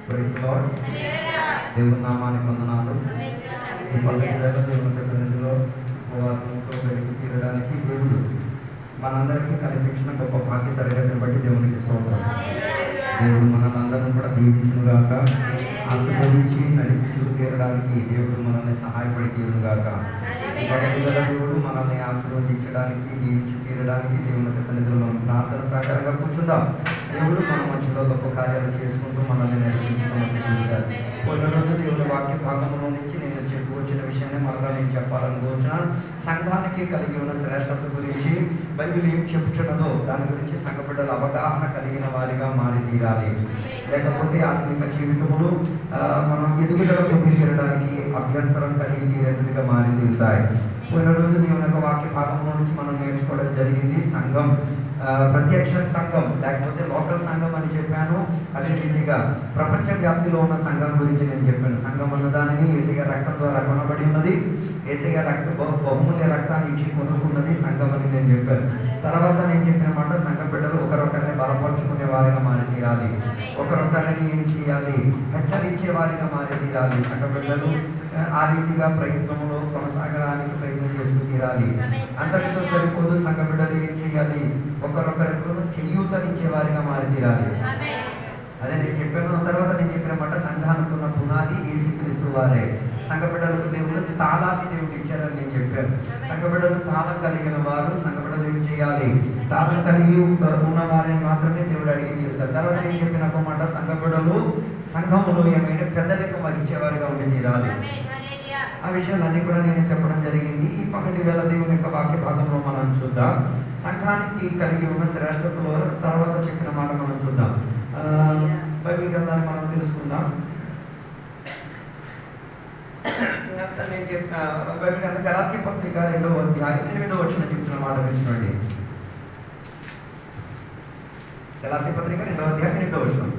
Praise lord. దేవుని నామానికి వందనాలు. ఈ పగటి వేళ దేవుని సన్నిధిలో ఉపవాసంతో వెలికి తీరడానికి దేవుడు మనందరికీ కల్పించిన గొప్ప భాగ్య తరగతిని బట్టి దేవునికి స్తోత్రం. దేవుడు మనందరం కూడా దీవించునుగాక, ఆశీర్వదించి నడిపించు తీరడానికి దేవుడు మనల్ని సహాయపడి తీరునుగాక. పగటి వేళ దేవుడు మనల్ని ఆశీర్వదించడానికి, దీవించి తీరడానికి దేవుని సన్నిధిలో మనం ప్రార్థన సహకారంగా కూర్చుందాం. దేవుడు మన మధ్యలో గొప్ప కార్యాలు చేసుకుంటూ మనల్ని నడిపించుకుంటున్నాడు. పోయిన రోజు దేవుని వాక్య భాగంలో నుంచి నేను చెప్పు వచ్చిన విషయాన్ని మరలా నేను చెప్పాలనుకుంటున్నాను. సంఘానికి కలిగి ఉన్న శ్రేష్టత గురించి బైబిల్ ఏం చెప్పుచున్నదో దాని గురించి సంఘ బిడ్డలు అవగాహన కలిగిన వారిగా మారి తీరాలి. లేకపోతే ఆత్మిక జీవితములు మనం ఎదుగుదలకు తీరడానికి అభ్యంతరం కలిగి తీరేట్టుగా మారి తీరుతాయి. పోయిన రోజు దేవుని యొక్క వాక్య భాగంలో నుంచి మనం నేర్చుకోవడం జరిగింది. సంఘం ప్రత్యక్ష సంఘం లేకపోతే లోకల్ సంఘం అని చెప్పాను. అదే రీతిగా ప్రపంచ వ్యాప్తిలో ఉన్న సంఘం గురించి నేను చెప్పాను. సంఘం అన్న దానిని యేసయ్య రక్తం ద్వారా కొనబడి ఉన్నది. యేసయ్య బహుమూల్య రక్తాన్ని ఇచ్చి కొనుక్కున్నది సంఘం అని నేను చెప్పాను. తర్వాత నేను చెప్పిన మాట, సంఘ బిడ్డలు ఒకరొకరిని బలపరుచుకునే వారిగా మారి తీరాలి. ఒకరొకరిని ఏం చేయాలి, హెచ్చరించే వారిగా మారి తీరాలి. సంఘ బిడ్డలు ఆ రీతిగా ప్రయత్నంలో కొనసాగడానికి ప్రయత్నం చేస్తూ తీరాలి. అంతటితో సరిపోదు, సంఘ బిడ్డలు ఏం చేయాలి, ఒకరొకరికి చేయూతనిచ్చే వారిగా మారి తీరాలి. అదే నేను చెప్పాను. ఆ తర్వాత నేను చెప్పిన మాట, సంఘానికి ఉన్న పునాది యేసుక్రీస్తు వారే. సంఘ బిడ్డలకు దేవుడు తాళాన్ని దేవుడు ఇచ్చారని నేను చెప్పాను. సంఘ బిడ్డలు తాళం కలిగిన వారు. సంఘ బిడ్డలు ఏం చేయాలి, తాళం కలిగి ఉన్న వారిని మాత్రమే దేవుడు అడిగి తీరుతారు. తర్వాత నేను చెప్పిన ఒక మాట, సంఘ బిడ్డలు సంఘములో ఏమైనా పెద్దరికం వహించేవారిగా ఉండి తీరాలి. ఆ విషయాలన్నీ కూడా నేను చెప్పడం జరిగింది. ఈ పగటి వేళ దేవుని యొక్క వాక్య భాగంలో మనం చూద్దాం. సంఘానికి కలిగి ఉన్న శ్రేష్టతలో తర్వాత చెప్పిన మాట మనం చూద్దాం. బైబిల్ గ్రంథాన్ని మనం తెలుసుకుందాం. నేను చెప్పిన బైబిల్ గ్రంథం గలాతీ పత్రిక 2వ అధ్యాయం 8వ వచనం చెప్తున్న మాట వినండి. గలాతీ పత్రిక 2వ అధ్యాయం 8వ వచనం.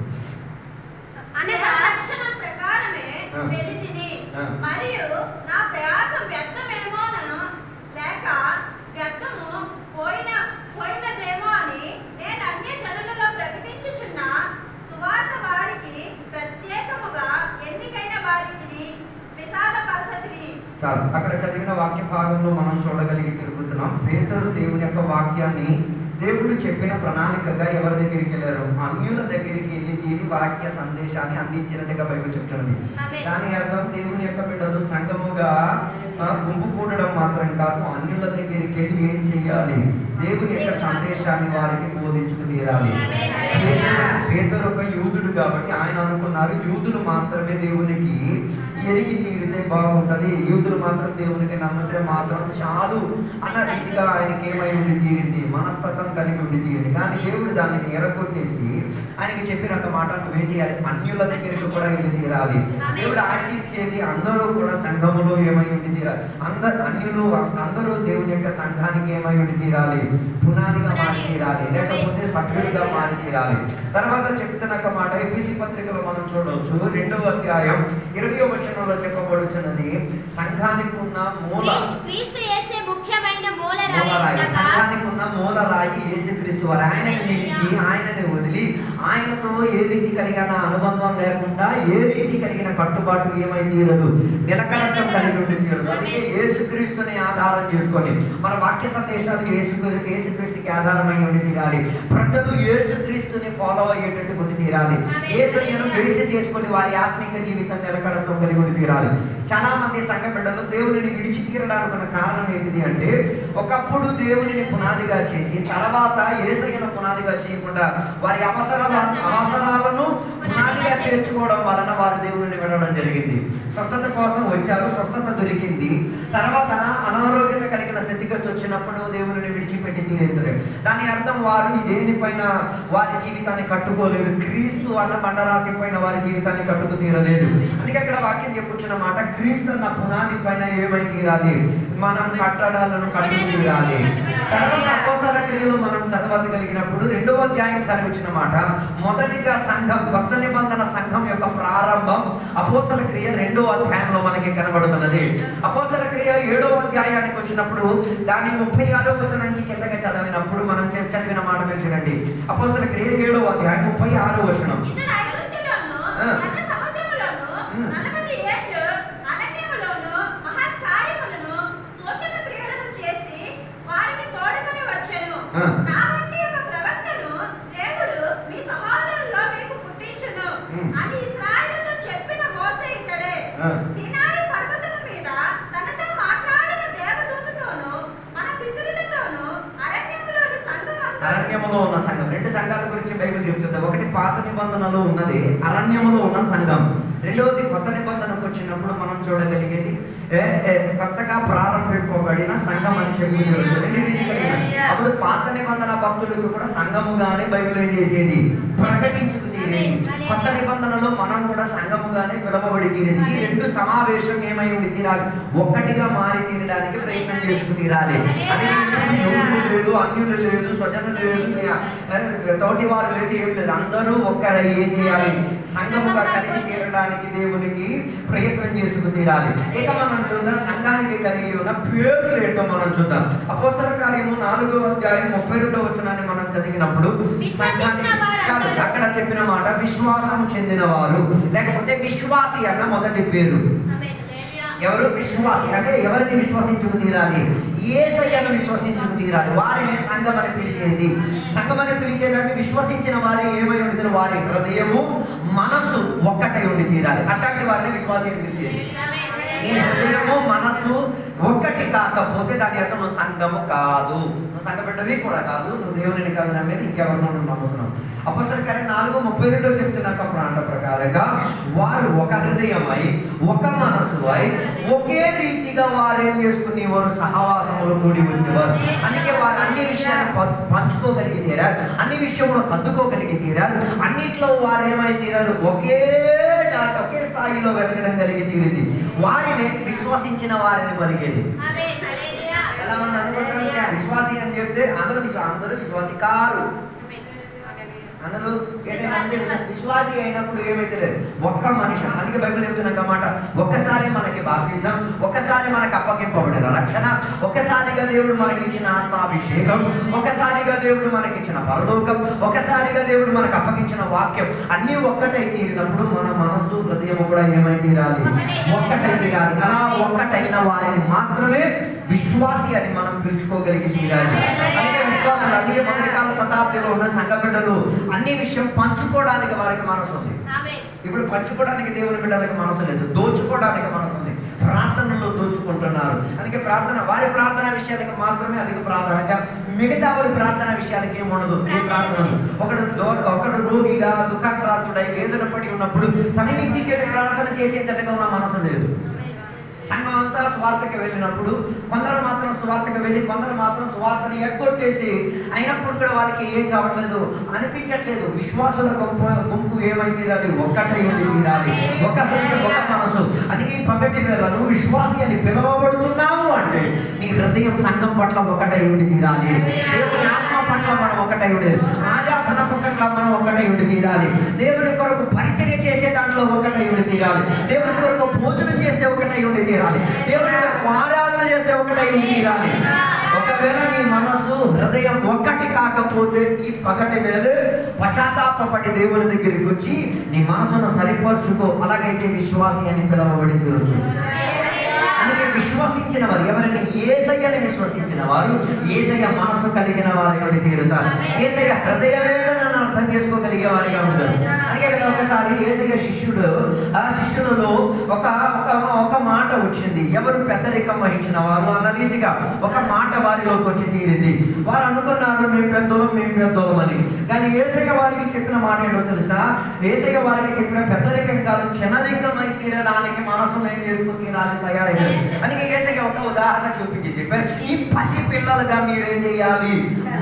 మరియు నా ప్రయాసం వ్యర్థమేమోను లేక వ్యర్థము పోయినదేమో అని నేను అన్య జనులలో ప్రకటించుచున్న సువార్త వారికి ప్రత్యేకముగా ఎన్నికైన వారికి విశాలపరచతిని. చాలు, అక్కడ చదివిన వాక్య భాగంలో మనం చూడగలిగి తిరుగుతున్నాం. పేతురు దేవుని యొక్క వాక్యాన్ని దేవుడు చెప్పిన ప్రణాళికగా ఎవరి దగ్గరికి వెళ్ళారు, అన్యుల దగ్గరికి వెళ్ళి దీని వాక్య సందేశాన్ని అందించినట్టుగా బైబిల్ చెప్తున్నది. దాని అర్థం దేవుని యొక్క బిడ్డలు సంఘముగా గుంపు కూడడం మాత్రం కాదు, అన్యుల దగ్గరికి వెళ్ళి ఏం చేయాలి, దేవుని యొక్క సందేశాన్ని వారికి బోధించుకు తీరాలి. పేతురు ఒక యూదుడు కాబట్టి ఆయన అనుకున్నారు, యూదులు మాత్రమే దేవునికి ఎరిగి తీరితే బాగుంటది, యూదులు మాత్రం దేవునికి నమ్మితే మాత్రం చాలు అన్న రీతిగా ఆయనకి ఏమై ఉండి తీరింది, మనస్తత్వం కలిగి ఉండి తీరింది. కానీ దేవుడు దానిని ఎరగొట్టేసి ఆయనకి చెప్పినంత మాట, నువ్వేం చేయాలి, అన్యుల దగ్గరికి కూడా వెళ్ళి తీరాలి. దేవుడు ఆశించేది అందరూ కూడా సంఘములో ఏమై ఉండి తీరాలి. అన్యులు అందరూ దేవుని యొక్క సంఘానికి ఏమై ఉండి తీరాలి, పునాదిగా మారి తీరాలి, లేకపోతే సభ్యుడిగా మారి తీరాలి. తర్వాత చెప్తున్న మాట ఎఫెసీ పత్రికలో మనం చూడవచ్చు. 2వ అధ్యాయం 20వ వచనంలో చెప్పబడుచున్నది, సంఘానికి ఉన్న సంఘానికి ఉన్న మూలరాయి యేసుక్రీస్తు వారు. ఆయనకు మించి, ఆయనని వదిలి, ఆయనతో ఏ రీతి కలిగిన అనుబంధం లేకుండా, ఏ రీతి కలిగిన కట్టుబాటు ఏమై తీరదు, నిలకడత్వం కలిగి ఉండి తీరదు. అందుకే యేసుక్రీస్తుని ఆధారం చేసుకొని మన వాక్య సందేశాలు యేసుక్రీస్తుకి ఆధారమై ఉండి తీరాలి. ప్రజలు యేసుక్రీస్తుని ఫాలో అయ్యేటట్టు ఉండి తీరాలి. యేసుని బేస్ చేసుకొని వారి ఆత్మీయ జీవితం నిలకడత్వం కలిగి ఉండి తీరాలి. చాలా మంది సంఘ బిడ్డలు దేవుని విడిచి తీరడానికి ఉన్న కారణం ఏంటిది అంటే, ఒకప్పుడు దేవుని పునాదిగా చేసి తర్వాత యేసయ్యను పునాదిగా చేయకుండా వారి అవసరాలను పునాదిగా చేర్చుకోవడం వలన వారు దేవుని విడవడం జరిగింది. స్వస్థత కోసం వచ్చారు, స్వస్థత దొరికింది. తర్వాత అనారోగ్యత కలిగిన స్థితిగతి వచ్చినప్పుడు దేవుని విడిచిపెట్టి తీరేద్దరు. దాని అర్థం వారు దేనిపైన వారి జీవితాన్ని కట్టుకోలేదు, క్రీస్తు అన్న బండరాతి పైన వారి జీవితాన్ని కట్టుకు తీరలేదు. అందుకే అక్కడ వాక్యం చెప్పుచున్న మాట, క్రీస్తు అన్న పునాది పైన ఏమై తీరాలి, మనం కట్టడాలను కట్టుకు తీరాలి. తర్వాత అపోస్తల క్రియలు మనం చదవగలిగినప్పుడు 2వ అధ్యాయం చదివించిన మాట, మొదటిగా సంఘం, కొత్త నిబంధన సంఘం యొక్క ప్రారంభం అపోస్తల క్రియ 2వ అధ్యాయంలో మనకి కనబడుతున్నది. అపోస్తల క్రియ 7వ అధ్యాయానికి వచ్చినప్పుడు దాని 36వ వచనం నుంచి కిందగా చదివినప్పుడు మనం చదివిన మాట మీరు చూడండి. అపోస్తల క్రియ 7వ అధ్యాయం 36వ వచనం. సీనాయి పర్వతము మీద తనతో మాట్లాడిన దేవదూతతోను మన పితరులతోను అరణ్యములో ఉన్న సంఘం. రెండు సంఘాల గురించి బైబిల్ చెప్తుంది. ఒకటి పాత నిబంధనలో ఉన్నది అరణ్యములో ఉన్న సంఘం. రెండవది కొత్త నిబంధనకు వచ్చినప్పుడు మనం చూడగలిగేది కొత్తగా ప్రారంభింపబడిన సంఘం అని చెప్పి అప్పుడు పాత నిబంధన భక్తులకు కూడా సంఘముగానే బైబిల్ ఏం చేసేది, ప్రకటించుకు తీరేది. కొత్త నిబంధనలో మనం కూడా సంఘముగానే పిలవబడి తీరేది. ఈ రెండు సమావేశం ఏమై ఉండి తీరాలి, ఒక్కటిగా మారి తీరడానికి ప్రయత్నం చేసుకు తీరాలి. అది లేదు, అన్యులు లేదు, స్వజనులు లేదు, తోటి వారు లేదు, ఏం లేదు, అందరూ ఒక్కడే ఏం చేయాలి, సంఘముగా కలిసి తీరడానికి దేవునికి ప్రయత్నం చేసుకు తీరాలి. ఇక మనం చూద్దాం సంఘానికి కలిగి ఉన్న పేర్లు ఏంటో మనం చూద్దాం. అపోస్తల కార్యము 4వ అధ్యాయం 32వ వచనాన్ని మనం చదివినప్పుడు అక్కడ చెప్పిన మాట విశ్వాసం చెందిన వారు, లేకపోతే విశ్వాసి అన్న మొదటి పేరు. ఎవరు విశ్వాసి అంటే ఎవరిని విశ్వసించుకు తీరాలి, యేసయ్యను విశ్వసించుకు తీరాలి. వారిని సంఘం అని పిలిచేది. సంఘం అని పిలిచేదంటే విశ్వసించిన వారి ఏమై ఉంటుంది, వారి హృదయము మనసు ఒక్కటై ఉండి తీరాలి. అట్లాంటి వారిని విశ్వాసి అని పిలిచేది. నీ హృదయము మనసు ఒక్కటి కాకపోతే దాని అర్థం నువ్వు సంఘము కాదు, నువ్వు సంఘ బిడ్డవి కూడా కాదు, నువ్వు దేవుని కాదు నమ్మేది ఇంకెవరినో నువ్వు నమ్ముతున్నావు. అపోస్తల కార్యం 4:32 చెప్తున్న ప్రాంత ప్రకారంగా వారు ఒక హృదయమై ఒక మనసు అయి ఒకే రీతిగా వారు ఏం చేసుకునేవారు, సహవాసములు కూడి వచ్చేవారు. అందుకే వారు అన్ని విషయాన్ని పంచుకోగలిగితేరా, అన్ని విషయంలో సర్దుకోగలిగితేరా, అన్నిట్లో వారు ఏమై తీరారు, ఒకే స్థాయిలో వెతకడం కలిగి తీరింది. వారిని విశ్వసించిన వారిని పలికేది. ఎలా మంది అనుకుంటారు విశ్వాసి అని చెప్తే అందరూ విశ్వాసి కారు. అందరూ విశ్వాసి అయినప్పుడు ఏమైతే లేదు, ఒక్క మనిషి. అందుకే బైబిల్ చెప్తున్నా మాట, ఒక్కసారి మనకి బాప్తిజం, ఒక్కసారి మనకు అప్పగింపబడిన రక్షణ, ఒక్కసారిగా దేవుడు మనకి ఇచ్చిన ఆత్మాభిషేకం, ఒక్కసారిగా దేవుడు మనకి ఇచ్చిన పరలోకం, ఒక్కసారిగా దేవుడు మనకు అప్పగించిన వాక్యం అన్నీ ఒక్కటై తీరినప్పుడు మన మనసు హృదయం కూడా ఏమై తీరాలి, ఒక్కటై తీరాలి. అలా ఒక్కటైన వారిని మాత్రమే విశ్వాసి అని మనం పిలుచుకోగలిగి తీరాలి. అందుకే విశ్వాసులు అందుకే మొదటి కాల శతాబ్దిలో ఉన్న సంఘ బిడ్డలు అన్ని విషయం పంచుకోవడానికి వారికి మనసు ఉంది. ఇప్పుడు పంచుకోవడానికి దేవుని బిడ్డలకు మనసు లేదు, దోచుకోవడానికి మనసు ఉంది. ప్రార్థనలో దోచుకుంటున్నారు. అందుకే వారి ప్రార్థన విషయానికి మాత్రమే అధిక ప్రాధాన్యత, మిగతా వారి ప్రార్థన విషయానికి ఏముండదు. ఈ ప్రార్థనలు ఒకడు రోగిగా దుఃఖాక్రాంతుడై వేదన పడి ఉన్నప్పుడు తన ఇంటికి వెళ్ళి ప్రార్థన చేసేటట్టుగా ఉన్న మనసు లేదు. సంఘం అంతా స్వార్థకి వెళ్ళినప్పుడు కొందరు మాత్రం స్వార్థకి వెళ్ళి కొందరు మాత్రం స్వార్థని ఎగ్గొట్టేసి అయినప్పుడు కూడా వారికి ఏం కావట్లేదు, అనిపించట్లేదు. విశ్వాసుల గుంపు ఏమై తీరాలి, ఒక్కటై ఉండి తీరాలి, ఒక హృదయం ఒక మనసు. అందుకే ఈ పగటి వేళ నువ్వు విశ్వాసి అని పిలువబడుతున్నావు అంటే నీ హృదయం సంఘం పట్ల ఒకటై ఉండి తీరాలి. దేవుని ఆత్మ పట్ల మనం ఒకటై ఉండేది, ఆరాధన పట్ల మనం ఒకటై ఉండి తీరాలి. దేవుని కొరకు పరిచర్య చేసే దానిలో ఒకటై ఉండి తీరాలి. దేవుని కొరకు భోజనం చేస్తే ఒకటై ఉండి తీరాలి. దేవుని కొరకు ఆరాధన చేస్తే ఒకటై ఉండి తీరాలి. ఒకవేళ నీ మనసు హృదయం ఒక్కటి కాకపోతే ఈ పగటి వేళ పశ్చాత్తాపపడి దేవుని దగ్గరికి వచ్చి నీ మనసును సరిపరచుకో. అలాగైతే విశ్వాసి అని పిలవబడి తీరొచ్చు. అందుకే విశ్వసించిన వారు ఎవరైనా యేసయ్యని విశ్వసించిన వారు యేసయ్య మనసు కలిగిన వారి తీరుతారు. యేసయ్య హృదయ వేదనను అర్థం చేసుకోగలిగే వారిగా ఉంటారు. అందుకే కదా ఒకసారి యేసయ్య శిష్యులలో ఒక మాట వచ్చింది. ఎవరు పెద్దరికం వహించిన వారు అన్న రీతిగా ఒక మాట వారిలోకి వచ్చి తీరింది. వారు అనుకున్నారు మేము పెద్దోళం అని. కానీ యేసయ్య వారికి చెప్పిన మాట ఏంటో తెలుసా? యేసయ్య వారికి చెప్పిన పెద్దరికం కాదు, చిన్నరికమై తీరడానికి మనసును ఏం చేసుకుని తీరాలి, తయారయ్యారు. అందుకే యేసయ్య ఒక ఉదాహరణ చూపించి చెప్పారు, ఈ పసి పిల్లలుగా మీరేం చేయాలి,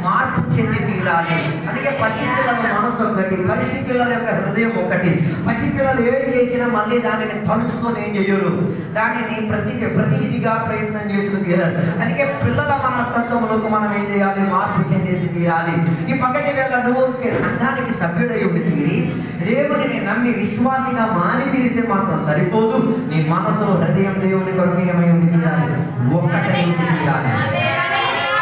మార్పు చెంది తీరాలి. అందుకే పసి పిల్లల మనసు ఒకటి, పసి పిల్లల యొక్క హృదయం ఒకటి. పసి పిల్లలు ఏం చేసినా మళ్ళీ దానిని తలుచుకొని ఏం చేయరు, దానిని ప్రతినిధిగా ప్రయత్నం చేసుకుని తీరాలి. అందుకే పిల్లల మనస్తత్వంలోకి మనం ఏం చేయాలి, మార్పు చెందేసి తీరాలి. ఈ పగటి వేళ నువ్వు సంఘానికి సభ్యుడై ఉండి తీరి దేవుని నమ్మి విశ్వాసిగా మారి తీరితే మాత్రం సరిపోదు. నీ మనసు హృదయం దేవుని కొరకు ఏమై ఉండి తీరాలి, ఒక్కటై ఉండి తీరాలి.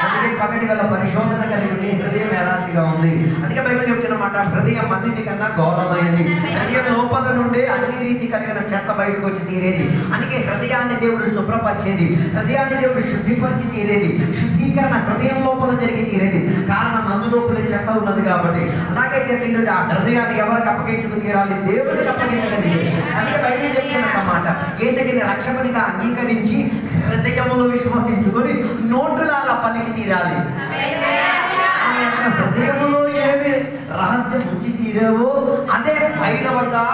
అందుకే పగటి వేళ పరిశోధన కలిగి హృదయం ఎలాంటిగా ఉంది. అందుకే బైబిల్ చెప్తున్న మాట, హృదయం అన్నిటికన్నా ఘోరమైనది, హృదయం లోపల లోపల నుండి అన్ని రీతి కలిగిన చెత్త బయటకు వచ్చి తీరేది. అందుకే హృదయాన్ని దేవుడు శుభ్రపరిచేది, హృదయాన్ని దేవుడు శుద్ధిపరిచి తీరేది. శుద్ధీకరణ హృదయం లోపల జరిగి తీరేది. కారణం అందు లోపల చెత్త ఉన్నది కాబట్టి. అలాగే ఈరోజు ఆ హృదయాన్ని ఎవరికి అప్పగించుకు తీరాలి? దేవుడికి అప్పగించగలిగేది. అందుకే బయట చెప్తున్నమాట, యేసుని రక్షకునిగా అంగీకరించి హృదయములో విశ్వసించుకొని నోటులాగా పలికి తీరాలి. హృదయములో ఏమి రహస్యం ఉంచి తీరేవో అదే బహిరంగంగా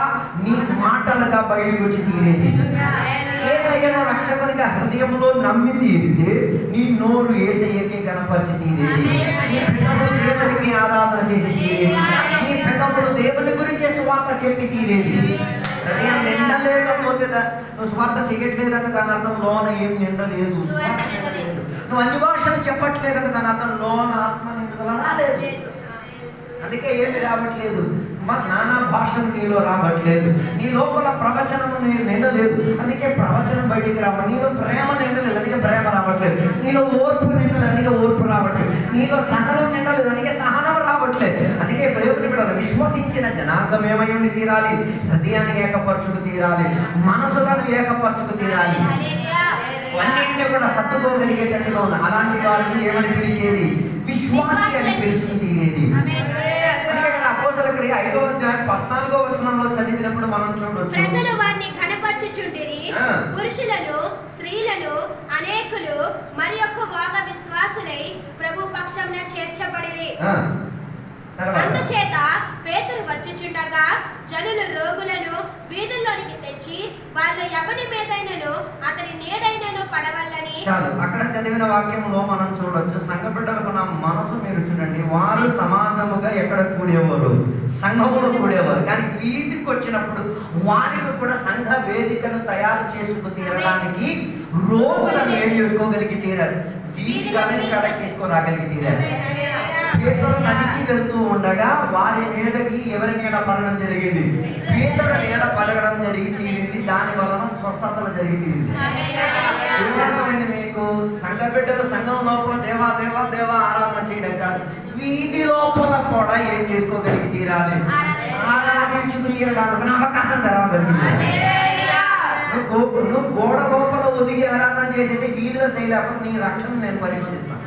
నీ మాటలుగా బయటకు వచ్చి తీరేది. యేసయ్యను రక్షకునిగా హృదయంలో నమ్మి తీరితే నీ నోరు యేసయ్యకే కనపరిచి తీరేది. నీ పెదవులు దేవునికి ఆరాధన చేసి తీరేది. నీ పెదవులు దేవుని గురించి స్వార్థ చెప్పి తీరేది. హృదయం నిండలేకపోతే నువ్వు స్వార్థ చేయట్లేదంటే దాని అర్థం లోన ఏం నిండలేదు. నువ్వు అన్ని భాషలు చెప్పట్లేదంటే దాని అర్థం లోన ఆత్మ నిండుదల రాలేదు. అందుకే ఏమి రావట్లేదు, మరి నానా భాషలు నీలో రావట్లేదు. నీ లోపల ప్రవచనము నిండలేదు, అందుకే ప్రవచనం బయటికి రావట్లేదు. నీలో ప్రేమ నిండలేదు, అందుకే ప్రేమ రావట్లేదు. నీలో ఓర్పు నిండలేదు, అందుకే ఓర్పు రావట్లేదు. నీలో సహనం నిండలేదు, అందుకే సహనం రావట్లేదు. అందుకే దేవుని బిడ్డలు విశ్వసించిన జనాంగం ఏమై ఉండి తీరాలి? హృదయాన్ని ఏకపరచుకు తీరాలి, మనసులను ఏకపరచుకు తీరాలి. అన్నింటినీ కూడా సర్దుకోగలిగేటట్టుగా ఉంది. అలాంటి వారిని ఏమని పిలిచేది? విశ్వాసి అని పిలుచుకు తీరేది. అందుకే కదా అపోస్తలుల క్రియ 5వ అధ్యాయం 14వ వచనంలో చదివినప్పుడు మనం చూడొచ్చు, ప్రజలు వారిని ఘనపరచుచుండిరి, పురుషులను స్త్రీలను అనేకులు మరి యొక్క వాగ విశ్వాసులై ప్రభు పక్షమున చేర్చబడిరి. అందుచేత పేతురు వచ్చుచుండగా జనులు రోగులను వీధుల్లోనికి తెచ్చి వాళ్ళు ఎవరి మీదైనను అతని నీడైనను పడవల్లని. చాలు, అక్కడ చదివిన వాక్యంలో మనం చూడొచ్చు, సంఘ బిడ్డలకు నా మనసు మీరు చూడండి, వారు సమాజముగా ఎక్కడ కూడేవారు? సంఘములో కూడేవారు. కానీ వీధికి వచ్చినప్పుడు వారికి కూడా సంఘ వేదికను తయారు చేసుకు తీరడానికి రోగులను ఏం చేసుకోగలిగి తీరారు? వీధిని కడ చేసుకోరాగలిగి తీరారు. పేతురు నడిచి వెళ్తూ ఉండగా వారి మీదకి ఎవరి నీడ పడడం జరిగింది? పేతురు నీడ పడగడం జరిగి తీరింది. దాని వలన స్వస్థతలు జరిగి తీరింది. ఏమర్థమైంది మీకు? సంఘ బిడ్డలు సంఘం లోపల దేవా దేవా దేవా ఆరాధన చేయడం కాదు, వీధి లోపల కూడా ఏం చేసుకోగలిగి తీరాలి? ఆరాధించుకు తీరడానికి అవకాశం తెరవగలిగింది. నువ్వు గోడ లోపల ఒదిగి ఆరాధన చేసేసి వీధిలో చేయలేకపోతే నీ రక్షణ నేను పరిశోధిస్తాను.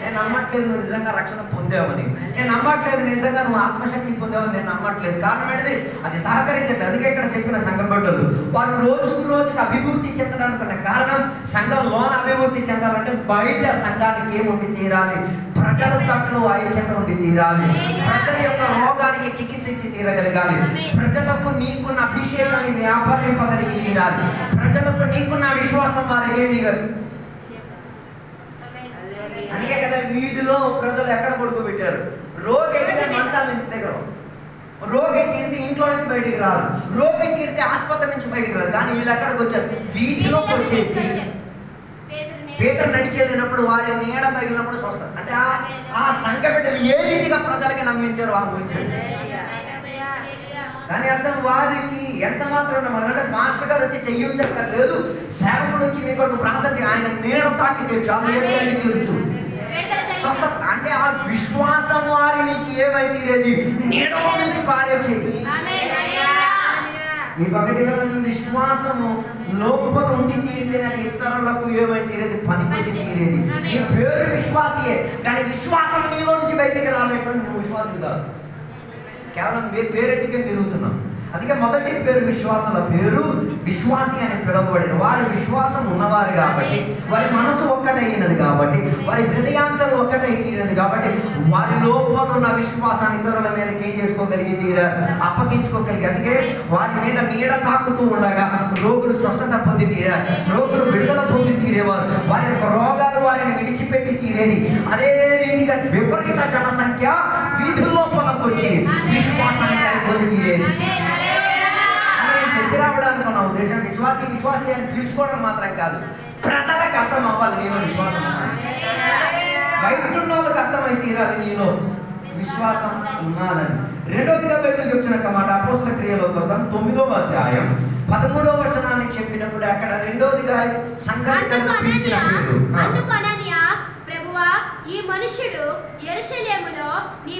నేను నమ్మట్లేదు నువ్వు నిజంగా రక్షణ పొందావని, నేను నమ్మట్లేదు నిజంగా నువ్వు ఆత్మశక్తి పొందావని, నేను నమ్మట్లేదు. కారణం ఏంటిది? అది సహకరించట్లేదు. అందుకే ఇక్కడ చెప్పిన సంఘ బిడ్డలు వారు రోజుకు రోజుకు అభివృద్ధి చెందడానికి కారణం, సంఘంలోన అభివృద్ధి చెందాలంటే బయట సంఘానికి ఏముండి తీరాలి? ప్రజల తట్లు ఐక్యత ఉండి తీరాలి. ప్రజల యొక్క రోగానికి చికిత్స ఇచ్చి తీరగలగాలి. ప్రజలకు నీకున్న అభిషేకాన్ని వ్యాపారింపగలిగి తీరాలి. ప్రజలకు నీకున్న విశ్వాసం వారికి ఏమి? అందుకే కదా వీధిలో ప్రజలు ఎక్కడ పడుకోబెట్టారు? రోగి అయితే మంచాల నుంచి దగ్గర, రోగి తీరితే ఇంట్లో నుంచి బయటికి రాదు, రోగి తీరితే ఆసుపత్రి నుంచి బయటికి రాదు. కానీ వీళ్ళు ఎక్కడికి వచ్చారు? వీధిలోకి వచ్చేసి పేతురు నడిచి వెళ్ళినప్పుడు వారి నీడ తగిలినప్పుడు చూస్తారు. అంటే ఆ సంఘ బిడ్డలు ఏ రీతిగా ప్రజలకి నమ్మించారు ఆ గురించి. దాని అర్థం వారికి ఎంత మాత్రం అంటే మాస్టర్ గారు వచ్చి చెయ్యించక్కర్లేదు, సేవకుడు వచ్చి మీ కొరకు ప్రార్థన ఆయన నీడ తాకితే చాలు తీర్చు. అంటే ఆ విశ్వాసం వారి నుంచి ఏమైతే నీడలో నుంచి పారేది. ఈ పగటి వేళ విశ్వాసము లోపల ఉండి తీరితేనే ఇతరులకు ఏమైతే పనికి తీరేది. నీ పేరు విశ్వాసియే, కానీ విశ్వాసం నీలో నుంచి బయటికి రాలేకుండా నువ్వు విశ్వాసం కాదు, కేవలం పేరెట్టుకే తిరుగుతున్నావు. అందుకే మొదటి పేరు విశ్వాసుల పేరు విశ్వాసి అని పిలువబడిన వారి విశ్వాసం ఉన్నవారు కాబట్టి, వారి మనసు ఒక్కటైనది కాబట్టి, వారి హృదయాంశాలు ఒక్కటై తీరినది కాబట్టి వారి లోపల ఉన్న విశ్వాసాన్ని ఇతరుల మీదకి ఏం చేసుకోగలిగి తీరా అప్పగించుకోగలిగి. అందుకే వారి మీద నీడ తాకుతూ ఉండగా రోగులు స్వస్థత పొంది తీరా, రోగులు విడుదల పొంది తీరేవారు, వారి యొక్క రోగాలు వారిని విడిచిపెట్టి తీరేది. అదే రీతిగా విపరీత జనసంఖ్య వీధుల్లో పొందకొచ్చి విశ్వాసాన్ని పొంది తీరేది. చెప్పి రావడానికి ఉన్న ఉద్దేశం విశ్వాసి విశ్వాసి అని పిలుచుకోవడం మాత్రం కాదు, ప్రజలకు అర్థం అవ్వాలి నీలో విశ్వాసం ఉన్నది. బయట ఉన్న వాళ్ళకి అర్థమై తీరాలి నీలో విశ్వాసం ఉన్నదని. రెండోదిగా బైబిల్ చెప్తున్న మాట అపోస్తలుల క్రియలో 9వ అధ్యాయం 13వ వచనాన్ని చెప్పినప్పుడు అక్కడ రెండోదిగా సంఘటనలు పిలిచిన పేరు ప్రభువా ఈ మనుష్యుడు యెరూషలేములో నీ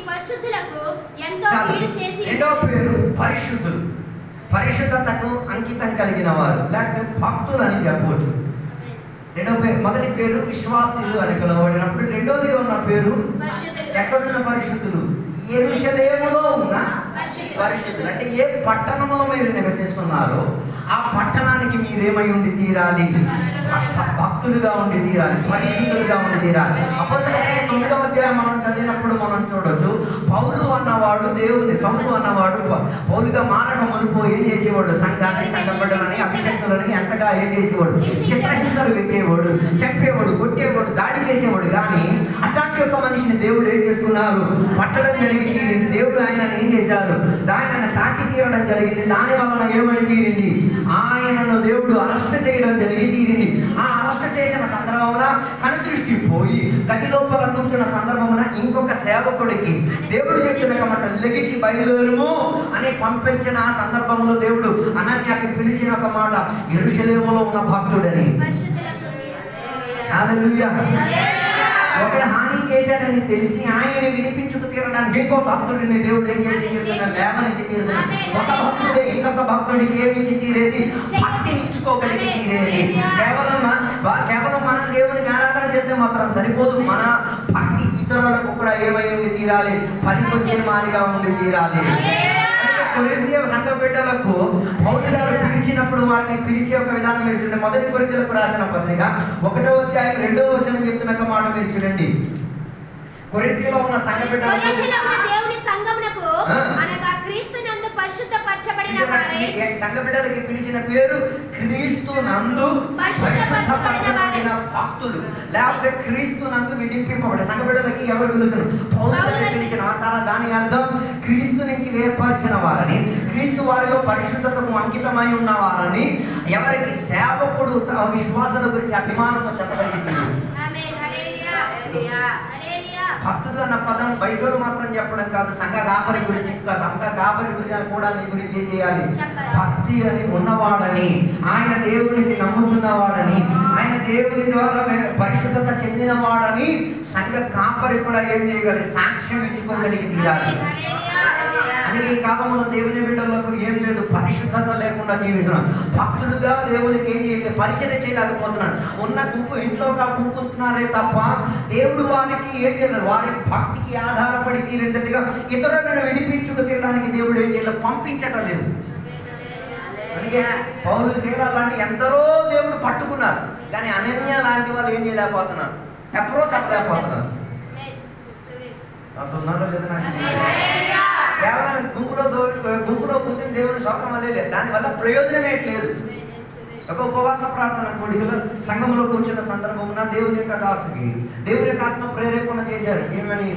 పరిశుద్ధులకు ఎంతో కీడు చేసి. రెండో పేరు పరిశుద్ధతకు అంకితం కలిగిన వారు, లేకపోతే భక్తులు అని చెప్పవచ్చు. మొదటి పేరు విశ్వాసులు అని పిలువబడినప్పుడు, రెండోదిగా ఉన్న పేరు ఎక్కడున్న పరిశుద్ధులు, యెరూషలేములో ఉన్న పరిశుద్ధులు. అంటే ఏ పట్టణంలో మీరు నివసిస్తున్నారో ఆ పట్టణానికి మీరేమై ఉండి తీరాలి, భక్తులుగా ఉండి తీరాలి, పరిశుద్ధులుగా ఉండి తీరాలి. అపోస్తలుల 9వ అధ్యాయం మనం చదివినప్పుడు మనం చూడొచ్చు, పౌలు అన్నవాడు దేవుని, సౌలు అన్నవాడు పౌలుగా మారడం మునుపు ఏం చేసేవాడు, సంఘాన్ని, సంఘపడ్డలని, అభిషేకులని ఎంతగా ఏం చేసేవాడు, చిత్రహింసలు పెట్టేవాడు, చెప్పేవాడు, కొట్టేవాడు, దాడి చేసేవాడు. కానీ అట్లాంటి ఒక మనిషిని దేవుడు ఏం చేస్తున్నారు, పట్టడం జరిగింది. దేవుడు ఆయనను ఏం చేశాడు, ఆయన తాకి తీరడం జరిగింది. దాని వలన ఏమై తీరింది, ఆయనను దేవుడు అరెస్ట్ చేయడం జరిగి తీరింది. ఆ అరెస్ట్ చేసిన సందర్భమున కనుదృష్టి పోయి గది లోపల కూర్చున్న సందర్భమున ఇంకొక సేవకుడికి దేవుడు చెప్తున్న మాట, లెగిచి బయలుదేరుము అని పంపించిన ఆ సందర్భంలో దేవుడు అనన్యాకి పిలిచిన ఒక మాట, యెరూషలేములో ఉన్న భక్తుడని. హల్లెలూయా. ఒకడు హాని చేశాడని తెలిసి ఆయన విడిపించుకు తీరడానికి ఇంకో భక్తుడిని దేవుడు ఏం చేసి తీరుతున్నాడు, లేవనెత్తి తీరుతున్నాడు. ఒక భక్తుడే ఇంకొక భక్తుడికి ఏమిచ్చి తీరేది, భక్తిని ఇచ్చుకోగలిగి తీరేది. కేవలం మనం దేవునికి ఆరాధన చేస్తే మాత్రం సరిపోదు, మన భక్తి ఇతరులకు కూడా ఏమై ఉండి తీరాలి, పనికొచ్చే మాదిరిగా ఉండి తీరాలి. కొరింథీ సంఘ బిడ్డలకు పౌలు గారు పిలిచినప్పుడు వారిని పిలిచే ఒక విధానం మీరు చూడండి. మొదటి కొరింథీయులకు రాసిన పత్రిక 1వ అధ్యాయం 2వ వచనం చెప్తున్న ఒక మాట మీరు చూడండి. కొరింథీలో ఉన్న సంఘ బిడ్డలకు, దేవుని సంఘమునకు అనగా క్రీస్తునందు పరిశుద్ధపరచబడిన వారే, సంఘ బిడ్డలకి పిలిచిన పేరు క్రీస్తునందు పరిశుద్ధపరచబడిన భక్తులు, లేకపోతే క్రీస్తునందు విడిపింపబడిన. సంఘ బిడ్డలకి ఎవరు పిలుస్తున్నారు, పౌలు పిలిచిన. దాని అర్థం క్రీస్తు నుంచి వేర్పరిచిన వారని, క్రీస్తు వారిలో పరిశుద్ధతకు అంకితమై ఉన్న వారని, ఎవరికి సేవకుడు విశ్వాసాల గురించి అభిమానంతో చెప్పగలిగింది. భక్తుడు అన్న పదం బయటోడు మాత్రం చెప్పడం కాదు, సంఘ కాపరి గురించి, సంఘ కాపరి గురించి కూడా నీ గురించి ఏం చేయాలి, భక్తి అని ఉన్నవాడని, ఆయన దేవునికి నమ్ముతున్నవాడని, ఆయన దేవుని ద్వారా పరిశుద్ధత చెందినవాడని సంఘ కాపరి కూడా ఏం చేయగలి, సాక్ష్యం ఇచ్చుకోగలిగి తీరాలి. అందుకే ఈ కాలంలో దేవుని బిడ్డలకు ఏం లేదు, పరిశుద్ధత లేకుండా జీవిస్తున్నాం. భక్తుడుగా దేవునికి ఏం చేయలేదు, పరిచయం చేయలేకపోతున్నాడు. ఉన్న గుంపు ఇంట్లో కూర్చున్నారే తప్ప దేవుడు వారికి ఏం చేయలేదు, వారి భక్తికి ఆధారపడి తీరేంతటిగా ఇతరులను విడిపించుకు తీరడానికి దేవుడు ఏం చేయలేదు, పంపించటం లేదు. అందుకే పౌలు సేవ లాంటి ఎందరో దేవుడు పట్టుకున్నారు, కానీ అనన్య లాంటి వాళ్ళు ఏం చేయలేకపోతున్నారు, ఎప్పుడో చెప్పలేకపోతున్నారు. అంటున్నారో లేదా నాకు కేవలం గుంపులో కూర్చొని దేవుని స్తోత్రం అదే లేదు, దానివల్ల ప్రయోజనం ఏంట్లేదు. ఒక ఉపవాస ప్రార్థన కోడికలో సంఘంలో కూర్చున్న సందర్భమున దేవుని యొక్క దాసుకి దేవుని యొక్క ఆత్మ ప్రేరేపణ చేశారు. ఏమని,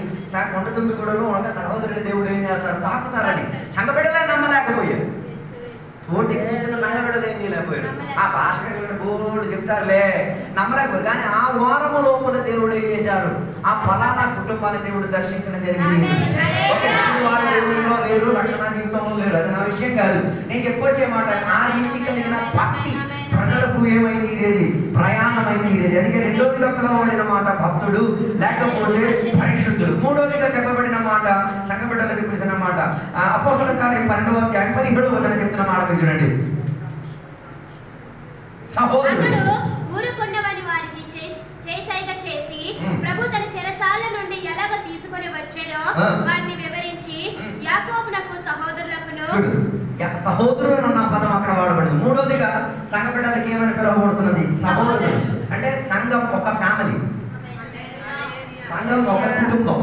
కొండ తుమ్మిగూడలో ఒక సహోదరుని దేవుడు ఏం చేస్తాడు, తాకుతారని. సంఘ బిడ్డలే నమ్మలేకపోయారు, తోటి కూర్చున్న సంఘ బిడ్డలు ఏం చేయలేకపోయాడు. ఆ భాషగా బోర్డు చెప్తారులే, నమ్మలేకపోయారు. కానీ ఆ వారము లోపల దేవుడు ఏం చేశారు, ఆ ఫలానా కుటుంబాన్ని దేవుడు దర్శించడం జరిగింది. వారు దేవుడిలో లేరు, రక్షణ జీవితంలో లేరు, అది నా విషయం కాదు. నేను చెప్పొచ్చే మాట, ఆ రీతి కలిగిన భక్తి ప్రజలకు ఏమైంది తీరేది, ప్రయాణమైంది తీరేది. అందుకే రెండోదిగా పిలవబడిన మాట భక్తుడు, లేకపోతే పరిశుద్ధుడు. మూడోదిగా చెప్పబడిన మాట సంఘ బిడ్డలకు పిలిచిన మాట అపోస్తలుల కార్యం 12వ అధ్యాయం 17వ వచనం చెప్తున్న మాట మీరు చూడండి. సహోదరుడు ఊరుకున్నవని వారికి చేసైగా చేసి ప్రభు తన చెరసాల నుండి ఎలాగ తీసుకొని వచ్చానో వారిని వివరించి యాకోబునకు సహోదరులకును, సహోదరుడు అన్న పదం అక్కడ వాడబడింది. మూడోదిగా సంఘ బిడ్డలకి ఏమని పిలవబడుతున్నది, సహోదరుడు. అంటే సంఘం ఒక ఫ్యామిలీ, సంఘం ఒక కుటుంబం,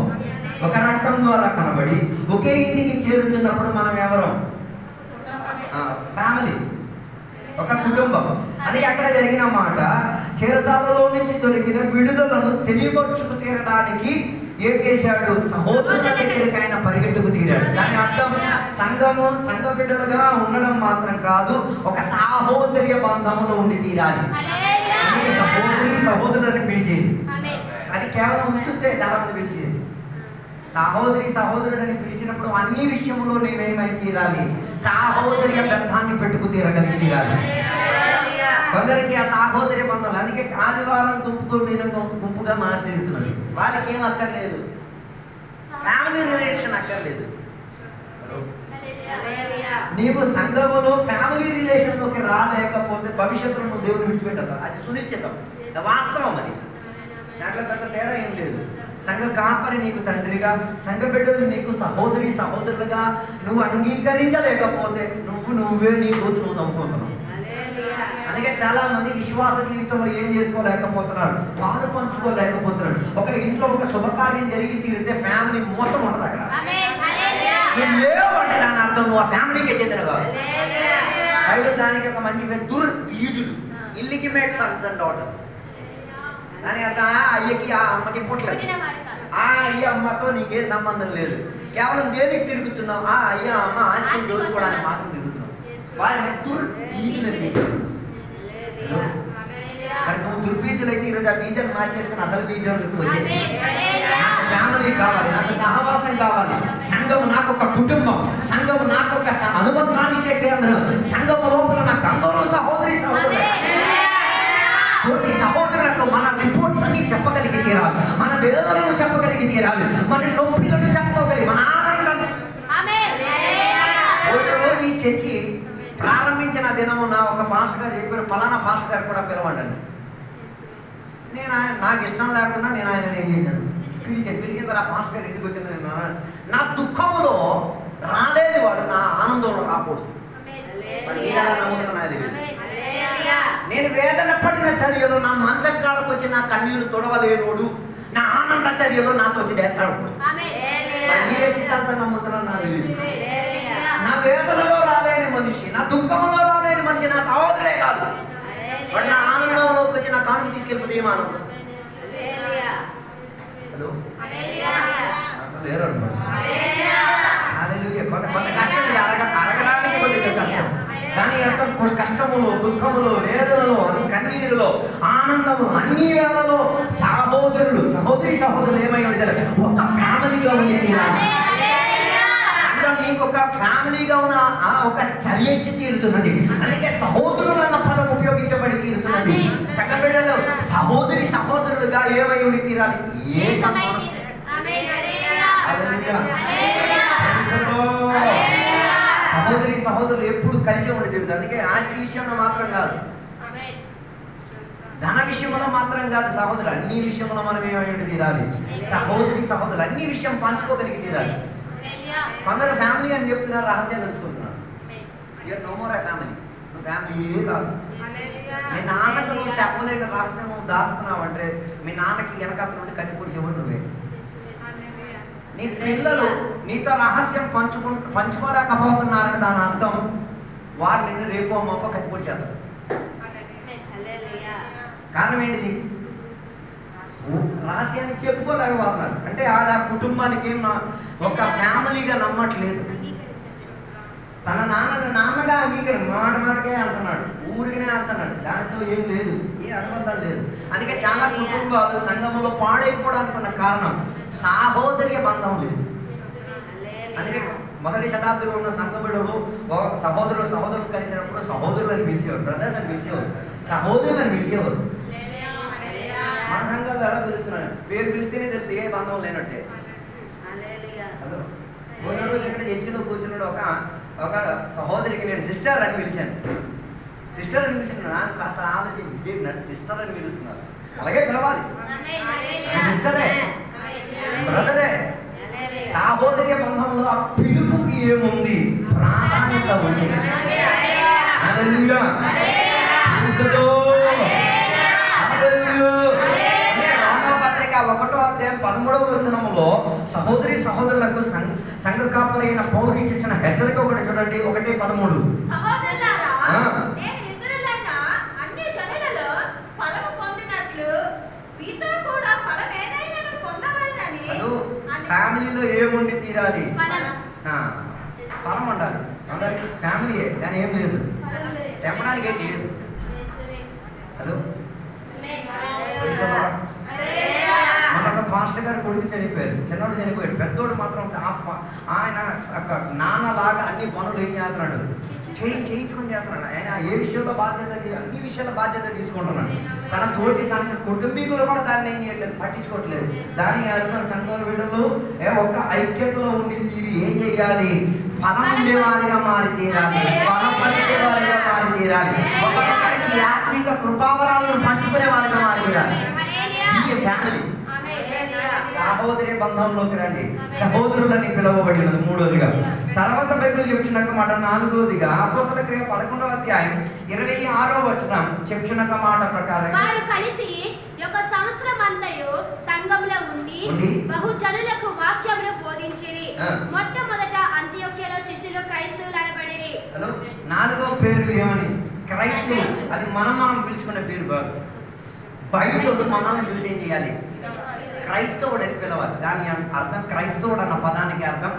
ఒక రక్తం ద్వారా కనబడి ఒకే ఇంటికి చేరుతున్నప్పుడు మనం ఎవరం, ఫ్యామిలీ, ఒక కుటుంబం. అది అక్కడ జరిగిన మాట, చెరసాలలో నుంచి దొరికిన విడుదలను తెలియపరుచుకు తీరడానికి ఏం చేశాడు, సహోదరుల దగ్గరికి ఆయన పరిగెట్టుకు తీరాడు. దాని అర్థం సంఘ బిడ్డలుగా ఉండడం మాత్రం కాదు, ఒక సాహోదర్య బంధంలో ఉండి తీరాలి. అందుకే సహోదరుని పిలిచేది, అది కేవలం ఉంటుందే చాలా మంది పిలిచేది. సహోదరుడని పిలిచినప్పుడు అన్ని విషయంలో మేమేమై తీరాలి, సాహోదర్య బంధాన్ని పెట్టుకు తీరగలిగి తీరాలి. కొందరికి ఆ సాహోదర్య బంధం, అందుకే ఆదివారం గుంపుగా మారి తిరుగుతున్నారు. వాళ్ళకి ఏం అక్కర్లేదు, ఫ్యామిలీ రిలేషన్ అక్కర్లేదు. నీవు సంఘములో ఫ్యామిలీ రిలేషన్లోకి రాలేకపోతే భవిష్యత్తులో నువ్వు దేవుని విడిచిపెట్టతావు. అది సునిశ్చితం, వాస్తవం. అది దాంట్లో పెద్ద తేడా ఏం లేదు. సంఘ కాపరి నీకు తండ్రిగా, సంఘ బిడ్డలు నీకు సహోదరులుగా నువ్వు అంగీకరించలేకపోతే నువ్వే నీ గోతు నువ్వు నమ్ముకుంటున్నావు. అందుకే చాలా మంది విశ్వాస జీవితంలో ఏం చేసుకోలేకపోతున్నాడు, పాలు పంచుకోలేకపోతున్నాడు. ఒక ఇంట్లో ఒక శుభకార్యం జరిగి తీరితే ఫ్యామిలీ మొత్తం ఉండదు అక్కడ. నువ్వు లేవు అంటే దాని అర్థం నువ్వు ఆ ఫ్యామిలీకే చెందినవాడు. బైబిల్ దానికి ఒక మంచి దుర్బీజులు, ఇల్లిటిమేట్ సన్స్ అండ్ డాటర్స్. దాని అర్థం ఆ అయ్యకి ఆ అమ్మకి పుట్టలేదు, ఆ అయ్య అమ్మతో నీకే సంబంధం లేదు. కేవలం దేనికి తిరుగుతున్నావు? ఆ అయ్య అమ్మ ఆస్తిని దోచుకోవడానికి మాత్రం తిరుగుతున్నావు. వాళ్ళని దుర్బీజులు. మరి నువ్వు దుర్బీజులైతే ఈరోజు ఆ బీజాన్ని మార్చేసుకుని అసలు బీజంలోకి వచ్చేసి నాకు ఫ్యామిలీ కావాలి, నాకు సహవాసం కావాలి, సంఘం నాకు ఒక కుటుంబం, సంఘం నాకు ఒక అనుబంధాన్ని కేంద్రం, సంఘం లోపల నాకు అందరూ సహోదరి తోటి సహోదరులకు మన రిపోర్ట్స్ అన్ని చెప్పగలిగి తీరాలి, మన వేదనలను చెప్పగలిగి తీరాలి, మన నొప్పిలను చెప్పగలిగి మన ఆనందం. రోజు ఈ చర్చి ప్రారంభించిన దినమున ఒక పాస్టర్ గారు చెప్పారు, పలానా పాస్టర్ గారు కూడా పిలవండి. నేను నాకు ఇష్టం లేకుండా నేను ఆయన ఏం చేశాను, పిలిచిన తర్వాత పాస్టర్ గారు ఇంటికి వచ్చింది. నేను నా దుఃఖంలో రాలేదు వాడు, నా ఆనందంలో రాకూడదు. నేను వేదన పడిన చర్యలో నా మంచం కాడకు వచ్చి నా కన్నీరు తొడవలేనోడు, నా ఆనంద చర్యలో నాతో వచ్చి డ్యాన్స్ ఆడకూడదు. మీరే సిద్ధాంతం నమ్ముతున్నా నాకు తెలియదు. నా వేదనలో రాలేని మనిషి, నా దుఃఖంలో రాలేని మనిషి నా సహోదరే కాదు. వాడు నా ఆనందంలోకి వచ్చి నా కానుక తీసుకెళ్ళిపోతే ఏం ఆనందం? హలో లేరు అనమాట. కొంత కష్టం ఇది, అరగడానికి కొద్దిగా కష్టం. దాని అర్థం కష్టములో, దుఃఖములో, వేదనలో, కన్నీరులో, ఆనందము, అన్ని వేళలో సహోదరులు ఏమై ఉండేది? ఒక ఫ్యామిలీగా ఉండేది. నీకు ఒక ఫ్యామిలీగా ఉన్న ఒక చర్య ఇచ్చి తీరుతున్నది. అందుకే సహోదరులు అన్న పదం ఉపయోగించబడి తీరుతున్నది. సగబిడ్డలు సహోదరులుగా ఏమై ఉండి తీరాలి? సహోదరులు ఎప్పుడు కలిసే ఉండి తీరుతుంది. అందుకే ఆస్తి విషయంలో మాత్రం కాదు, ధన విషయంలో మాత్రం కాదు, సహోదరులు అన్ని విషయంలో మనం ఏమైనా తీరాలి. సహోదరులు అన్ని విషయం పంచుకోగలిగి తీరాలి. కొందరు ఫ్యామిలీ అని చెప్తున్నారు, రహస్యాలు ఉంచుకుంటున్నారు. You are no more a family. నువ్వు ఫ్యామిలీయే కాదు. మీ నాన్నకు నువ్వు చెప్పలేని రహస్యం నువ్వు దాక్కున్నావు అంటే మీ నాన్నకి వెనకాల నుండి కత్తిపొడి చెవుడు నువ్వే. నీ పిల్లలు నీతో రహస్యం పంచుకోలేకపోతున్నారని దాని అర్థం వారు నిన్ను రేపు అమ్మప్ప కత్తిపొడి చేస్తారు. కారణం ఏంటిది? రహస్యాన్ని చెప్పుకోలేకపోతున్నారు. అంటే ఆడ కుటుంబానికి ఏం ఒక ఫ్యామిలీగా నమ్మట్లేదు. తన నాన్నగా మాటకే అంటున్నాడు, ఊరికినే అంటున్నాడు. దానితో ఏం లేదు, ఏ అనుబంధం లేదు. అందుకే చాలా కుటుంబాలు సంఘంలో పాడైపోవడానికి ఉన్న కారణం సాహోదర్య బంధం లేదు. అందుకే మొదటి శతాబ్దంలో ఉన్న సంఘబిడ్డలు సహోదరులు కలిసినప్పుడు సహోదరులు అని పిలిచేవారు, బ్రదర్స్ అని పిలిచేవారు, సహోదరులు అని పిలిచేవారు. మన సంఘాలు ఎలా పిలుస్తున్నాడు? పేరు పిలిస్తేనే తెలుసు, ఏ బంధం లేనట్టే. హలో, మొన్న రోజు ఇక్కడ చర్చిలో కూర్చున్నాడు ఒక సహోదరికి నేను సిస్టర్ అని పిలిచాను. సిస్టర్ అని పిలిచిన నాకు కాస్త ఆలోచన, ఇదేంటి నన్ను సిస్టర్ అని పిలుస్తున్నారు? అలాగే పిలవాలి, సిస్టరే, బ్రదరే. సహోదర్య బంధంలో ఆ పిలుపుకి ఏముంది? ప్రాధాన్యత ఉంది. రోమపత్రిక 1వ అధ్యాయం 13వ వచనంలో సహోదరులకు సంఘ కాపరైన పౌలు ఇచ్చిన హెచ్చరిక ఒకటి చూడండి, 1:13. ఫ్యామిలీలో ఏముండి తీరాలి? ఫలం ఉండాలి. అందరికి ఫ్యామిలీయే కానీ ఏం లేదు, తెప్పడానికి ఏంటి లేదు. హలో, మన ఒక పాస్టర్ గారు కొడుకు చనిపోయారు, చిన్నోడు చనిపోయాడు, పెద్దోడు మాత్రం ఆయన నాన్నలాగా అన్ని పనులు ఏం చేస్తున్నాడు, చేయించుకొని చేస్తున్నాడు. ఆయన ఏ విషయంలో ఈ విషయంలో బాధ్యత తీసుకుంటున్నాడు. తన తోటి కుటుంబీకులు కూడా దాన్ని ఏం చేయట్లేదు, పట్టించుకోవట్లేదు. దాని అర్థం సంఘం విడుదలు ఒక ఐక్యతలో ఉండి తీరి ఏం చేయాలి? ఫలం ఉండేవారిగా మారి తీరాలి, బలపరిచే వారిగా మారి తీరాలి, ఒక్కొక్కరికి ఆత్మీక కృపావరాలను పంచుకునే వారిగా మారి తీరాలి. ఈ ఫ్యామిలీ సహోదరి బంధంలోకి రండి, సహోదరులని పిలువబడినది మూడోదిగా. తర్వాత బైబిల్ చెప్తున్నట్టు మాట నాలుగోదిగా అపోస్తల క్రియ 11వ అధ్యాయం 26వ వచనం చెప్తున్న మాట ప్రకారం వారు కలిసి ఒక సంవత్సరం అంతయు సంఘంలో ఉండి బహుజనులకు వాక్యమును బోధించిరి. మొట్టమొదట అంతియోక్యలో శిష్యులు క్రైస్తవులు అనబడిరి. నాలుగో పేరు ఏమని? క్రైస్తవులు. అది మనం పిలుచుకునే పేరు కాదు. బైబిల్ మనల్ని చూసి ఏం చేయాలి? క్రైస్తవుడు అని పిలవాలి. దాని అర్థం, క్రైస్తవుడు అన్న పదానికి అర్థం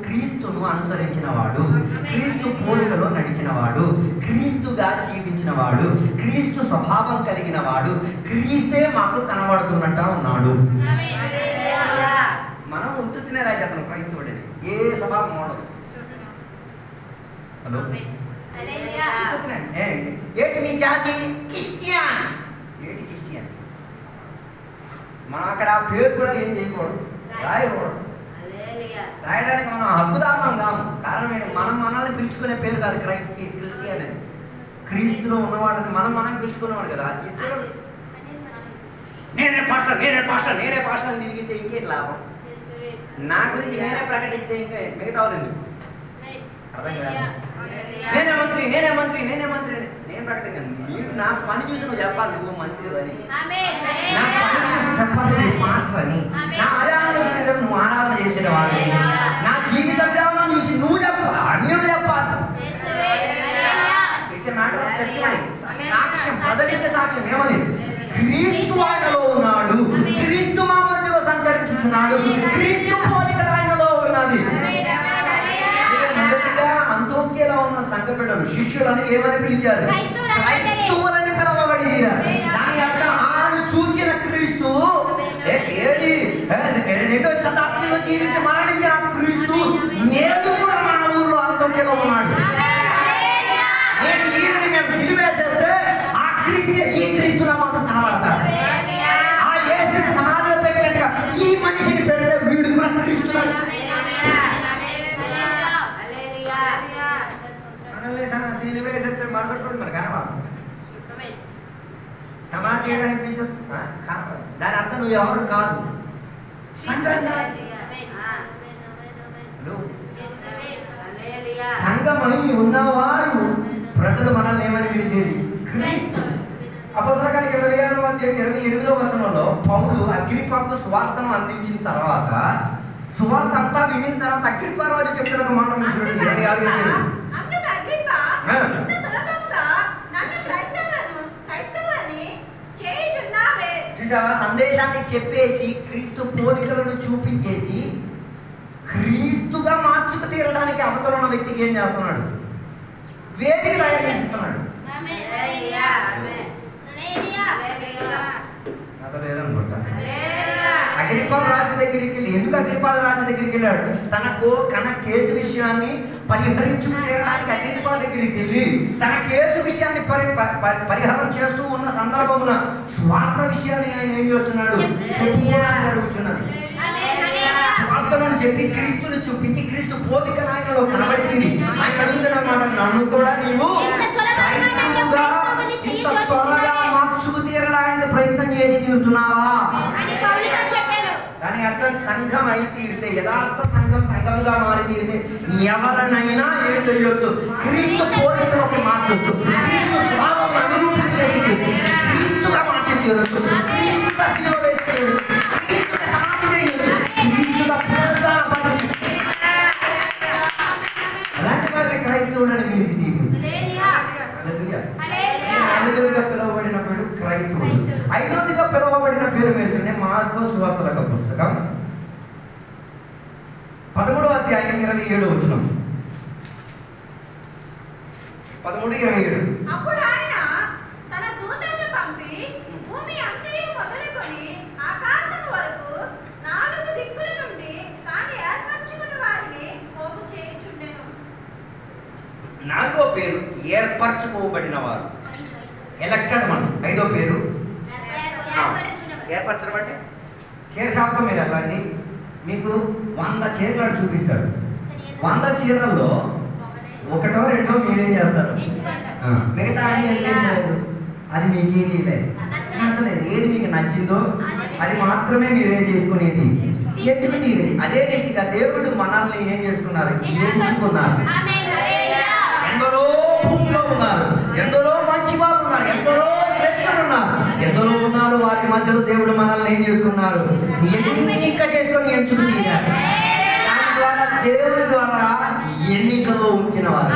క్రీస్తును అనుసరించిన వాడు, క్రీస్తు పోలికలో నడిచిన వాడు, క్రీస్తుగా జీవించిన వాడు, క్రీస్తు స్వభావం కలిగిన వాడు, క్రీస్తే మాకు కనబడుతున్నట్ట ఉన్నాడు. మనం ఉత్తునే రాసేతను క్రైస్తవుడని ఏ స్వభావం ఉండదు. హలో, ఏంటి మీ జాతి? క్రిస్టియన్. ఏంటి క్రిస్టియన్? మనం అక్కడ పేరు కూడా ఏం చేయకూడదు, రాయకూడదు. రాయడానికి మనం హక్కుదారులం కాము. కారణం ఏంటి? మనల్ని పిలుచుకునే పేరు కాదు క్రిస్టియన్ అని. క్రీస్తులో ఉన్నవాడిని మనం పిలుచుకునేవాడు కదా. ఇద్దరు నేనే పాస్టర్ అని తిరిగితే ఇంకేంటి లాభం? నా గురించి నేనే ప్రకటిస్తే ఇంకా మిగతా వాళ్ళు ఎందుకు? అర్థం కాదు. నేనే మంత్రి నేను ప్రకటించాను. మీరు నా పని చూసి నువ్వు చెప్పాలి, నువ్వు మంత్రి అని. నా పని చూసి చెప్పాలి, నువ్వు మాస్టర్ అని. నా ఆరాధన నువ్వు ఆరాధన చేసిన వాడు. నా జీవిత సేవను చూసి నువ్వు చెప్పాలి, అన్యులు చెప్పాలి. It's a matter of testimony. సాక్ష్యం, ప్రజలిచ్చే సాక్ష్యం ఏమని? క్రీస్తు ఆయనలో ఉన్నాడు, క్రీస్తు మా మధ్యలో సంచరించుతున్నాడు, క్రీస్తు పోలిక ఆయనలో ఉన్నది. మొదటిగా అంతోక్యలో ఉన్న సంఘ బిడ్డలు శిష్యులని ఏమని పిలిచారు? క్రైస్తవులని పిలవబడి. దాని అర్థం ఆయన చూచిన క్రీస్తు, ఏడి 2వ శతాబ్దిలో జీవించి మరణించిన క్రీస్తు నేడు కూడా మన ఊళ్ళో అంతోక్యలో ఉన్నాడు. నేను ఈయనని మేము సిలువేసేస్తే ఆ క్రీస్తే ఈ క్రీస్తులా మాత్రం కనబడతాడు. ఆ యేసుని సమాధిలో పెట్టినట్టుగా ఈ మనిషిని పెడితే వీడు కూడా క్రీస్తులా. సిలువేసేస్తే మరుసటి రోజు మరి కనబడ సమాధి చేయడానికి పిలిచి కనబడ. దాని అర్థం నువ్వు ఎవరు కాదు. సంఘమై ఉన్నవారు ప్రజలు మనల్ని ఏమని పిలిచేది? క్రీస్తు. అపోస్తలుల 26వ అధ్యాయం 28వ వచనంలో పౌలు అగ్రిప్పకు సువార్తను అందించిన తర్వాత, సువార్త అంతా వినిన తర్వాత అగ్రిప్ప రాజు చెప్పిన ఒక మాట చూడండి. 26 చూసావా? సందేశాన్ని చెప్పేసి క్రీస్తు పోలికలను చూపించేసి క్రీస్తుగా మార్చుకు తీరడానికి అవతల ఉన్న వ్యక్తికి ఏం చేస్తున్నాడు? వేదిక తయారు చేసిస్తున్నాడు. లేదనుకుంటా. అగ్రిప్ప రాజు దగ్గరికి వెళ్ళి, ఎందుకు అగ్రిప్ప రాజు దగ్గరికి వెళ్ళాడు? తన కేసు విషయాన్ని పరిహరించుకు తీరడానికి అగ్రిప్ప దగ్గరికి వెళ్ళి తన కేసు విషయాన్ని పరిహారం చేస్తూ ఉన్న సందర్భంలో స్వార్థ విషయాన్ని ఆయన ఏం చేస్తున్నాడు? చెప్పుకోవడానికి జరుగుతున్నది. స్వార్థలను చెప్పి క్రీస్తుని చూపించి క్రీస్తు పోలిక ఆయనలో కనబడింది. ఆయన అడుగుతున్నమాట, నన్ను కూడా నీవు క్రైస్తవుగా ఇంత త్వరగా మార్చుకు తీరడానికి ప్రయత్నం చేసి తీరుతున్నావా? దాని అర్థం సంఘం అయి తీరితే, యథార్థ సంఘంగా మారి తీరితే ఎవరినైనా ఏం చేయొద్దు? క్రీస్తు పోలికలోకి మార్చొద్దు, క్రీస్తు స్వభావం అనురూపించేది, క్రీస్తుగా మార్చి తీరొద్దు, క్రీస్తుగా శిలువ వేసి తీరొద్దు, క్రీస్తుగా సమాధి చేయొద్దు, క్రీస్తుగా పునరుద్ధానపరచు. అలాంటి వారిని క్రైస్తవుడని పిలిచి తీరు. నాలుగోదిగా పిలువబడిన పేరు క్రైస్తవుడు. 5వదిగా పిలువబడిన పేరు ఏంటంటే మార్కు సువార్తల పుస్తకం 13వ అధ్యాయం 27వ వచనం. 13:27. అప్పుడు ఆయన తన దూతలను పంపి భూమి అంతయు మొదలుకొని ఆకాశం వరకు 4 దిక్కుల నుండి తాను ఏర్పరచుకున్న వారిని పోగు చేయుచుండెను. 4వ పేరు ఏర్పరచుకోబడిన వారు, ఎలక్టెడ్ వన్స్. 5వ పేరు ఏర్పరచడం. అంటే చీర షాప్తో మీరు వెళ్ళండి, మీకు 100 చీరలు చూపిస్తాడు. 100 చీరల్లో ఒకటో రెండో మీరేం చేస్తారు, మిగతా అన్ని అనిపించలేదు, అది మీకు ఏది నచ్చలేదు, ఏది మీకు నచ్చిందో అది మాత్రమే మీరేం చేసుకునేది, ఎందుకు తీరేది. అదే రీతిగా దేవుడు మనల్ని ఏం చేసుకున్నారు, ఎంచుకున్నారు. ఎందరో భూమిలో ఉన్నారు, ఎందరో మంచి వాళ్ళు ఉన్నారు, ఎందరో శ్రేష్ఠులు ఉన్నారు, ఎందరో ఉన్నారు. వారి మధ్యలో దేవుడు మనల్ని ఏం చేసుకున్నారు, ఎన్నిక చేసుకొని ఎంచుకుని దాని ద్వారా దేవుడి ద్వారా ఎన్నికలో ఉంచిన వారు.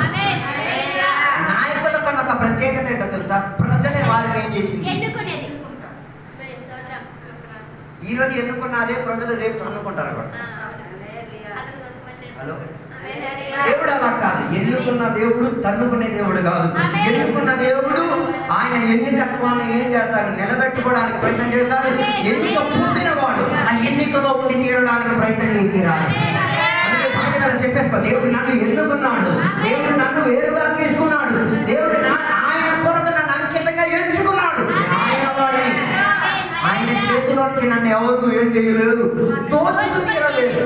నాయకుల కన్నా ఒక ప్రత్యేకత ఏంటో తెలుసా, ప్రజలే వారిని ఏం చేసింది, ఈ రోజు ఎన్నుకున్న అదే ప్రజలు రేపు అనుకుంటారు అక్కడ. హలో, దేవుడు అలా కాదు. ఎన్నుకున్న దేవుడు తన్నుకునే దేవుడు కాదు. ఎన్నుకున్న దేవుడు ఆయన ఎన్నికత్వాన్ని ఏం చేస్తాడు, నిలబెట్టుకోవడానికి ప్రయత్నం చేస్తాడు. ఎన్నిక పొందినవాడు ఆ ఎన్నికలో ఉండి తీరడానికి ప్రయత్నం తీరాలి. అందుకే పాఠశాల చెప్పేసుకో, దేవుడు నన్ను ఎన్నుకున్నాడు, దేవుడు నన్ను వేరుగా తీసుకున్నాడు, దేవుడు ఆయన కొరకు నన్ను అంకితంగా ఎంచుకున్నాడు. ఆయన వాడిని, ఆయన చేతిలో నుంచి నన్ను ఎవరు ఏం చేయలేదు, తోచుకు తీరలేదు.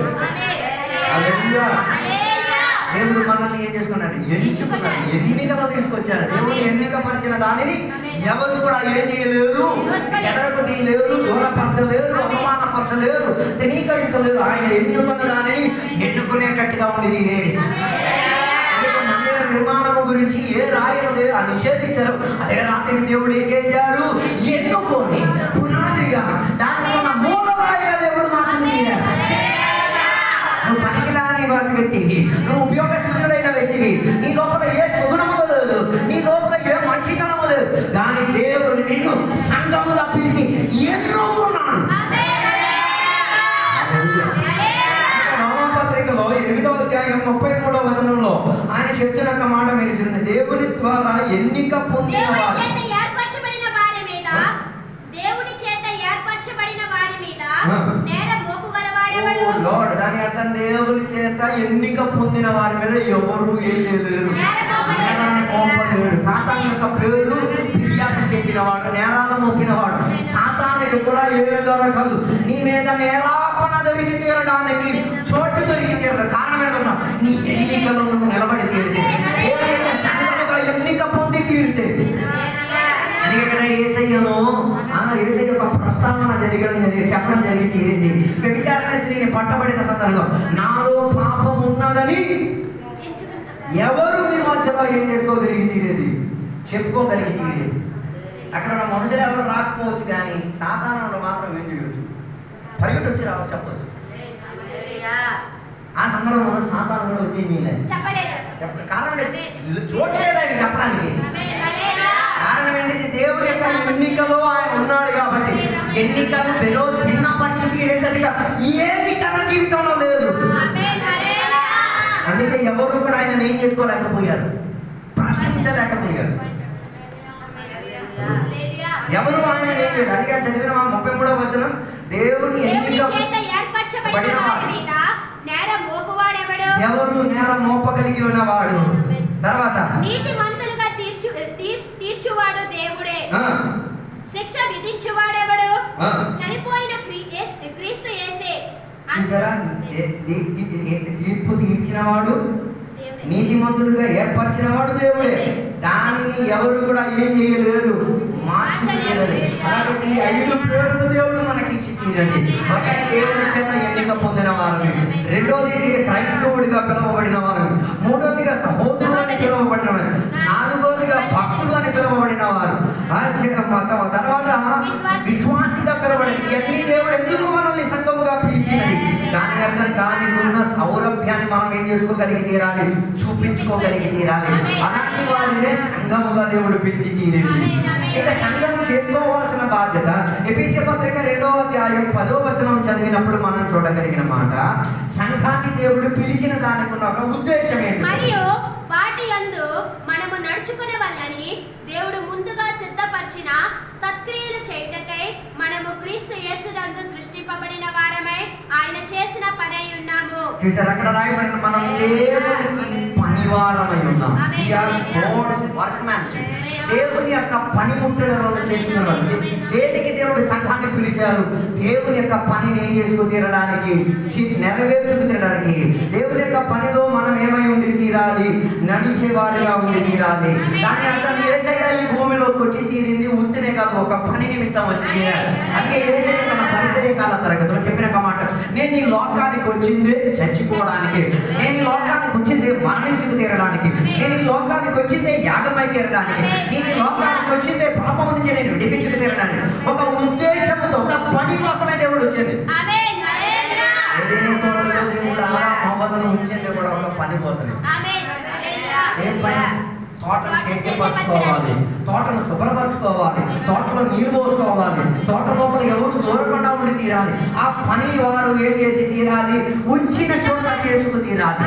దేవుడు మనల్ని ఏం చేసుకున్నాడు, ఎంచుకున్నాడు, ఎన్నికలో తీసుకొచ్చాడు. దేవుడు ఎన్నిక పరిచిన దానిని ఎవరు కూడా ఏం చేయలేదు, చెదరగొట్టి లేదు, దూరపరచలేదు, అవమానపరచలేదు, ధృవీకరించలేదు. ఆయన ఎన్నుకున్న దానిని ఎన్నుకునేటట్టుగా ఉంది దీనేది. మందిర నిర్మాణము గురించి ఏ రాయలు నిషేధించారు, అదే రాత్రి దేవుడు ఏం చేశాడు, ఎన్నుకొని పునాదిగా దానికి ఉన్న మూల రాయిగా దేవుడు మార్చుకున్నాడు. నువ్వు పనికిరాని వ్యక్తివి, నువ్వు ఉపయోగస్తుడైన వ్యక్తివి, నీ లోపల ఏ సుగుణము లేదు, నీ లోపల ఏ మంచితనము లేదు, కానీ దేవుడు నిన్ను సంఘముగా పిలిచి ఎన్నుకున్నాడు. రోమాపత్రికలో 8వ అధ్యాయం 33వ వచనంలో ఆయన చెప్తున్న మాట మీరు చూడండి, దేవుని ద్వారా ఎన్నిక పొందిన వారు, దాని అర్థం దేవుని చేత ఎన్నిక పొందిన వారి మీద ఎవరు ఏం చేయలేరు, సాతాను యొక్క పేరు ఫిర్యాదు చెప్పినవాడు, నేరాలు మోపినవాడు. సాతానుడు కూడా ఏ దొరకదు, నీ మీద నేరాపణ దొరికి తీరడానికి చోటు దొరికి తీరదు. కారణం ఏంటో, నీ ఎన్నికలో నువ్వు నిలబడి తీరితే, సంఘముగా ఎన్నిక పొంది తీరితే. ఇక్కడ యేసయ్యను యేసయ్య యొక్క ప్రస్తావన చెప్పడం జరిగింది. వ్యభిచారణ స్త్రీని పట్టబడిన సందర్భంలో నాలో పాపం ఉన్నదని ఎవరు మీ మధ్యలో ఏం చేసుకోగలిగి తీరేది, చెప్పుకోగలిగి తీరేది. అక్కడ ఉన్న మనుషులు ఎవరు రాకపోవచ్చు, కానీ సాధారణంలో మాత్రం ఏం చేయవచ్చు, పరిగెట్టి వచ్చి రావచ్చు, చెప్పవచ్చు. ఆ సందర్భంలో సాధారణ కూడా వచ్చి చెప్పలేదు. కారణం చూడలేదు ఆయన చెప్పడానికి. కారణం ఏంటిది, దేవుడి యొక్క ఎన్నికలో ఆయన ఉన్నాడు కాబట్టి. ఎన్నికలు భిన్నపరిచి తీరేటట్టుగా ఏమి తన జీవితంలో లేదు. అందుకే ఎవరు కూడా ఆయన ఏం చేసుకోలేకపోయారు, ప్రశ్నించలేకపోయారు. ఎవరు ఆయన ఏం లేదు. అదిగా చదివిన 33వ వచనం, దేవుని ఎన్నిక పడిన ఎవరు నేరం మోపగలిగి ఉన్నవాడు. తర్వాత నీతిమంతులుగా తీర్చువాడు దేవుడే, శిక్ష విధించువాడెవడు, చనిపోయిన క్రీస్తు యేసే. తీర్పు తీర్చినవాడు, నీతిమంతులుగా ఏర్పరిచినవాడు దేవుడే. దానిని ఎవరు కూడా ఏం చేయలేదు, మార్చలేదు. అలాగే ఈ 5 పేర్లు దేవుడు మనకి ఇచ్చి తీరండి. ఒకటి దేవుడి చేత ఎన్నిక పొందిన వారు, రెండోది క్రైస్తవుడిగా పిలువబడిన వారు, మూడోదిగా సహోదరుని పిలువబడిన వారు, నాలుగోదిగా భక్తులు అని పిలువబడిన వారు, తర్వాత విశ్వాసిగా పిలువబడింది. ఇవన్నీ దేవుడు ఎందుకు మనల్ని సంఘముగా పిలిచినది. దాని అర్థం దానికి ఉన్న సౌలభ్యాన్ని మనం ఏం చేసుకోగలిగి తీరాలి, చూపించుకోగలిగి తీరాలి. అలాంటి వారినే సంఘముగా దేవుడు పిలిచి తీరేది. ఇక సంఘం చేసుకోవాల్సిన బాధ్యత ఎఫెసీ పత్రిక 2వ అధ్యాయం 10వ వచనం చదివినప్పుడు మనం చూడగలిగిన మాట, సంఘాన్ని దేవుడు పిలిచిన దానికి ఉన్న ఒక ఉద్దేశం ఏంటి, మరియు వాటి యందు మనము నడుచుకునే వాళ్ళని దేవుడు ముందుగా సిద్ధపరిచిన సత్క్రియలు చేయుటకై మనము క్రీస్తు యేసునందు సృష్టింపబడిన వారమై ఆయన చేసిన పని అయి ఉన్నాము. చూసారు అక్కడ రాయబడిన, మనం దేవునికి పని పనివారమై ఉన్నాం. We are God's workmanship. దేవుని యొక్క పనిముట్టులను చేస్తున్నారు. దేనికి దేవుడు సంఘాన్ని పిలిచారు? దేవుని యొక్క పనిని ఏం చేసుకు తీరడానికి, నెరవేర్చుకు తీరడానికి. దేవుని యొక్క పనిలో మనం ఏమై ఉండి తీరాలి? నడిచేవారిగా ఉండి తీరాలి. దాని అర్థం యేసయ్య ఈ భూమిలోకి వచ్చి తీరింది ఉత్తినే కాదు, ఒక పని నిమిత్తం వచ్చి తీరాలి. అందుకే యేసయ్య తన పరిచర్య కాల తరగతిలో చెప్పిన ఒక మాట, నేను ఈ లోకానికి వచ్చిందే చచ్చిపోవడానికి, నేను ఈ లోకానికి వచ్చిందే మరణించుకు తీరడానికి, నేను ఈ లోకానికి వచ్చిందే యాగమై తీరడానికి, నేను ఈ లోకానికి వచ్చిందే పాపం నుంచి నేను విడిపించుకు తీరడానికి. ఒక ఉద్దేశంతో, ఒక పని కోసమే దేవుడు వచ్చింది. దేవుడు అవ్వలను ఉంచింది కూడా ఒక పని కోసమే. ఏం పని? తోటను శుభ్రపరచుకోవాలి, తోటను శుభ్రపరచుకోవాలి, తోటలో నీరు పోసుకోవాలి, తోట లోపల ఎవరు దూరకుండా ఉండి తీరాలి. ఆ పని వారు ఏం చేసి తీరాలి? ఉంచిన చోట చేసుకు తీరాలి.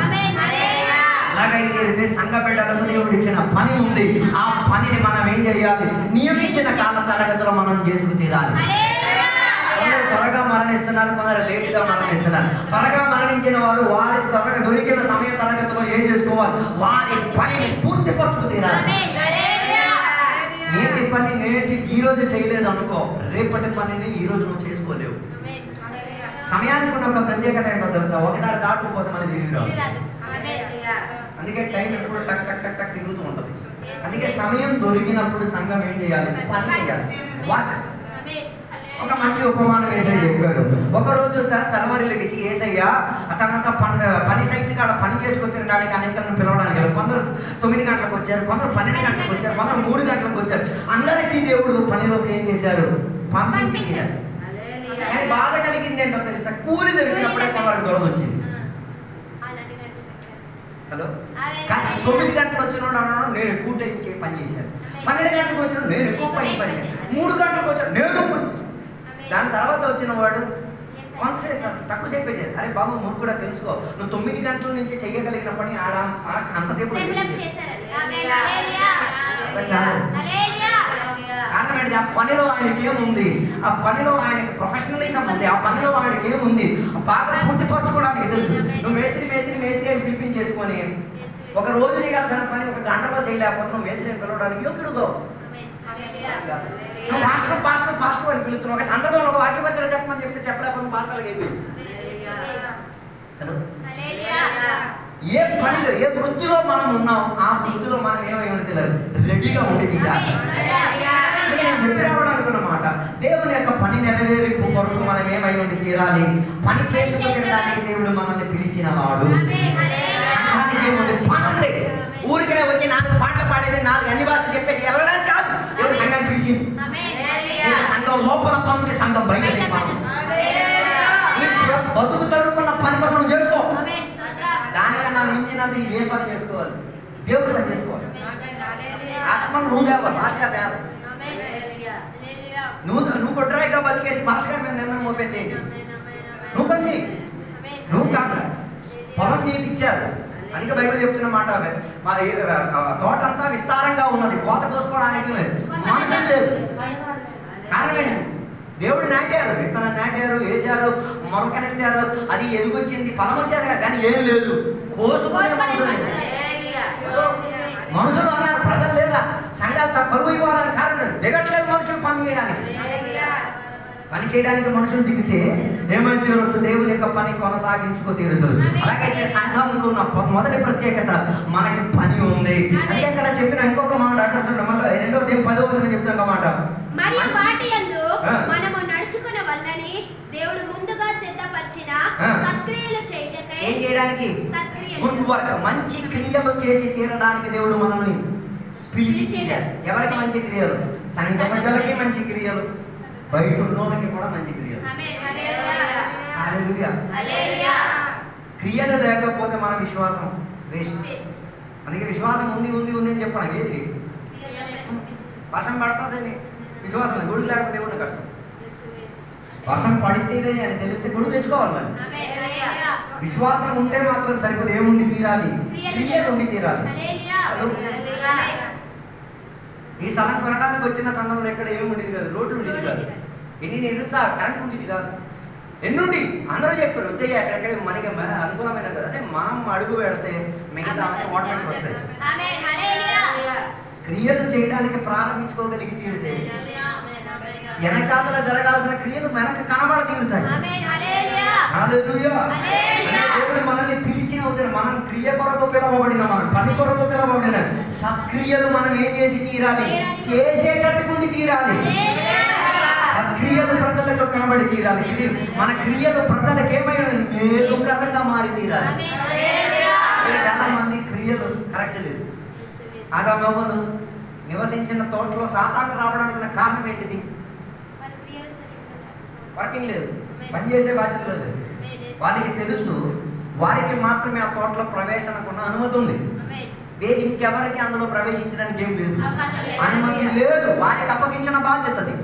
అలాగైతే సంఘ బిడ్డలకు దేవుడు ఇచ్చిన పని ఉంది. ఆ పనిని మనం ఏం చేయాలి? నియమించిన కాల తరగతిలో మనం చేసుకు తీరాలి. కొందరు త్వరగా మరణిస్తున్నారు, కొందరు లేట్గా మరణిస్తున్నారు. త్వరగా మరణించిన వారు వారి త్వరగా దొరికిన సమయ తరగతిలో ఏం చేసుకోవాలి? వారి పనిని పూర్తి పరుచుకు తీరాలి. నేటి పని ఈ రోజు చేయలేదు అనుకో, రేపటి పనిని ఈ రోజు నువ్వు చేసుకోలేవు. సమయానికి ఉన్న ఒక ప్రత్యేకత ఏంటో తెలుసా? ఒకసారి దాటుకుపోతే మన తిరిగి రాదు. అందుకే టైం ఎప్పుడు టక్ టక్ టక్ టక్ తిరుగుతూ ఉంటది. అందుకే సమయం దొరికినప్పుడు సంఘం ఏం చేయాలి? పని చేయాలి. ఒక మంచి ఉపమానం యేసయ్య చెప్పాడు. ఒకరోజు తలమరిలోకి ఇచ్చి యేసయ్య అక్కడంతా పని సైట్ కాడ పని చేసుకొని తినడానికి అనేకలను పిలవడానికి, కొందరు 9 గంటలకు వచ్చారు, కొందరు 12 గంటలకు వచ్చారు, కొందరు 3 గంటలకు వచ్చారు. అందరికీ దేవుడు పనిలోకి ఏం చేశారు? పంపించారు. కానీ బాధ కలిగింది ఏంటో తెలుసా? కూలి దొరికినప్పుడే కొందరికి దొరద వచ్చింది. హలో, కానీ 9 గంటలకు వచ్చినోడు అన్నాడు నేను ఎక్కువ టైంకి పని చేశాను. 12 గంటలకు వచ్చినాడు నేను ఎక్కువ పని చేశాను. 3 గంటలకు వచ్చాడు నేను. దాని తర్వాత వచ్చిన వాడు కొంతసేపు తక్కువసేపు చేయాలి. అరే బాబు నువ్వు కూడా తెలుసుకో, నువ్వు 9 గంటల నుంచి చెయ్యగలిగిన పని అంతసేపు. కారణం ఏంటి? ఆ పనిలో ఆయనకి ఏముంది? ఆ పనిలో ఆయనకి ప్రొఫెషనలిజం ఉంది. ఆ పనిలో ఆయనకి ఏముంది? బాగా పూర్తిపరచుకోవడానికి తెలుసు. నువ్వు మేస్త్రి మేస్త్రి మేస్త్రి అని పిలిపించేసుకొని ఒక రోజు చేయాల్సిన పని ఒక గంటలో చేయలేకపోతే నువ్వు మేస్త్రిని పిలవడానికి యోగ్యుడుగో. నువ్వు పాస్టర్ పాస్టర్ పాస్టర్ అని పిలుస్తున్నావు. ఒక సందర్భంలో ఒక వాక్యపత్రిక చెప్పమని చెప్తే చెప్పలేకపోతే పాస్టర్లకు అయిపోయింది. ఏ పనిలో ఏ వృత్తిలో మనం ఉన్నాం ఆ వృత్తిలో మనం ఏమై తెలియదు, రెడీగా ఉండి తీయాలి. నేను చెప్పి రావడానికి అన్నమాట, దేవుని యొక్క పని నెరవేరింపు కొరకు మనం ఏమై ఉండి తీరాలి? పని చేసుకునేదానికి దేవుడు మనల్ని పిలిచిన వాడు. పని ఊరికనే వచ్చి 4 పాటలు పాడేది, 4 అన్ని భాషలు చెప్పేసి వెళ్ళడానికి కాదు. దేవుడు సంఘాన్ని పిలిచింది. సంఘం లోపల పనుంది, సంఘం బయట బతుకు తరుగుతున్న పని కోసం చేసుకో. దానికన్నా మించినది ఏ పని చేసుకోవాలి? దేవుడు పని చేసుకోవాలి. ఆత్మను నువ్వు తేవాలి, భాస్కర్ తేవాలి. నువ్వు కొట్టరాయిగా బతికేసి భాస్కర్ మీద నిందన మోపేది నువ్వు పని, నువ్వు కాదు. పొలం నీకు ఇచ్చారు. అందుకే బైబిల్ చెప్తున్న మాట, మా తోట అంతా విస్తారంగా ఉన్నది, కోత కోసుకోవడానికి మనుషులు లేదు. కారణం దేవుడు నాటారు, విత్తనం నాటారు, వేశారు, మొరకనెత్తారు, అది ఎదుగొచ్చింది, ఫలం వచ్చారు కానీ ఏం లేదు. కోసుకునే మనుషులు అన్నారు, ప్రజలు లేదా? సంఘాలు కరువు ఇవ్వడానికి కారణం దిగట్లేదు మనుషులు పని చేయడానికి. పని చేయడానికి మనుషులు దిగితే ఏమైతే తీరవచ్చు? దేవుని యొక్క పని కొనసాగించుకో తీరుతుంది. అలాగైతే సంఘంలో ఉన్న మొదటి ప్రత్యేకత మనకి పని ఉంది. అంటే అక్కడ చెప్పిన ఇంకొక మాట అక్కడ చూడండి, మళ్ళీ 2వ అధ్యాయం 10వ వచనం చెప్తున్న మాట, మరియు వాటి యందు మనము నడుచుకున్న వల్లని దేవుడు ముందుగా సిద్ధపరిచిన సత్క్రియలు చేయటకై, ఏం చేయడానికి? గుడ్ వర్క్, మంచి క్రియలు చేసి తీరడానికి దేవుడు మనల్ని పిలిచించారు. ఎవరికి మంచి క్రియలు? సంఘ బిడ్డలకి మంచి క్రియలు, బయట ఉన్నోళ్ళకి కూడా మంచి క్రియలు. హల్లెలూయా. క్రియలు లేకపోతే మన విశ్వాసం వేస్ట్. అందుకే విశ్వాసం ఉంది ఉంది ఉంది అని చెప్పడానికి ఏంటి? వర్షం పడుతుందని విశ్వాసం, గొడుగు లేకపోతే ఏమన్నా కష్టం. వర్షం పడితే అని తెలిస్తే గొడుగు తెచ్చుకోవాలి. మరి విశ్వాసం ఉంటే మాత్రం సరిపోదు, ఏముండి తీరాలి? క్రియలు ఉండి తీరాలి. ఈ స్థలం కొనడానికి వచ్చిన సందర్భంలో ఎక్కడ ఏముండేది కాదు, రోడ్లు ఉండేది కాదు, ఎన్ని నిరుత్సాహ కరెంట్ ఉండేది కాదు. ఎన్నుండి అందరూ చెప్పారు ఉత్తయ్య ఎక్కడెక్కడ మనకి అనుకూలమైన కదా అంటే మనం అడుగు పెడితే మిగతా ఆటోమేటిక్ వస్తాయి. క్రియలు చేయడానికి ప్రారంభించుకోగలిగి తీరుతే వెనకాల జరగాల్సిన క్రియలు వెనక కనబడ తీరుతాయి. దేవుడు మనల్ని పిలిచిన మనం క్రియ కొరకు పిలవబడిన, మనం పని కొరకు పిలవబడిన సత్క్రియలు మనం ఏం చేసి తీరాలి, చేసేటట్టుకుండి తీరాలి. సత్క్రియలు ప్రజలకు కనబడి తీరాలి. మన క్రియలు ప్రజలకు ఏమైనా మేలుకరంగా మారి తీరాలి. చాలా మంది క్రియలు కరెక్ట్ లేదు. ఆదాము నివసించిన తోటలో సాతాను రావడానికి కారణం ఏంటిది? వర్కింగ్ లేదు, పనిచేసే బాధ్యత లేదు. వారికి తెలుసు వారికి మాత్రమే ఆ తోటలో ప్రవేశనకున్న అనుమతి ఉంది. వేరే ఇంకెవరికి అందులో ప్రవేశించడానికి ఏం లేదు, అనుమతి లేదు. వారికి అప్పగించిన బాధ్యత అది.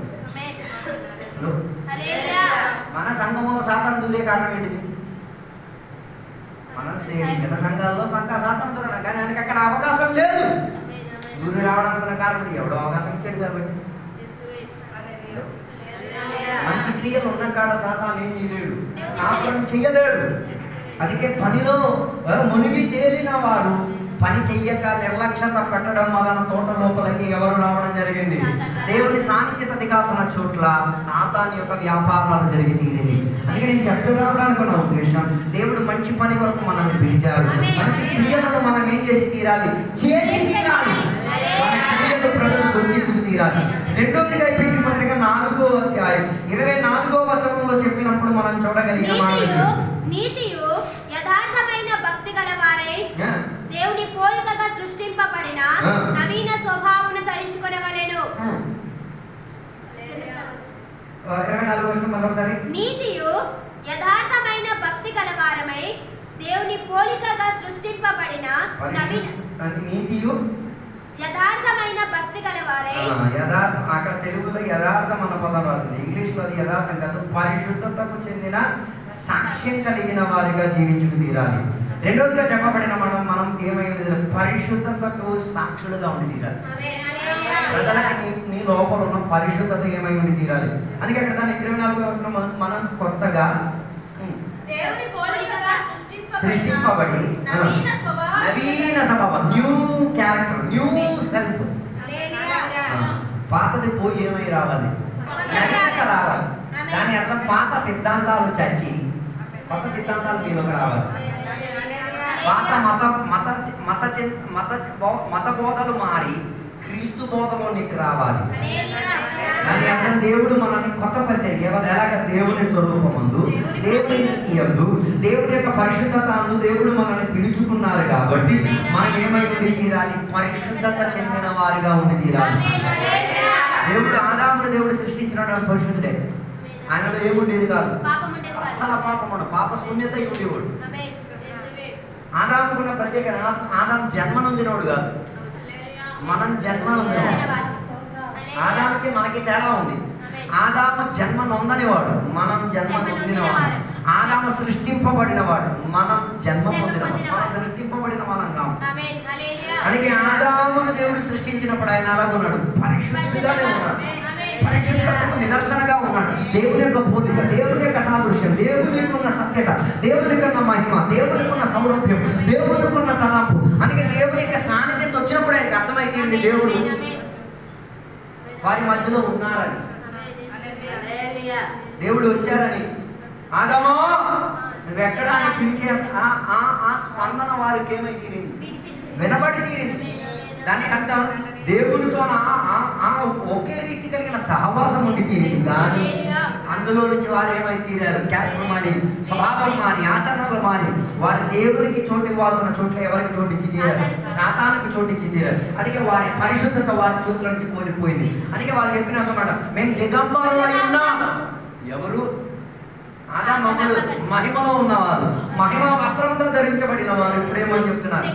మన సంఘంలో సాతాను దూరే కారణం ఏంటిది? మన మిగతా సంఘాల్లో సాతాను దూరడం, కానీ ఆయనకి అక్కడ అవకాశం లేదు. దూరి రావడానికి కారణం ఎవడో అవకాశం ఇచ్చాడు కాబట్టి. మంచి క్రియలు ఉన్న కాడ సాతాను ఏం చేయలేడు, సాతాను చేయలేడు. అందుకే పనిలో మునిగి తేలిన వారు పని చెయ్యక నిర్లక్ష్యత పెట్టడం వలన తోట లోపలికి ఎవరు రావడం జరిగింది? దేవుని సాన్నిధ్యత దిగాల్సిన చోట్ల సాతాను యొక్క వ్యాపారాలు జరిగి తీరేది. అందుకే నేను చెప్పు రావడానికి నా ఉద్దేశం, దేవుడు మంచి పని కొరకు మనల్ని పిలిచారు. మంచి క్రియలను మనం ఏం చేసి తీరాలి, చేసి తీరాలి. మన క్రియలు ప్రజలు గుర్తించుకు తీరాలి. రెండోదిగా ఎఫెసీ పత్రిక 4వ అధ్యాయం 24వ వచనంలో చెప్పినప్పుడు మనం చూడగలిగిన నీతియు యథార్థమైన భక్తి గలవారై దేవుని పోలికగా సృష్టింపబడిన నవీన స్వభావమును ధరించుకొనవలెను. 24వ వచనం మరోసారి. నీతియు యథార్థమైన భక్తి గలవారమై దేవుని పోలికగా సృష్టింపబడిన నవీన నీతియు యథార్థమైన భక్తి గలవారై. యథార్థం అక్కడ తెలుగులో యథార్థం అన్న పదం రాసింది, ఇంగ్లీష్ లో అది యథార్థం కాదు. పరిశుద్ధతకు చెందిన సాక్ష్యం కలిగిన వారిగా జీవించుకు తీరాలి. రెండోదిగా చెప్పబడిన మనం ఏమైంది, పరిశుద్ధతకు సాక్షులుగా ఉండి తీరాలి. ప్రజలకు నీ లోపల ఉన్న పరిశుద్ధత ఏమై ఉండి తీరాలి. అందుకే అక్కడ దాని 24వ వచనం మనం కొత్తగా సృష్టింపబడి నవీన స్వభావం, న్యూ క్యారెక్టర్, న్యూ సెల్ఫ్. పాతది పోయి ఏమై రావాలి, నవీనత రావాలి. దాని అర్థం పాత సిద్ధాంతాలు చచ్చి కొత్త సిద్ధాంతాలు మీలోకి రావాలి. పాత మత బోధలు మారి క్రీస్తు బోధలో నీకు రావాలి. దాని అర్థం దేవుడు మనల్ని కొత్త పరిచయం ఎలాగ దేవుని స్వరూపమందు, దేవుని యందు, దేవుని యొక్క పరిశుద్ధత అందు దేవుడు మనల్ని పిలుచుకున్నారు కాబట్టి మనం ఏమై ఉండి తీరాలి, పరిశుద్ధత చెందిన వారిగా ఉండి తీరాలి. దేవుడు ఆదాముడు దేవుడు సృష్టించినటువంటి పరిశుద్ధుడే, ఆయనలో ఏముండేది కాదు, అస్సలు పాప శూన్యత ఉండేవాడు. ఆదాముకున్న ప్రత్యేక, ఆదాము జన్మ నొందినవాడు కాదు, మనం జన్మ నొందినవాడు. ఆదాముకి మనకి తేడా ఉంది. ఆదాము జన్మ నొందనివాడు, మనం జన్మ పొందినవాడు. ఆదాము సృష్టింపబడినవాడు, మనం జన్మ పొందినవాడు. మనం సృష్టింపబడిన మనం కాము. అందుకే ఆదామును దేవుడు సృష్టించినప్పుడు ఆయన అలాగ ఉన్నాడు, పరిశుద్ధుడుగానే ఉన్నాడు, పరిశుద్ధతకు నిదర్శనగా ఉన్నాడు. దేవుని యొక్క పోలిక, దేవుని యొక్క సాదృశ్యం, దేవునికి ఉన్న సత్యత, దేవునికి ఉన్న మహిమ, దేవునికి ఉన్న సౌరభ్యం, దేవునికి ఉన్న తలంపు. అందుకే దేవుని యొక్క సాన్నిధ్యం వచ్చినప్పుడు ఆయనకు అర్థమైంది దేవుడు వారి మధ్యలో ఉన్నారని, దేవుడు వచ్చారని. ఆదామో నువ్వెక్కడ అని పిలిచే ఆ స్పందన వారికి ఏమై తీరింది, వినబడి తీరింది. దాని అర్థం దేవుడితో ఒకే రీతి కలిగిన సహవాసం ఉండి తీరింది. కానీ అందులో నుంచి వారు ఏమై తీరారు, క్యారెక్టర్ మారి, స్వభావం మారి, ఆచరణలు మారి, వారి దేవునికి చోటు ఇవ్వాల్సిన చోట్ల ఎవరికి చోటు ఇచ్చి తీరారు, సాతానికి చోటు ఇచ్చి తీరారు. అందుకే వారి పరిశుద్ధత వారి చేతుల నుంచి కోల్పోయింది. అందుకే వాళ్ళు చెప్పినమాట, మేము దిగంబరులై ఉన్నాం. ఎవరు? ఆదాము మహిమలో ఉన్నవారు, మహిమ వస్త్రంతో ధరించబడిన వారు ఇప్పుడేమని చెప్తున్నారు.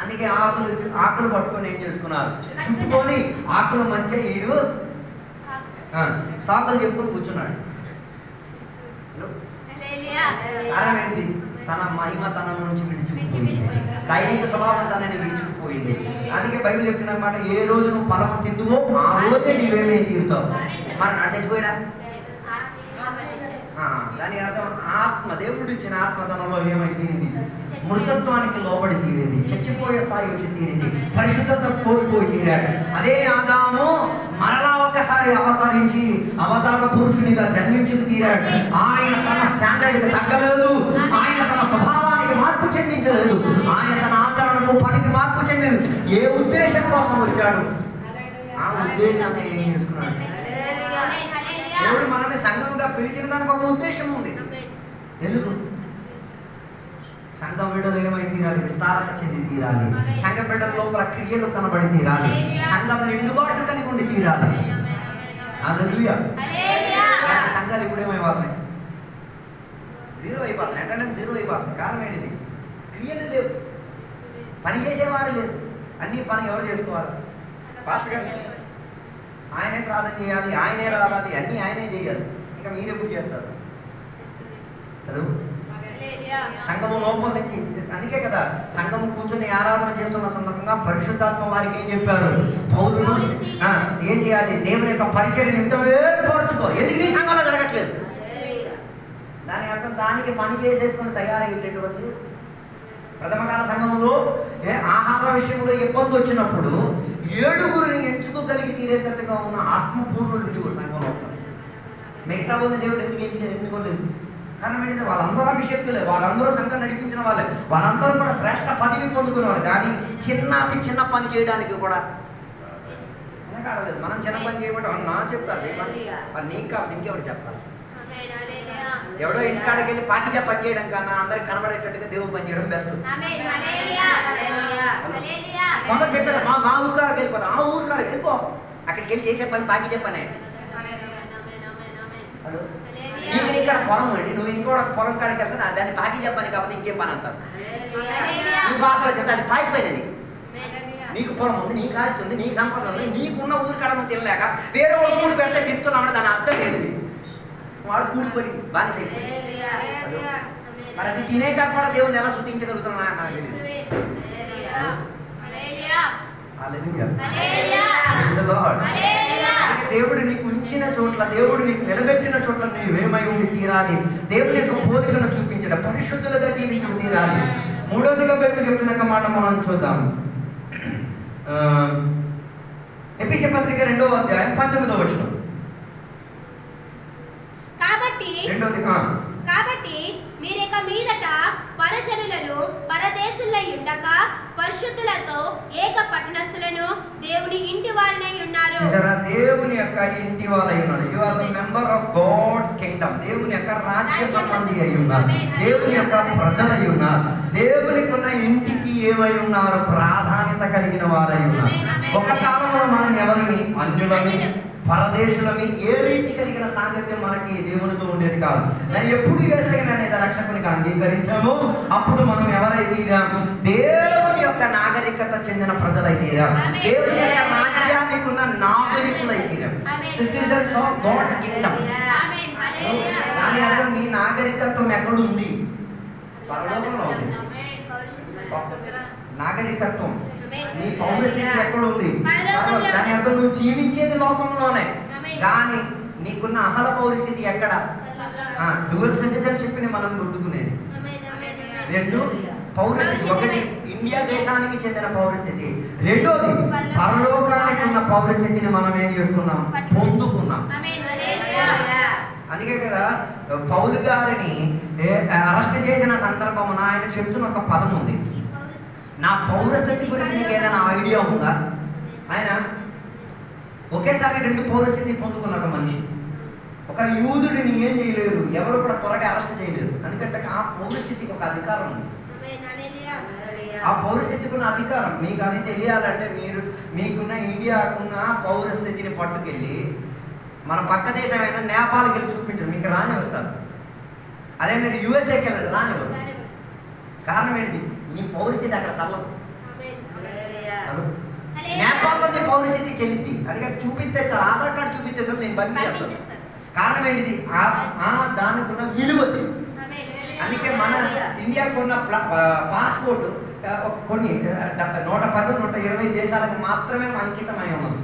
అందుకే ఆకులు పట్టుకొని ఏం చేసుకున్నారు, చుట్టుకొని ఆకుల మధ్య ఈడు సాకులు చెప్పుకొని కూర్చున్నాడు. కారణం ఏంటి? తన మహిమ తన నుంచి విడిచిపోయింది, దైవిక స్వభావం తనని విడిచిపోయింది. అందుకే బైబిల్ చెప్తున్నమాట, ఏ రోజు నువ్వు ఫలం తిందువో ఆ రోజే నీవేమే తీరుతావు. మరి చచ్చిపోయాడా? దాని అర్థం ఆత్మ, దేవుడు ఇచ్చిన ఆత్మ తనలో ఏమై తీరింది? మృతత్వానికి లోబడి తీరింది, చచ్చిపోయే స్థాయి వచ్చి తీరింది, పరిశుద్ధత కోల్పోయి తీరాడు. అదే ఆదాము మరలా ఒక్కసారి అవతరించి అవతార పురుషునిగా జన్మించి తీరాడు. ఆయన తన స్టాండర్డ్కి తగ్గలేదు, ఆయన తన స్వభావానికి మార్పు చెందించలేదు, ఆయన తన ఆచరణకు పనికి మార్పు చెందలేదు. ఏ ఉద్దేశం కోసం వచ్చాడు ఆ ఉద్దేశాన్ని ఏం చేసుకున్నాడు? దేవుడు మనల్ని సంఘంగా పిలిచిన దానికి ఒక ఉద్దేశం ఉంది. ఎందుకు? సంఘం బిడ్డలు ఏమై తీరాలి? విస్తారత చెంది తీరాలి. సంఘ బిడ్డల లోపల క్రియలు కనబడి తీరాలి. సంఘం నిండుబాటు కలిగి ఉండి తీరాలి. హల్లెలూయా. సంఘాలు ఇప్పుడు ఏమైపోతున్నాయి? జీరో అయిపోతున్నాయి. అంటే జీరో అయిపోతుంది. కారణం ఏంటిది? క్రియలు లేవు, పని చేసేవారు లేదు. అన్ని పని ఎవరు చేసుకోవాలి? పాస్టర్ గారు. ఆయనే ప్రార్థన చేయాలి, ఆయనే రావాలి, అన్నీ ఆయనే చేయాలి. ఇంకా మీరు ఎప్పుడు చేస్తారు? సంఘము లోపల నుంచి. అందుకే కదా సంఘము కూర్చొని ఆరాధన చేస్తున్న సందర్భంగా పరిశుద్ధాత్మ వారికి ఏం చెప్పారు? పౌరులు ఏం చేయాలి? దేవుని యొక్క పరిచర్య నిమిత్తం ఏర్పరచుకో. ఎందుకు నీ సంఘంలో జరగట్లేదు? దాని అర్థం దానికి పని చేసేసుకుని తయారయ్యేటటువంటి ప్రథమకాల సంఘంలో ఆహార విషయంలో ఇబ్బంది వచ్చినప్పుడు 7గురిని ఎంచుకోగలిగి తీరేటట్టుగా ఉన్న ఆత్మపూర్ణులు ఇంటి సంఘంలో. మిగతా వాళ్ళని దేవుడు ఎందుకు ఎంచుకోలేదు? కారణం ఏంటంటే వాళ్ళందరూ అభిషేకులే, వాళ్ళందరూ సంఘం నడిపించిన వాళ్ళే, వాళ్ళందరూ కూడా శ్రేష్ఠ పదవి పొందుకునేవారు. కానీ అతి చిన్న పని చేయడానికి కూడా వెనకాడలేదు. మనం చిన్న పని చేయమంటే నా చెప్తారు, మరి నీకు కాదు ఇంకెవరు చెప్పాలి? ఎవడో ఇంటికాడికి వెళ్ళి పార్టీగా పని చేయడం కన్నా అందరికి కనబడేటట్టుగా దేవుడు పని చేయడం బెస్ట్. కొందరు చెప్పారు మా ఊరు కాడికి వెళ్ళిపోతాం. ఆ ఊరు కాడికి వెళ్ళిపో, అక్కడికి వెళ్ళి చేసే పని పాకి చెప్పనే. నీకు ఇక్కడ పొలం అండి, నువ్వు ఇంకోటి పొలం కాడికి వెళ్తా దాన్ని పాకి చెప్పని కాబట్టి ఇంకేం పని అంటారు. నీ భాషలో చెప్తా అది పాసిపోయినది. నీకు పొలం ఉంది, నీకు ఆస్తి ఉంది, నీకు సంపద ఉంది, నీకున్న ఊరు కాడ నువ్వు తినలేక వేరే వాళ్ళు ఊరు పెడితే తిరుగుతున్నావు. దాని అర్థం ఏంటిది? వాడు కూడిపోయి బానిస. మరి అది తినే కాకుండా దేవుని ఎలా శుద్ధించగలుగుతున్నా నాకు తెలియదు. దేవుడు నీకు ఉంచిన చోట్ల, దేవుడు నీకు నిలబెట్టిన చోట్ల నువ్వేమై ఉండి తీరాలి. దేవుని యొక్క పోలికను చూపించిన పరిశుద్ధులుగా జీవించి తీరాలి. మూడవదిగా బైబిల్ చెప్తున్న మాట మనం చూద్దాం. ఎఫెసీ పత్రిక 2వ అధ్యాయం 19వ వచనం. కాబట్టి మీరిక మీదట పరజనులను పరదేశులై ఉండక పరిశుద్ధులతో ఏక పట్టణస్థులను దేవుని ఇంటి వారినై ఉన్నారు. దేవుని యొక్క ఇంటి వారై ఉన్నారు. You are the member of God's kingdom. దేవుని యొక్క రాజ్య సంబంధి అయి ఉన్నారు. దేవుని యొక్క ప్రజలై ఉన్నారు. దేవునికి ఉన్న ఇంటికి ఏమై ఉన్నారు? ప్రాధాన్యత కలిగిన వారై ఉన్నారు. ఒక కాలంలో మనం ఎవరిని? అన్యులని, పరదేశులమి, ఏ రీతి కలిగిన సాంగత్యం మనకి దేవునితో ఉండేది కాదు. దాన్ని ఎప్పుడు యేసయ్యను అనేది రక్షకునికి అంగీకరించామో అప్పుడు మనం ఎవరైతీరాం? దేవుని యొక్క నాగరికత చెందిన ప్రజలైతీరాం. దేవుని యొక్క రాజ్యానికి ఉన్న నాగరికులైతీరాం. Citizens of God's kingdom. దాని అర్థం మీ నాగరికత్వం ఎక్కడుంది? పరలోకంలో ఉంది. నాగరికత్వం నీ పౌరస్థితి ఎక్కడుంది? దాని అర్థం నువ్వు జీవించేది లోకంలోనే, కానీ నీకున్న అసలు పౌరస్థితి ఎక్కడ? డ్యూయల్ సిటిజన్షిప్ ని మనం గుర్తుకునేది. 2 పౌరస్థితి. ఒకటి ఇండియా దేశానికి చెందిన పౌరస్థితి, రెండోది పరలోకానికి ఉన్న పౌరస్థితిని మనం ఏం చేసుకున్నాం? పొందుకున్నాం. అందుకే కదా పౌలు గారిని అరెస్ట్ చేసిన సందర్భమున ఆయన చెప్తున్న ఒక పదం ఉంది. నా పౌరస్థితి గురించి నీకు ఏదైనా ఐడియా ఉందా? ఆయన ఒకేసారి 2 పౌరస్థితిని పొందుకున్న ఒక మనిషి. ఒక యూదుడిని ఏం చేయలేరు, ఎవరు కూడా త్వరగా అరెస్ట్ చేయలేరు. ఎందుకంటే ఆ పౌరస్థితికి ఒక అధికారం ఉంది. ఆ పౌరస్థితికి ఉన్న అధికారం మీకు అది తెలియాలంటే మీకున్న ఇండియాకున్న పౌరస్థితిని పట్టుకెళ్ళి మన పక్క దేశమైన నేపాల్కి వెళ్ళి చూపించండి, మీకు రాని వస్తారు. అదే మీరు యూఎస్ఏకి వెళ్ళండి, రానివ్వరు. కారణం ఏంటి? నీ పౌరస్థితి అక్కడ సల్లదు. నేపాల్లో నీ పౌరస్థితి చెల్లిద్ది. అది చూపిస్తే చాలు, ఆధార్ కార్డు చూపిస్తే నేను పంపించేస్తాను. కారణం ఏంటిది? దానికి ఉన్న విలువది. అందుకే మన ఇండియాకు ఉన్న పాస్పోర్ట్ కొన్ని 110, 120 దేశాలకు మాత్రమే అంకితమై ఉన్నది.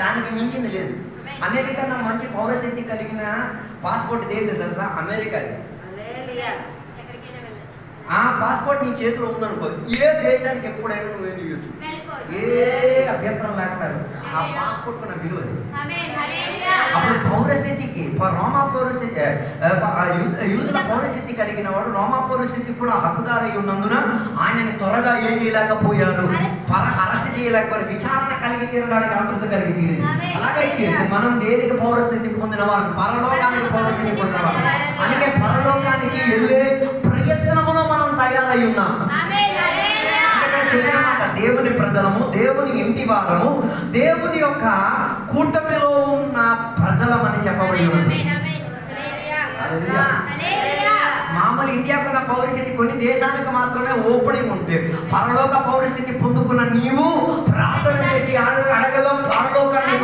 దానికి మించింది లేదు. అన్నిటికన్నా మంచి పౌరస్థితి కలిగిన పాస్పోర్ట్ ఏది తెలుసా? అమెరికాది. ఎక్కడికైనా వెళ్ళొచ్చు. ఆ పాస్పోర్ట్ నీ చేతిలో ఉందనుకో, ఏ దేశానికి ఎప్పుడైనా నువ్వు వెళ్ళొచ్చు, ఏ అభ్యంతరం లేకుండా. ఆ పాస్పోర్ట్ నా విలువ. అప్పుడు పౌరస్థితికి, రోమా పౌరస్థితి, యూదుల పౌరస్థితి కలిగిన వాడు రోమా పౌరస్థితికి కూడా హక్కుదారై ఉన్నందున ఆయనని త్వరగా ఏం చేయలేకపోయారు, అరెస్ట్ చేయలేకపోయారు, విచారణ కలిగి తీరడానికి ఆతృత కలిగి తీరింది. అలాగైతే మనం దేనికి పౌరస్థితికి పొందిన వారు? పరలోకానికి పౌరస్థితి పొందిన వారు. అందుకే పరలోకానికి వెళ్ళే ప్రయత్నములో మనం తయారై ఉన్నాం. చెప్పిన మాట, దేవుని ప్రజలము, దేవుని ఇంటి వారము, దేవుని యొక్క కూటమిలో ఉన్న ప్రజలమని చెప్పబడి ఉన్నది. మామూలు ఇండియాకున్న పౌరస్థితి కొన్ని దేశానికి మాత్రమే ఓపెనింగ్ ఉంటే, పరలోక పౌరస్థితి పొందుకున్న నీవు ప్రార్థన చేసి అడగలో పరలోకాన్ని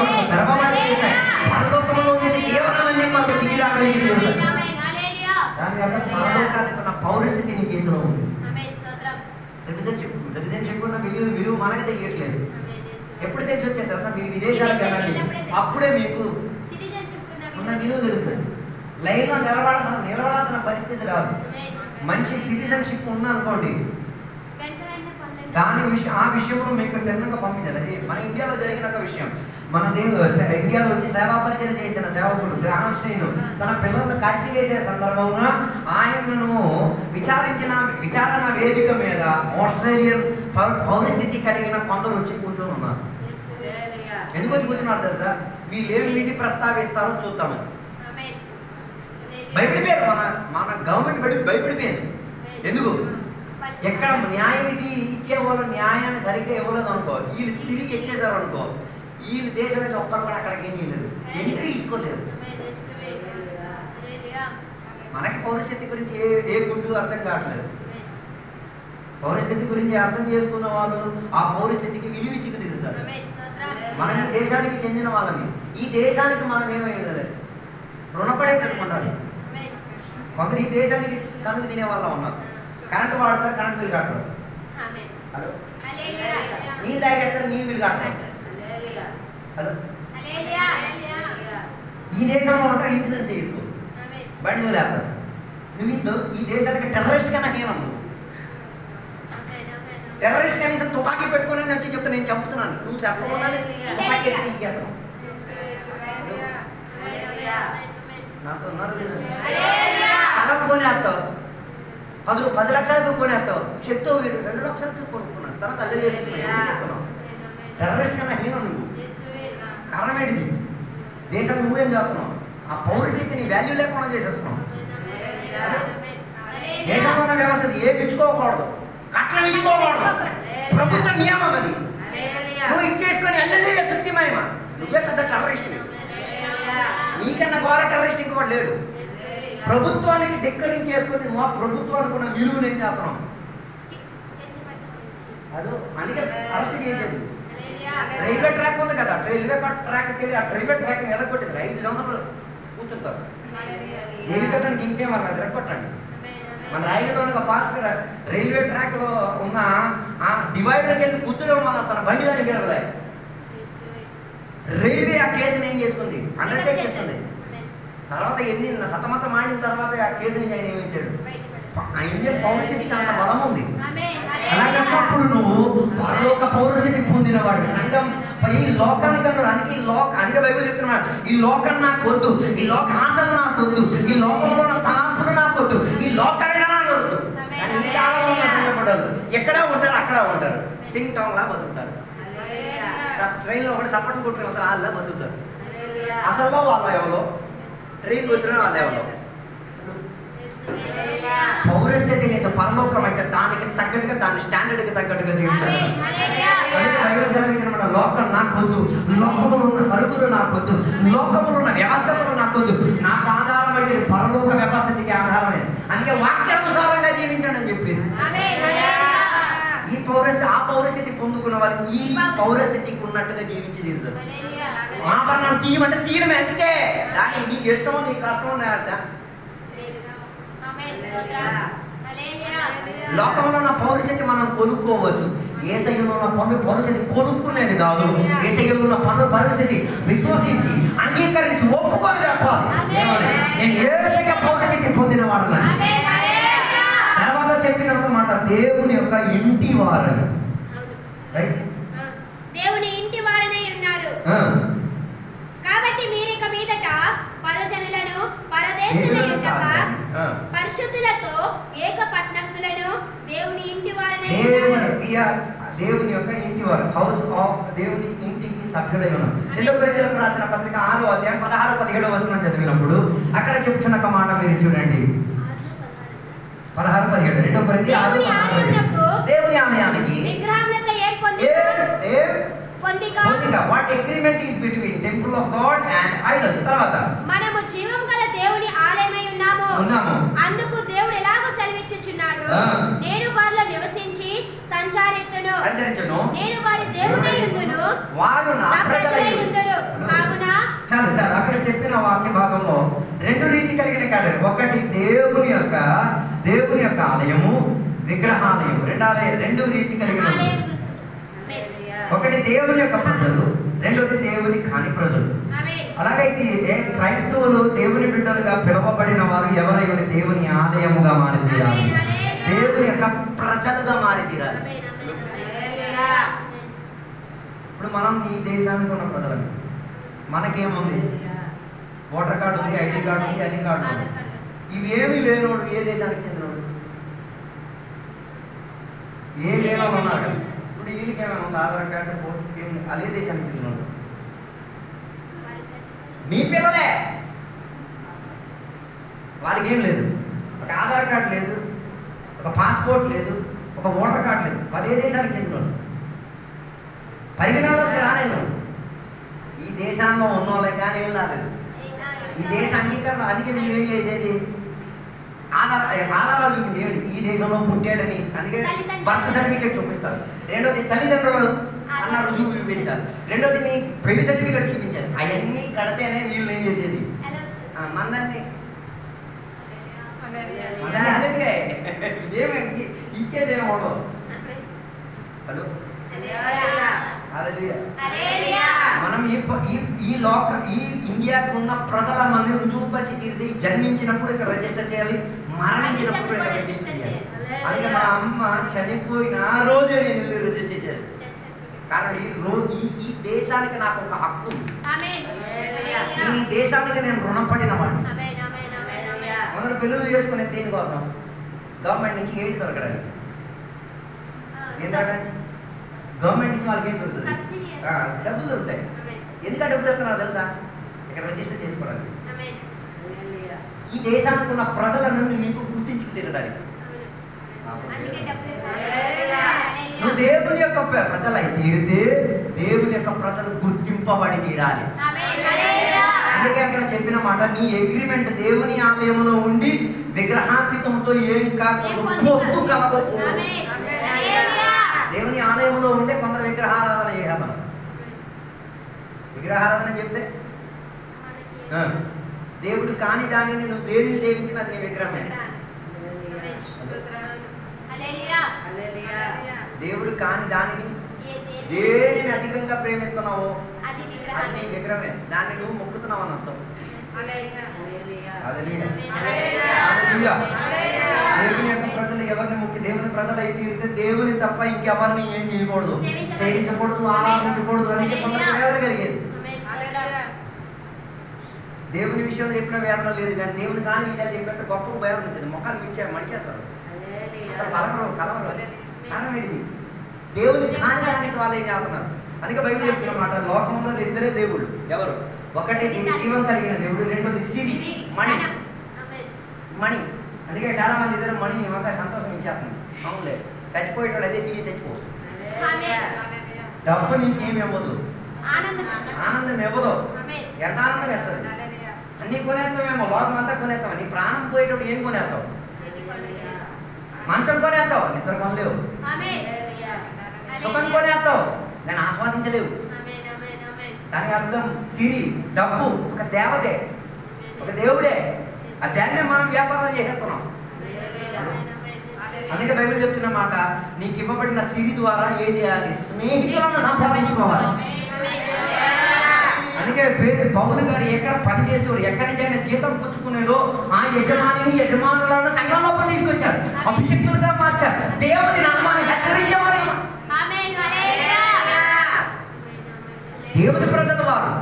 పరలోకంలో నుంచి కేవలమే కొంత దిగిరాగలిగింది. దాని వల్ల పరలోకానికి ఉన్న పౌరస్థితి నీ చేతిలో ఉంది. సిటిజన్షిప్ ఉన్న విలువ మనకు తెలియట్లేదు. ఎప్పుడు తెలిసి వచ్చేది తెలుసా? మీరు విదేశాలకు వెళ్ళండి, అప్పుడే మీకు ఉన్న విలువ తెలుస్తుంది. లైన్లో నిలబడాల్సిన పరిస్థితి రాదు. మంచి సిటిజన్షిప్ ఉన్నా అనుకోండి, ఆ విషయంలో మీకు తిన్నగా పంపించారు. మన ఇండియాలో జరిగిన ఒక విషయం, మన ఇండియాలో వచ్చి సేవా పరిచయం చేసిన సేవకుడు గ్రాహం శ్రీను తన పిల్లలను కాల్చివేసే సందర్భంలో ఆయనను విచారణ వేదిక మీద ఆస్ట్రేలియన్ పౌరస్థితి కలిగిన కొందరు వచ్చి కూర్చొని ఉన్నారు. ఎందుకు వచ్చి కూర్చున్నారు తెలుసా? వీళ్ళేమి విధి ప్రస్తావిస్తారో చూద్దామని. భయపడిపోయారు. మన గవర్నమెంట్ భయపడిపోయింది. ఎందుకు? ఎక్కడ న్యాయవిధి ఇచ్చేవాళ్ళు న్యాయాన్ని సరిగ్గా ఇవ్వలేదు అనుకో, వీళ్ళు తిరిగి ఇచ్చేసారు అనుకో, వీళ్ళు దేశం నుంచి ఒక్కరు కూడా అక్కడికి ఏం చేయలేదు, ఎంట్రీ ఇచ్చుకోలేదు. మనకి పౌరస్థితి గురించి ఏ గుడ్డు అర్థం కావట్లేదు. పౌరస్థితి గురించి అర్థం చేసుకున్న వాళ్ళు ఆ పౌరస్థితికి విలువిచ్చుకు తిరుగుతారు. మనం ఈ దేశానికి చెందిన వాళ్ళని, ఈ దేశానికి మనం ఏమై ఉండాలి, రుణపడే కట్టుకుంటారు. కొందరు ఈ దేశానికి కనుక తినే వాళ్ళ ఉన్నారు. కరెంటు వాడతారు, కరెంట్ బిల్ కట్టరు. హలో, నీళ్ళు తాగేస్తారు, నీళ్ళు బిల్ కట్టరు. హలో, ఈ దేశంలో ఉంటారు, ఇన్సూరెన్స్ చేసుకో, బండి వేస్తారు. నువ్వు ఈ దేశానికి టెర్రరిస్ట్ కన్నా హీనం. టెర్రరిస్ట్ కనీసం తుపాకీ పెట్టుకుని వచ్చి చెప్తా, నేను చంపుతున్నాను, నువ్వు చెప్పకుండా తుపాకీ ఎత్తి ఇంకేస్తావు. నాతో ఉన్నారు. అలా కొనేస్తావు, 10 లక్షలకు కొనేస్తావు, చెప్తావు 2 లక్షలకు కొనుక్కున్నాను, తర్వాత అల్లె చెప్తున్నావు. టెర్రరిస్ట్ కన్నా హీనం నువ్వు. కారణం ఏంటిది? దేశం నువ్వేం చేస్తున్నావు? ఆ పౌరస్థితిని వాల్యూ లేకుండా చేసేస్తున్నావు. దేశంలో ఉన్న వ్యవస్థ ఏమి ఇచ్చుకోకూడదు, కట్నం ఇచ్చుకోకూడదు, ప్రభుత్వ నియమం అది. నువ్వు ఇచ్చేసుకొని అల్లె శక్తిమయమా, నువ్వే పెద్ద టెర్రరిస్ట్. నీకన్నా ఘోర టెర్రరిస్ట్ ఇంకోటి లేడు. ప్రభుత్వానికి ధిక్కరించేసుకొని మా ప్రభుత్వానికి ఉన్న విలువను ఏం చేస్తున్నాం? అదో అందుకే అరెస్ట్ చేసేది. రైల్వే ట్రాక్ ఉంది కదా, రైల్వే ట్రాక్కి వెళ్ళి ఆ రైల్వే ట్రాక్ ఎరగొట్టేసారు. 5 సంవత్సరాలు కూర్చుంటారు. దేనికదానికి ఇంకేమన్నా ఎరగొట్టండి. మన రాయలసీమలో పాస్కర్ రైల్వే ట్రాక్ లో ఉన్న ఆ డివైడర్కి వెళ్ళి కూర్చోడం వల్ల తన బండి దానికి వెళ్ళలే. రైల్వే ఆ కేసుని ఏం చేసుకుంది, అండర్టేక్ చేస్తుంది. తర్వాత ఎన్ని సతమతం ఆడిన తర్వాత ఆ కేసుని ఆయన ఏమిచ్చాడు. ఆ ఇండియన్ పౌరస్థితికి అంత బలం ఉంది. అలాగన్నప్పుడు నువ్వు పరలోక పౌరస్థితి పొందిన వాడు. సంఘం ఈ లోకానికి అందుకే బైబిల్ చెప్తున్నాడు, ఈ లోకం నాకు వద్దు, ఈ లోక ఆశలు నాకు వద్దు, ఈ లోకంలో ఉన్న తలాంతులు నాకు వద్దు, ఈ లోకాన్ని నాకు వద్దు. కానీ ఈ కాలంలో సంఘపడ్డారు ఎక్కడ ఉంటారు, అక్కడ ఉంటారు, టింగ్ టాంగ్ లా బతుకుతారు. ట్రైన్లో ఒకటి సపోర్ట్ కొట్టుకుని ఉంటారు, వాళ్ళ బతుకుతారు. అసలు వాళ్ళ ఎవరో ట్రైన్ కూర్చున్న వాళ్ళ ఎవరో. పౌరస్థితి మీద పరలోకం అయితే దానికి తగ్గట్టుగా, దాని స్టాండర్డ్కి తగ్గట్టుగా జీవించాలి. లోకం నాకు వద్దు, లోకంలో ఉన్న సరుకులు నాకు వద్దు, లోకంలో ఉన్న వ్యవస్థలు నాకు వద్దు, నాకు ఆధారం అయితే పరలోక వ్యవస్థకి ఆధారమే. అందుకే వాక్యానుసారంగా జీవించండి అని చెప్పింది. ఈ పౌరస్థితి ఆ పౌరస్థితి పొందుకున్న వారు ఈ పౌరస్థితికి ఉన్నట్టుగా జీవించి తీరుతారు. ఆభరణం తీయమంటే తీయడమే, అంతే. దానికి నీకు ఇష్టమో నీకు కష్టమో అర్థం. లోకంలో ఉన్న పౌరస్థితి మనం కొనుక్కోవచ్చు. యేసయ్యలో ఉన్న పౌరస్థితి కొనుక్కునేది కాదు. యేసయ్యలో ఉన్న పౌరస్థితి విశ్వసించి అంగీకరించి ఒప్పుకొని చెప్పాలి. నేను దేవుని యొక్క ఇంటి వారని. రైట్? దేవుని ఇంటి వారనే ఉన్నారు. కాబట్టి మీరిక మీదట పరజనులను పరదేశులయుండక పరిశుద్ధులతో ఏక పట్టణస్థులను దేవుని ఇంటి వారనే దేవుని యొక్క ఇంటి వారు, హౌస్ ఆఫ్ దేవుని ఇంటికి సభ్యులై ఉన్నాం. 2 కొరింథీయులకు రాసిన పత్రిక 6వ అధ్యాయం 16-17 వచనం చదివినప్పుడు అక్కడ చెప్తున్న ఒక మాట మీరు చూడండి. 16-17 2 కొరింథీ 6:16 దేవుని ఆలయానికి విగ్రహములతో ఏం పొందిక what agreement is between temple of God and idols. తర్వాత మనము జీవము గల దేవుని ఆలయమై ఉన్నాము. అందుకు దేవుడు ఎలాగో సెలవిచ్చుచున్నాడు, నేను వారిలో నివసించి సంచరించును, నేను వారి దేవుడై ఉందును, వారు నా ప్రజలై ఉందురు. కావున చాలు అక్కడ చెప్పిన వాక్య భాగంలో 2 రీతి కలిగిన కేటగిరీ. ఒకటి దేవుని యొక్క ఆలయము, విగ్రహాలయం. 2 రీతి కలిగిన, ఒకటి దేవుని యొక్క ప్రజలు, రెండోది దేవుని కాని ప్రజలు. అలాగైతే క్రైస్తవులు దేవుని బిడ్డలుగా పిలువబడిన వారు ఎవరై ఉండి దేవుని ఆలయముగా మారి తీరాలి, దేవుని యొక్క ప్రజలుగా మారి తీరాలి. ఇప్పుడు మనం ఈ దేశానికి ఉన్న ప్రజలని, మనకేముంది? ఓటర్ కార్డు ఉంది, ఐడి కార్డు ఉంది, అది కార్డు ఉంది. ఇవేమి లేనోడు ఏ దేశానికి చెందినోడు? ఏ లేనోడు ఉన్నాడు? ఇప్పుడు వీళ్ళకి ఏమైనా ఉంది ఆధార్ కార్డు, అదే దేశానికి చెందినోడు. మీ పిల్లలే, వాళ్ళకి ఏం లేదు, ఒక ఆధార్ కార్డు లేదు, ఒక పాస్పోర్ట్ లేదు, ఒక ఓటర్ కార్డు లేదు, అదే దేశానికి చెందినోడు. పరిగణలోకి రాలేదు. ఈ దేశంలో ఉన్న వాళ్ళకి కానీ ఏం రాలేదు. ఈ దేశ అంగీకరణ. అందుకే మీరు ఏం చేసేది? ఆధారాలు చూపించేయండి, ఈ దేశంలో పుట్టాడని. అందుకే బర్త్ సర్టిఫికేట్ చూపిస్తారు. రెండోది తల్లిదండ్రులు అన్న రుజువు చూపించాలి. రెండోది నీ పెళ్లి సర్టిఫికేట్ చూపించాలి. అవన్నీ కడితేనే వీళ్ళు ఏం చేసేది? మందన్ని ఇదేమి ఇచ్చేదేమో. హలో, మనం ఈ ఇండియాకు ఉన్న ప్రజల మంది రుజువుపరిచి తీరితే జన్మించినప్పుడు ఇక్కడ రిజిస్టర్ చేయాలి, మరణించినప్పుడు ఇక్కడ రిజిస్టర్ చేయాలి. అందుకే మా అమ్మ చనిపోయిన రోజే నేను రిజిస్టర్ చేయాలి. కారణం ఈ దేశానికి నాకు ఒక హక్కు ఉంది. ఈ దేశానికి నేను రుణపడిన వాడిని. మొదలు పెళ్లి చేసుకునే దేనికోసం? గవర్నమెంట్ నుంచి ఏంటి దొరకడానికి. ఏం దొరకడానికి? గవర్నమెంట్ నుంచి వాళ్ళకి ఏం దొరుకుతుంది? డబ్బులు దొరుకుతాయి. ఎందుకంటే డబ్బులు దొరుకుతున్నారు తెలుసా? ఇక్కడ రిజిస్టర్ చేసుకోవడానికి. ఈ దేశానికి ఉన్న ప్రజలను మీకు గుర్తించుకు తినడానికి. నువ్వు దేవుని యొక్క ప్రజలు అయితే తీరితే దేవుని యొక్క ప్రజలు గుర్తింపబడి తీరాలి. అందుకే అక్కడ చెప్పిన మాట, నీ అగ్రిమెంట్ దేవుని ఆలయంలో ఉండి విగ్రహాన్వితంతో ఏం కాకుండా పొత్తు కలగకూడదు. దేవుని ఆలయంలో ఉంటే కొందరు విగ్రహారాధన చేయాలి. మనం విగ్రహారాధన చెప్తే దేవుడు కాని దానిని నువ్వు దేనిని సేవించిన అది నీ విగ్రహమే. దేవుడు కాని దానిని దేనిని అధికంగా ప్రేమిస్తున్నావో అది నీ విగ్రహమే. దాన్ని నువ్వు మొక్కుతున్నావు అని అర్థం. దేవుని యొక్క ప్రజలు ఎవరిని మొక్కి దేవుని ప్రజలు అయితే తీరితే దేవుని తప్ప ఇంకెవరిని ఏం చేయకూడదు, సేవించకూడదు, ఆరాధించకూడదు అనేది కొందరికి వేదన కలిగేది. దేవుని విషయంలో చెప్పిన వేదన లేదు, కానీ దేవుని కాని విషయాలు చెప్పినంత గొప్ప వేదన వచ్చింది. మొక్కలు మడిచేస్తారు, అసలు కలవరు. కారణం ఏంటిది? దేవుని కాని దానికి వాళ్ళు ఏం చేస్తున్నారు. అందుకే బైబిల్ చెప్తున్న మాట, లోకంలో 2 దేవుడు. ఎవరు? ఒకటి జీవం కలిగిన దేవుడు, రెండోది సిరి, మణి. అందుకే చాలా మంది ఇద్దరు మణి ఒక సంతోషం ఇచ్చేస్తుంది. అవునులే, చచ్చిపోయేటోడు అదే తిని చచ్చిపోదు. డబ్బు నీకేమి ఇవ్వదు, ఆనందం ఇవ్వదు. ఎంత ఆనందం వేస్తుంది? అన్ని కొనేస్తామేమో, లోకం అంతా కొనేస్తాం. నీ ప్రాణం పోయేటప్పుడు ఏం కొనేస్తావు? మంచం కొనేస్తావు, నిద్ర కొనలేవు. సుఖం కొనేస్తావు, దాన్ని ఆస్వాదించలేవు. దానికి అర్థం సిరి, డబ్బు ఒక దేవతే, ఒక దేవుడే. ఆ దాన్ని మనం వ్యాపారం చేసేస్తున్నాం. అందుకే బైబిల్ చెప్తున్న మాట, నీకు ఇవ్వబడిన సిరి ద్వారా ఏం చేయాలి? స్నేహితులను సంపాదించుకోవాలి. అందుకే అందుకే పౌలు గారు ఎక్కడ పని చేసేవారు, ఎక్కడి నుంచి ఆయన జీతం పుచ్చుకునేదో ఆ యజమానులను సంఘంలో తీసుకొచ్చారు, అభిషక్తులుగా మార్చారు, దేవుని నామాన్ని హెచ్చరించేవారు. దేవుని ప్రజలు వారు.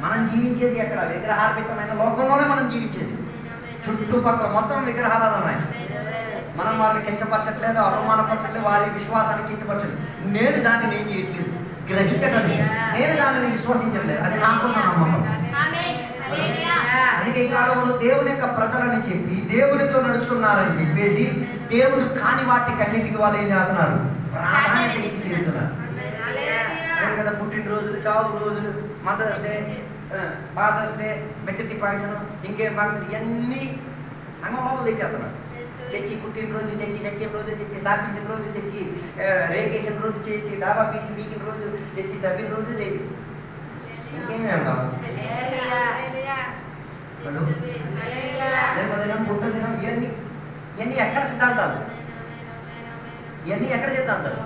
మనం జీవించేది ఎక్కడ? విగ్రహార్పితమైన లోకంలోనే మనం జీవించేది. చుట్టుపక్కల మొత్తం విగ్రహారాధన. మనం వారిని కించపరచట్లేదు, అవమానపరచట్లేదు, వారి విశ్వాసాన్ని కించపరచలేదు. నేను దాన్ని నేను చేయట్లేదు, గ్రహించటం లేదు, నేను దానిని విశ్వసించట్లేదు. అది నాకున్న నమ్మకం. అందుకే ఈ కాలంలో దేవుని యొక్క ప్రజలని చెప్పి దేవునితో నడుస్తున్నారని చెప్పేసి దేవుడు కాని వాటికన్నింటికి వాళ్ళు ఏం చేస్తున్నారు? ప్రాధాన్యత ఇచ్చి తిరుగుతున్నారు. అదే కదా, పుట్టినరోజులు, చావు రోజులు, mother's day, father's day, maturity function, ఇంకేం ఫంక్షన్, ఇవన్నీ సంఘంలో తెచ్చేస్తున్నారు. చర్చి పుట్టినరోజు, చర్చి సత్యం రోజు, చర్చి స్థాపించిన రోజు, చర్చి రేకేసిన రోజు, చర్చి డాబా పీసి మీకిన రోజు, చర్చి తవ్విన రోజు, రేపు ఇంకేమేం కావాలి? జన్మదినం, పుట్టదినం, ఇవన్నీ ఎక్కడ సిద్ధాంతాలు? ఇవన్నీ ఎక్కడ సిద్ధాంతాలు?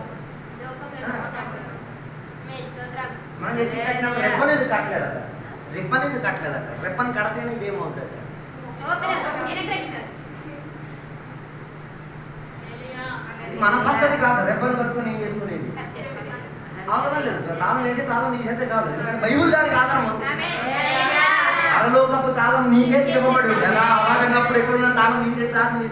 మనం చర్చి కట్టినప్పుడు రెప్పని ఎందుకు కట్టలేదట? రెప్పని కడితేనే ఇదేమవుతుంది? మన పద్ధతి కాదు. రెప్పని కట్టుకుని ఏం చేసుకునేది? అవసరం లేదు. తాళం వేసి తాళం తీసేస్తే చాలు. ఎందుకంటే బైబుల్ దానికి ఆధారం ఉంది. పరలోకపు తాళం నీ చేతికి ఇవ్వబడి ఎలా అలాగన్నప్పుడు ఎక్కడున్న తాళం నీ చేతి రాదు.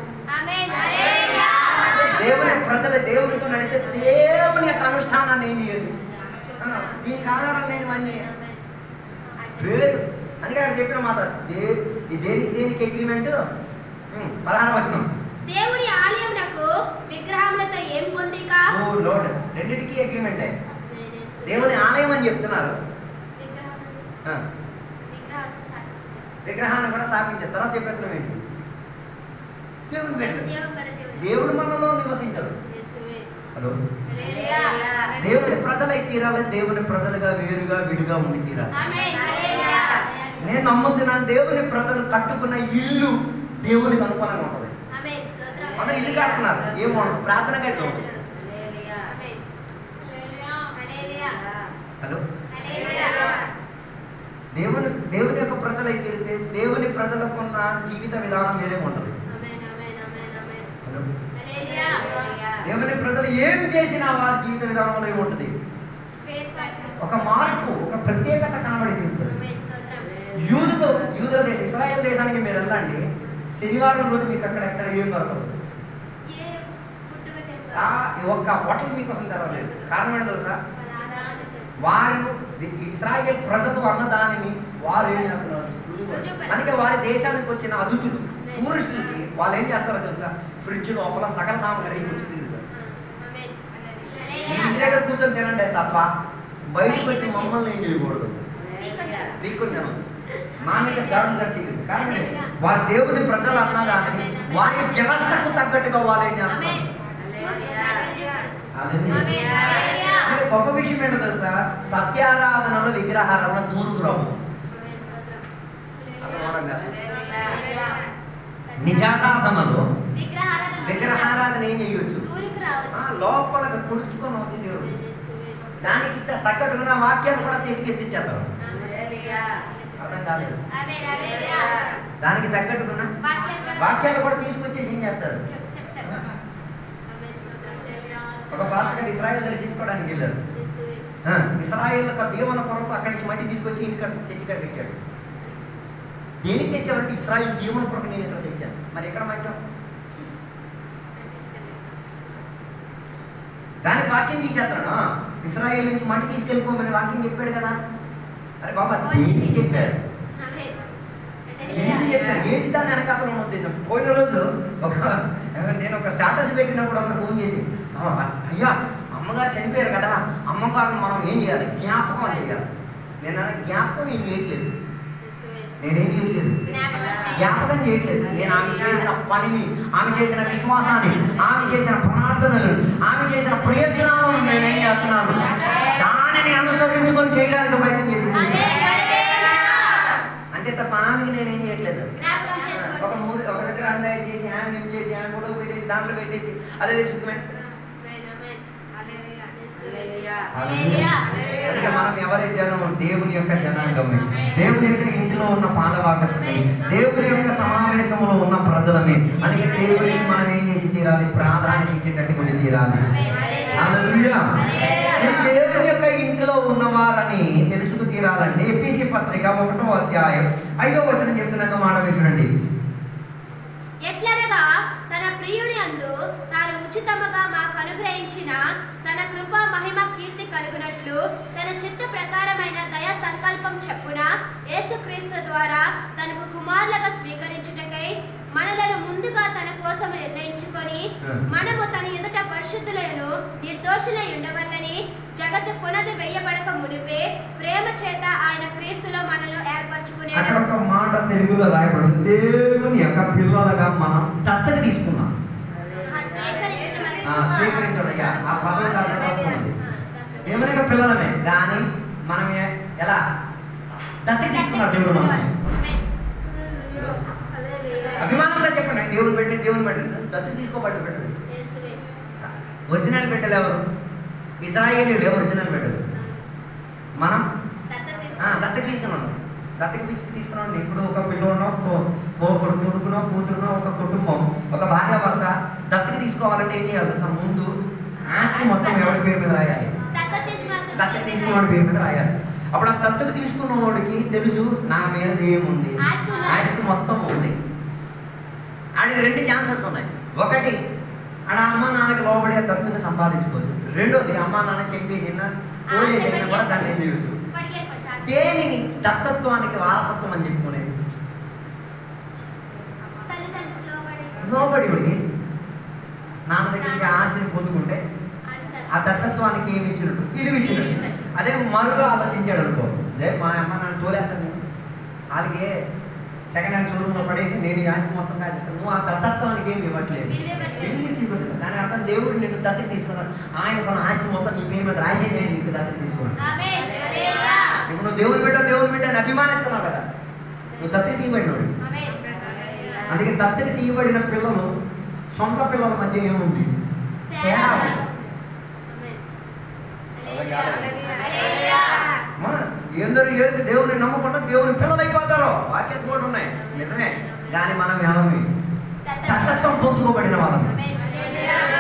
దేవుని ప్రజలు దేవునితో నడితే దేవుని యొక్క అనుష్ఠానాన్ని ఏం చేయండి. దీనికి ఆధారం లేనివన్నీ వేరు. అందుకే అక్కడ చెప్పిన మాట, దేనికి అగ్రిమెంట్? 16వ వచనం, దేవుడి ఆలయమునకు విగ్రహములతో ఏం పొందిక? ఓ లార్డ్, రెండిటికి అగ్రిమెంట్. దేవుని ఆలయం అని చెప్తున్నారు, విగ్రహాన్ని కూడా స్థాపించారు. తర్వాత చెప్పేస్తున్నాం ఏంటి? దేవుడు మనలో నివసించరు. హలో, దేవుని ప్రజలై తీరాలి, దేవుని ప్రజలుగా వేరుగా విడిగా ఉండి తీరాలి. నేను నమ్ముతున్నాను, దేవుని ప్రజలు కట్టుకున్న ఇల్లు దేవునికి అనుకూలంగా ఉంటుంది. అందరూ ఇల్లు కట్టుకున్నారు, ఏమో ప్రార్థన కట్టు. హలో, దేవుని యొక్క ప్రజలు అయితే దేవుని ప్రజలకున్న జీవిత విధానం వేరే ఉంటుంది. దేవుని ప్రజలు ఏం చేసినా వారి జీవిత విధానంలో ఏముంటుంది? ఒక మార్పు, ఒక ప్రత్యేకత కనబడి తీరుతుంది. యూదుల దేశం, ఇశ్రాయేల్ దేశానికి మీరు వెళ్ళండి, శనివారం రోజు మీకు అక్కడ ఎక్కడ ఏం దొరకదు. ఒక్క హోటల్ మీకోసం తెరవలేదు. కారణం ఏంటో తెలుసా? వారు ఇశ్రాయేల్ ప్రజలు అన్న దానిని వారు ఏం చేస్తున్నారు? అందుకే వారి దేశానికి వచ్చిన అతిథులు, టూరిస్టులకి వాళ్ళు ఏం చేస్తారో తెలుసా? ఫ్రిడ్జ్ లోపల సకల సామాగ్రి వచ్చి తిరుగుతారు. ఇంటి దగ్గర కూర్చొని తినండి తప్ప బయటకు వచ్చి మమ్మల్ని ఏం చేయకూడదు. వీక్కుని మా మీద దాడులు ఖర్చు. కానీ వారి దేవుని ప్రజలు అన్నా కానీ వారి వ్యవస్థకు తగ్గట్టుగా వాళ్ళు ఏం చేస్తారు? గొప్ప విషయం ఏంటో తెలుసా? సత్యారాధనలో విగ్రహారాధన దూరుకు రావచ్చు. నిజారాధనలో విగ్రహారాధన ఏం చేయొచ్చు? లోపలకి కుడుచుకొని వచ్చి దేవుడు దానికి తగ్గట్టుగా వాక్యాలు కూడా తీసుకెళ్ళిచ్చేస్తారు. అర్థం కాలేదు. దానికి తగ్గట్టుకున్న వాక్యాలు కూడా తీసుకొచ్చేసి ఏం చేస్తారు? ఒక పాస్టర్ గారు ఇశ్రాయేల్ దర్శించుకోవడానికి వెళ్ళారు. ఇశ్రాయేల్ యొక్క దీవెన కొరకు అక్కడి నుంచి మట్టి తీసుకొచ్చి ఇంటికి చర్చి కాడ పెట్టాడు. దేనికి తెచ్చామంటే ఇశ్రాయేల్ దీవెన కొరకు నేను ఇక్కడ తెచ్చాను. మరి ఎక్కడ మట్టి? దానికి వాక్యం తీసేస్తాను. ఇశ్రాయేల్ నుంచి మట్టి తీసుకెళ్ళిపోమని వాక్యం చెప్పాడు కదా. అరే బాబా, దేనికి చెప్పాడు? ఏంటి దాని వెనకాల ఉన్న ఉద్దేశం? పోయిన రోజు నేను ఒక స్టాటస్ పెట్టినప్పుడు ఒక ఫోన్ చేసి, అయ్యా అమ్మగారు చనిపోయారు కదా, అమ్మగారిని మనం ఏం చేయాలి? జ్ఞాపకం చేయాలి. నేను అన్న జ్ఞాపకం ఏం చేయట్లేదు, నేనేం చేయట్లేదు, జ్ఞాపకం చేయట్లేదు. నేను ఆమె చేసిన పనిని, ఆమె చేసిన విశ్వాసాన్ని, ఆమె చేసిన ప్రార్థనలు, ఆమె చేసిన ప్రయత్నాలను నేనేం చేస్తున్నాను? దానిని అనుసరించుకొని చేయడానికి ప్రయత్నం చేసింది. అంతే తప్ప ఆమెకి నేనేం చేయట్లేదు. ఒక దగ్గర అందరూ చేసి ఆమె చేసి ఆమె ఫోటో పెట్టేసి దాంట్లో పెట్టేసి అదే శుద్ధమైన అందుకే మనం ఎవరి జనం? దేవుని యొక్క జనాంగమే, దేవుని యొక్క ఇంట్లో ఉన్న పాలవాకమే, దేవుని యొక్క సమావేశంలో ఉన్న ప్రజలమే. అందుకే దేవునికి మనం ఏం చేసి తీరాలి? ప్రాధాన్యత ఇచ్చేటట్టు కొన్ని తీరాలి. హల్లెలూయా. దేవుని యొక్క ఇంట్లో ఉన్నవారని తెలుసుకు తీరాలంటే ఎఫెసీ పత్రిక 1వ అధ్యాయం 5వ వచనం చెప్తున్న మాట చూడండి. ఎట్లనగా తన ప్రియుని అందు తాను ఉచితముగా మాకు అనుగ్రహించిన తన కృప మహిమ కీర్తి కలుగునట్లు తన చిత్త ప్రకారమైన దయా సంకల్పం చెప్పున యేసుక్రీస్తు ద్వారా తనకు కుమారులుగా స్వీకరించుటకై మనలను ముందుగా తన కోసం నిర్ణయించుకొని మనము తన ఎదుట పరిశుద్ధులను నిర్దోషులై ఉండవల్లని జగత్తు పునది వేయబడక మునిపే ప్రేమ చేత ఆయన క్రీస్తులో మనలో ఏర్పరచుకునేది. అక్కడ ఒక మాట తెలుగులో రాయబడింది, దేవుని యొక్క పిల్లలుగా మనం దత్తత తీసుకున్నాం. స్వీకరించడం ఆ పదం కాదు, దేవుని యొక్క పిల్లలమే. కానీ మనం ఎలా దత్తత తీసుకున్నాం? దేవుడు మనం అభిమానంతో చెప్పండి, దేవుని పెట్టండి, దేవుని పెట్టండి. దత్తత తీసుకోబడి పెట్టండి. ఒరిజినల్ పెట్టలు ఎవరు? ఇశ్రాయేలీయులే ఒరిజినల్ పెట్టదు. మనం దత్తత తీసుకున్నాం. దత్తత తీసుకున్నాం. ఇప్పుడు ఒక పిల్లనో కొడుకునో కూతురునో ఒక కుటుంబం, ఒక భార్య భర్త దత్తత తీసుకోవాలంటే ఏం చేయాలి? ముందు ఆస్తి మొత్తం ఎవరి పేరు మీద రాయాలి? దత్తత తీసుకున్న పేరు మీద రాయాలి. అప్పుడు ఆ దత్తత తీసుకున్న వాడికి తెలుసు నా మీద ఏముంది, ఆస్తి మొత్తం ఉంది. ఆడికి 2 ఛాన్సెస్ ఉన్నాయి. ఒకటి, ఆడ అమ్మ నాన్నకి లోబడి ఆ దత్తుని సంపాదించుకోవచ్చు. రెండోది, అమ్మ నాన్న చెప్పేసిన ఓడేసైనా కూడా దాన్ని ఏం చేయవచ్చు? దేనిని దత్తత్వానికి వారసత్వం అని చెప్పుకునేది? లోబడి ఉండి నాన్న దగ్గర నుంచి ఆస్తిని పొందుకుంటే ఆ దత్తత్వానికి ఏమి ఇచ్చినట్టు? ఇల్లు ఇచ్చినట్టు. అదే మరుగా ఆలోచించాడు అనుకో, అదే మా అమ్మ నాన్న తోలేస్తాను, వాళ్ళకి సెకండ్ హ్యాండ్ షోరూమ్లో పడేసి నేను ఈ ఆస్తి మొత్తం కాచేస్తాను, నువ్వు ఆ దత్తత్వానికి ఏమి ఇవ్వట్లేదు, ఇల్లు ఇచ్చిపోతుంది. దాని అర్థం దేవుడు నిన్ను దత్తత తీసుకున్నాడు. ఆయన మన ఆస్తి మొత్తం నీ పేరు మీద రాసేసి నీకు దత్తత తీసుకున్నాడు. ఇప్పుడు నువ్వు దేవుని పెట్టని అభిమానిస్తున్నావు కదా, నువ్వు దత్తత తీయబడినాడు. అందుకే దత్తత తీయబడిన పిల్లలు సొంత పిల్లల మధ్య ఏముంది? తేడా. ఎందరూ దేవుని నమ్మకుండా దేవుని పిల్లలు అయిపోతారు. వాక్యం కూడా ఉన్నాయి, నిజమే. కానీ మనం ఏమీ దత్తత్వం పొందుకోబడిన వాళ్ళం.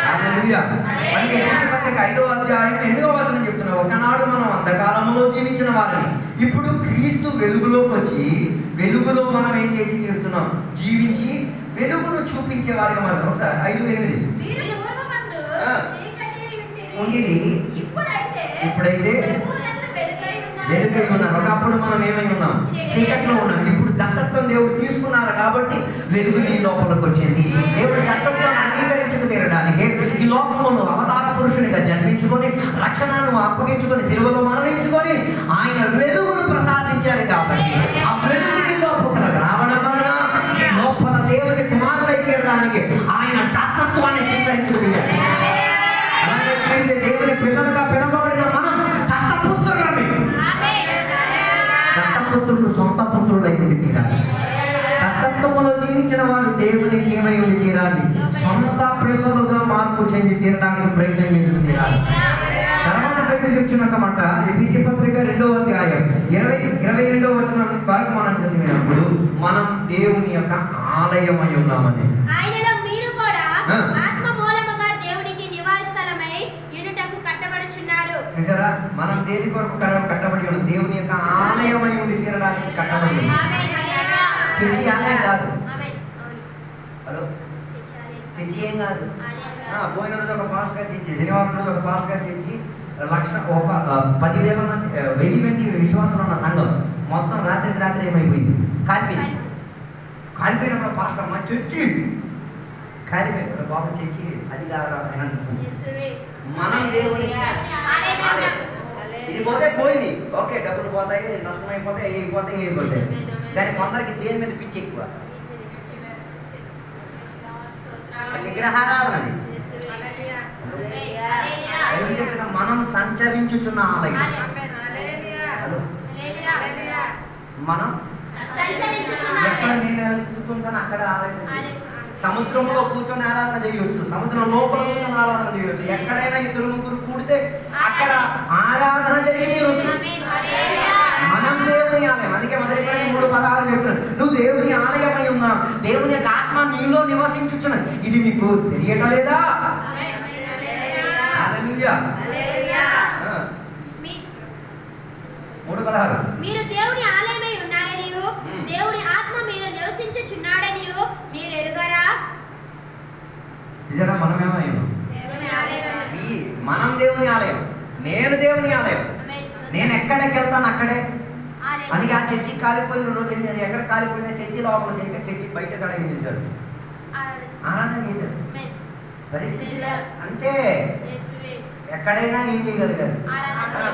హల్లెలూయా. అందుకే ఎఫెసీ పత్రిక 5వ అధ్యాయం 8వ వచనం చెప్తున్నారు, ఒకనాడు మనం అంధకారంలో జీవించిన వాళ్ళని ఇప్పుడు క్రీస్తు వెలుగులోకి వచ్చి వెలుగులో మనం ఏం చేసి తీరుతున్నాం? జీవించి వెలుగును చూపించే వారికి మనం. ఒకసారి 5:8 ఇప్పుడైతే వెలుగై ఉన్నారు. ఒకప్పుడు మనం ఏమై ఉన్నాం? చీకట్లో ఉన్నాం. ఇప్పుడు దత్తత్వం దేవుడు తీసుకున్నారు కాబట్టి వెలుగు నీ లోపలికి వచ్చింది. దేవుడు దత్తత్వాన్ని అంగీకరించుకు తీరడానికి ఈ లోకంలో అవతార పురుషునిగా జన్మించుకొని రక్షణను అప్పగించుకొని సిలువలో మరణించుకొని ఆయన వెలుగును ప్రసాదించారు కాబట్టి ఆ వెలుగు నీ లోపలికి రావడం వలన లోపల దేవుని కుమారులై తీరడానికి ఆయన దత్తత్వాన్ని స్వీకరించుకున్నారు. అలాగే దేవుని పిల్లలుగా పిలవబడిన మనం దత్తపుత్రులమే. దత్తపుత్రుడు సొంత పుత్రుడు అయి ఉండి తీరాలి. దత్తత్వంలో జీవించిన వారు దేవునికి ఏమై ఉండి తీరాలి? సొంత పిల్లలుగా మార్పు చెంది తీరడానికి ప్రయత్నం చేసి తీరాలి. తర్వాత బైబిల్ చెప్తున్నమాట ఎఫెసీ పత్రిక 2వ అధ్యాయం 22వ వచనం వరకు మనం చదివినప్పుడు మనం దేవుని యొక్క ఆలయమై ఉన్నామని, ఆయనలో మీరు కూడా ఆత్మ మూలముగా దేవునికి నివాస స్థలమై యునుటకు కట్టబడుచున్నారు. చూసారా, మనం దేని కొరకు కట్టబడి ఉన్నాం? దేవుని యొక్క ఆలయమై ఉండి తీరడానికి కట్టబడి ఉన్నాం. చర్చి ఆలయం కాదు. హలో, చర్చి ఏం కాదు. పోయిన రోజు ఒక పాస్టర్ గారు చర్చి, శనివారం రోజు ఒక పాస్టర్ గారు చర్చి, 10,000 మంది 1000 మంది విశ్వాసం ఉన్న సంఘం మొత్తం రాత్రి ఏమైపోయింది? కాలిపోయినప్పుడు పాస్టర్ మా చర్చి కాలిపోయినప్పుడు బాబు చర్చి అది కాదు. మనం దేవుని ఇది పోతే పోయింది, ఓకే, డబ్బులు పోతాయి, నష్టం అయిపోతాయి, అయిపోతాయి. కానీ కొందరికి దేని మీద పిచ్చి ఎక్కువ, విగ్రహారాధనది. మనం సంచరించుచున్న ఆలయం. మనం ఎక్కడ నేను కూర్చుంటాను అక్కడ ఆలయం. సముద్రంలో కూర్చొని ఆరాధన చేయొచ్చు, సముద్రం లోపల కూర్చొని ఆరాధన చేయొచ్చు. ఎక్కడైనా 2-3 కూడితే అక్కడ ఆరాధన జరిగి తీరొచ్చు. దేవుని ఆలయం. అందుకే మొదటి 3:16 చెప్తున్నాడు, నువ్వు దేవుని ఆలయమై ఉన్నావు, దేవుని యొక్క ఆత్మ నీలో నివసించుచున్నది, ఇది నీకు తెలియటం లేదా? హల్లెలూయా. 3:16 మీరు దేవుని ఆలయమై ఉన్నారనియు దేవుని ఆత్మ మీలో నివసించుచున్నాడనియు మీరు ఎరుగరా? నిజంగా మనమేమై ఉన్నాం? మనం దేవుని ఆలయం. నేను దేవుని ఆలయం. నేను ఎక్కడికి వెళ్తాను అక్కడే. అది ఆ చర్చి కాలిపోయిన రోజు ఏం చేయాలి? ఎక్కడ కాలిపోయిన చర్చి లోపల చేయక చర్చి బయట కాడ ఏం చేశాడు? ఆరాధన చేశాడు. పరిస్థితి అంతే. ఎక్కడైనా ఏం చేయగలిగాడు?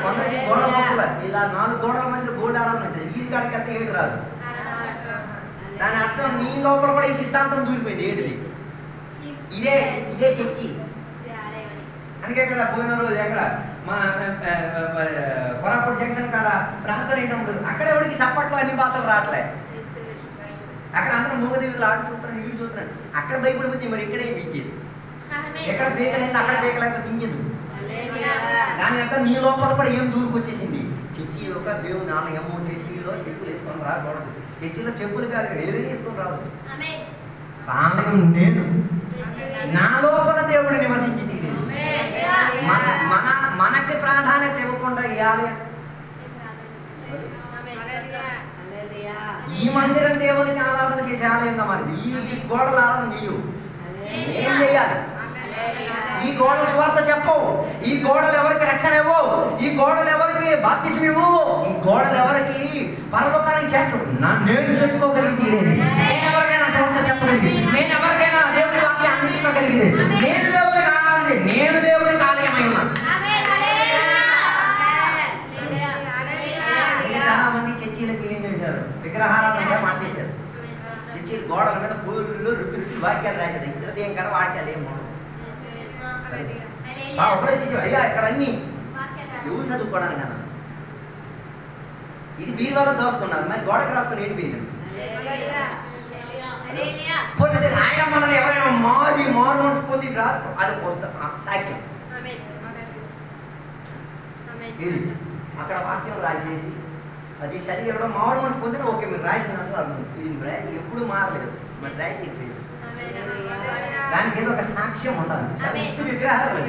కొందరికి గోడ లోపల ఇలా 4 గోడల మధ్య గోల్డ్ ఆరాధన చేయాలి. వీధి కాడికి వెళ్తే ఏడు రాదు. దాని అర్థం నీ లోపల కూడా ఈ సిద్ధాంతం దూరిపోయింది. ఏంటిది? ఇదే చర్చి. అందుకే కదా పోయిన రోజు ఎక్కడ మా కొరాపూర్ జంక్షన్ కాడ ప్రార్థన అయినప్పుడు అక్కడ ఎవరికి సప్పట్లో అన్ని భాషలు రావట్లే. అక్కడ అందరూ మూగదేవులు ఆడుతుంటారు, ఇల్లు చూస్తున్నాడు. అక్కడ బైబిల్ బుద్ధి, మరి ఇక్కడే విక్కేది. ఎక్కడ బేకలైంది అక్కడ బేకలేకపోతే ఇంకేది. దాని అర్థం నీ లోపల కూడా ఏం దూరికి వచ్చేసింది. చర్చి ఒక దేవుని ఆలయము. చర్చిలో చెప్పులు వేసుకొని రాకూడదు. చర్చిలో చెప్పులు కాదు, ఏదైనా వేసుకొని రావచ్చు. ఆలయం నేను, నా లోపల దేవుడు నివసించి తీరేది. మనకి ప్రాధాన్యత ఇవ్వకుండా ఈ ఆలయం, ఈ మందిరం దేవునికి ఆరాధన చేసే ఆలయంగా మారింది. ఈ గోడల ఆరాధన చేయు. ఏం చేయాలి? ఈ గోడల స్వార్థ చెప్పవు. ఈ గోడలు ఎవరికి రక్షణ ఇవ్వవు. ఈ గోడలు ఎవరికి బాప్తిస్మం ఇవ్వవు. ఈ గోడలు ఎవరికి పరలోకానికి చేర్చవు. నేను తెచ్చుకోగలిగింది, నేను ఎవరికైనా స్వార్థ చెప్పగలిగింది, నేను ఎవరికైనా దేవుని వాక్యం అందించగలిగింది, నేను దేవునికి ఆరాధన, నేను దేవునికి ఆలయమై ఉన్నాను. చాలా మంది చర్చీలకు ఏం చేశారు? విగ్రహారాధనగా మార్చేశారు. చర్చీలు గోడల మీద పూలు రుబ్బి వాక్యాలు రాశారు. ఇక్కడ ఏం కదా వాక్యాలు ఏం ఉండవు. ఒకటే అయ్యా ఇక్కడ అన్ని ఎవరు చదువుకోవడానికి అన్న ఇది బీరువాలో దోసుకున్నారు, మరి గోడకి రాసుకుని ఏంటి పేరు? పోతే రాయడం వల్ల ఎవరైనా మారు పొంది రాదు, అది కొత్త సాక్ష్యం. ఇది అక్కడ వాక్యం రాసేసి అది చదివి ఎవరో మారు మనసు పొందిన ఓకే మీరు రాసినట్టు అర్థం. ఇది ఎప్పుడు మారలేదు, మరి రాసి దానికి ఏదో ఒక సాక్ష్యం ఉండాలి. విగ్రహాలు